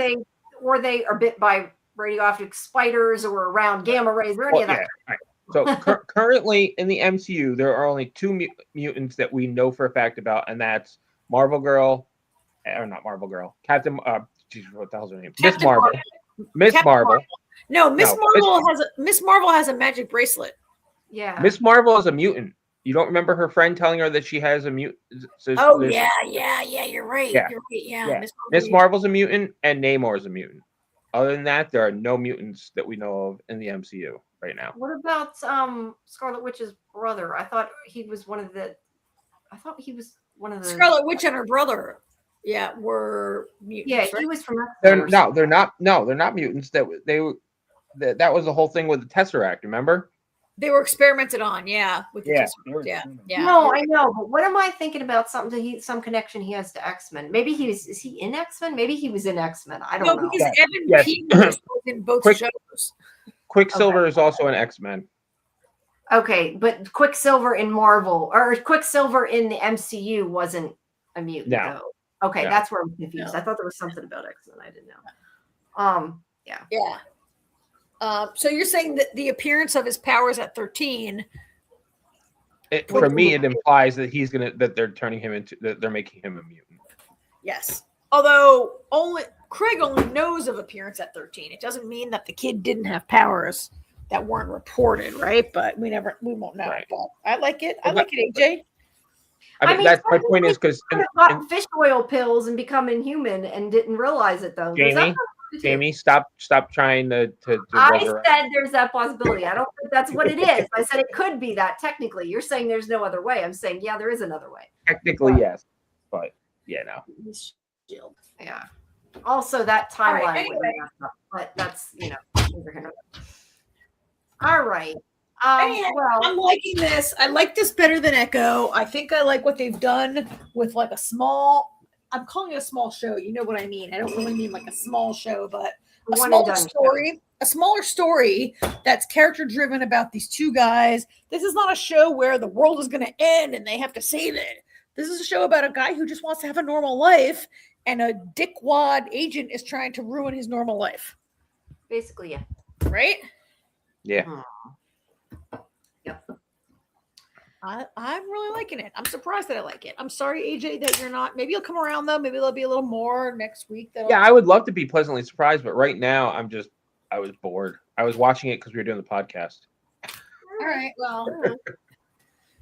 Or they are bit by radioactive spiders or around gamma rays or any of that. Yeah. Right. So currently in the MCU, there are only two mutants that we know for a fact about, and that's Marvel Girl, or not Marvel Girl, Captain. What the hell's her name? Miss Marvel. Miss Marvel. No, Miss Marvel has a magic bracelet. Yeah. Miss Marvel is a mutant. You don't remember her friend telling her that she has a mutant? You're right. Yeah. You're right. Yeah. Miss Marvel's a mutant, and Namor's a mutant. Other than that, there are no mutants that we know of in the MCU right now. What about Scarlet Witch's brother? I thought he was one of the. Scarlet Witch and her brother. Yeah, were mutants. Yeah, he was from. They're not mutants. That was the whole thing with the Tesseract. Remember? They were experimented on. Yeah. With the Tesseract. Yeah. No, I know, but what am I thinking about? Some connection he has to X-Men. Maybe is he in X-Men? Maybe he was in X-Men. I don't know. No, because Evan Peters was in both shows. Quicksilver is also an X-Men. Okay, but Quicksilver in Marvel or Quicksilver in the MCU wasn't a mutant, though. Okay, that's where I'm confused. I thought there was something about X-Men I didn't know. Yeah. So you're saying that the appearance of his powers at 13. For me, it implies that they're making him a mutant. Yes. Although Craig only knows of appearance at 13. It doesn't mean that the kid didn't have powers that weren't reported, right? But we won't know. Right. But I like it. I like it, AJ. I mean that's my point is because got fish oil pills and become inhuman and didn't realize it though. Jamie, stop trying to I said there's that possibility. I don't think that's what it is. I said it could be that technically. You're saying there's no other way. I'm saying, yeah, there is another way. Technically, yes. But no. Yeah. Also that timeline. Right, anyway. But that's all right. I'm liking this. I like this better than Echo. I think I like what they've done with like I'm calling it a small show. You know what I mean? I don't really mean like a small show, but a smaller story that's character driven about these two guys. This is not a show where the world is going to end and they have to save it. This is a show about a guy who just wants to have a normal life, and a dickwad agent is trying to ruin his normal life. Basically, yeah. Right? Yeah. Yep. I'm really liking it. I'm surprised that I like it. I'm sorry, AJ, that you're not. Maybe you'll come around though. Maybe there'll be a little more next week. Yeah, I would love to be pleasantly surprised, but right now I was bored. I was watching it because we were doing the podcast. All right. Well,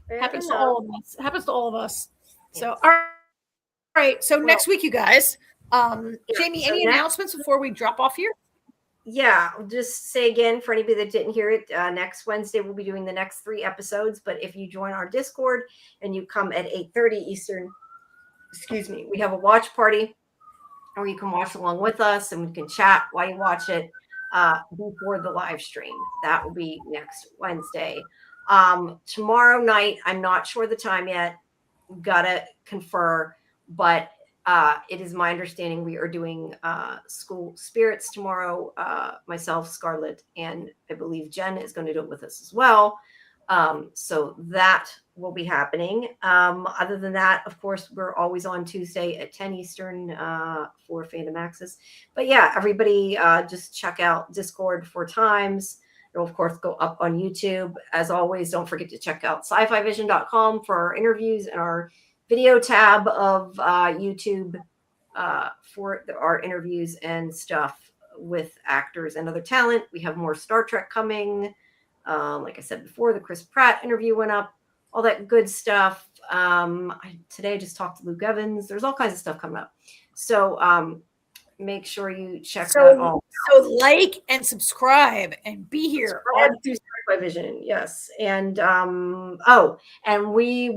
happens to enough. all of us. Happens to all of us. So, all right. So next week, you guys. Jamie, any announcements before we drop off here? Yeah, I'll just say again for anybody that didn't hear it, next Wednesday we'll be doing the next 3 episodes. But if you join our Discord and you come at 8:30 Eastern, we have a watch party where you can watch along with us and we can chat while you watch it before the live stream. That will be next Wednesday. Tomorrow night, I'm not sure the time yet. Gotta confer, but it is my understanding we are doing School Spirits tomorrow. Myself, Scarlett, and I believe Jen is going to do it with us as well. So that will be happening. Other than that, of course, we're always on Tuesday at 10 Eastern for Fandom Access. But yeah, everybody just check out Discord for times. It'll, of course, go up on YouTube. As always, don't forget to check out SciFiVision.com for our interviews and our video tab of YouTube for our interviews and stuff with actors and other talent. We have more Star Trek coming. Like I said before, the Chris Pratt interview went up, all that good stuff. Today I just talked to Luke Evans. There's all kinds of stuff coming up. So make sure you check that all. So like and subscribe and be here. Subscribe to SciFi Vision, yes. And and we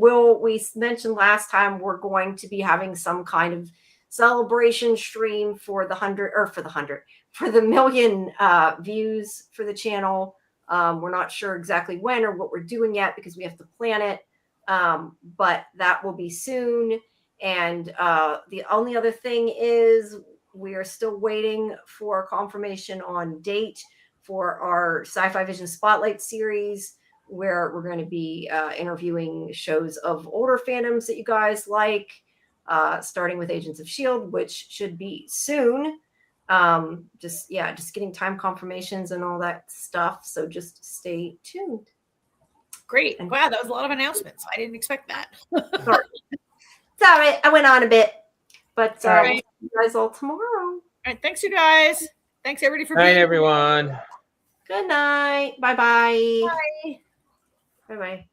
mentioned last time we're going to be having some kind of celebration stream for the 1,000,000 views for the channel. We're not sure exactly when or what we're doing yet because we have to plan it. But that will be soon. And the only other thing is we are still waiting for confirmation on date for our SciFi Vision Spotlight series, where we're going to be interviewing shows of older fandoms that you guys like, starting with Agents of S.H.I.E.L.D., which should be soon. Just getting time confirmations and all that stuff. So just stay tuned. Great. Wow, that was a lot of announcements. I didn't expect that. Sorry, I went on a bit. But right. See you guys all tomorrow. All right. Thanks, you guys. Thanks, everybody, for Good night, being here. everyone. Good night. Bye-bye. Bye. Bye-bye.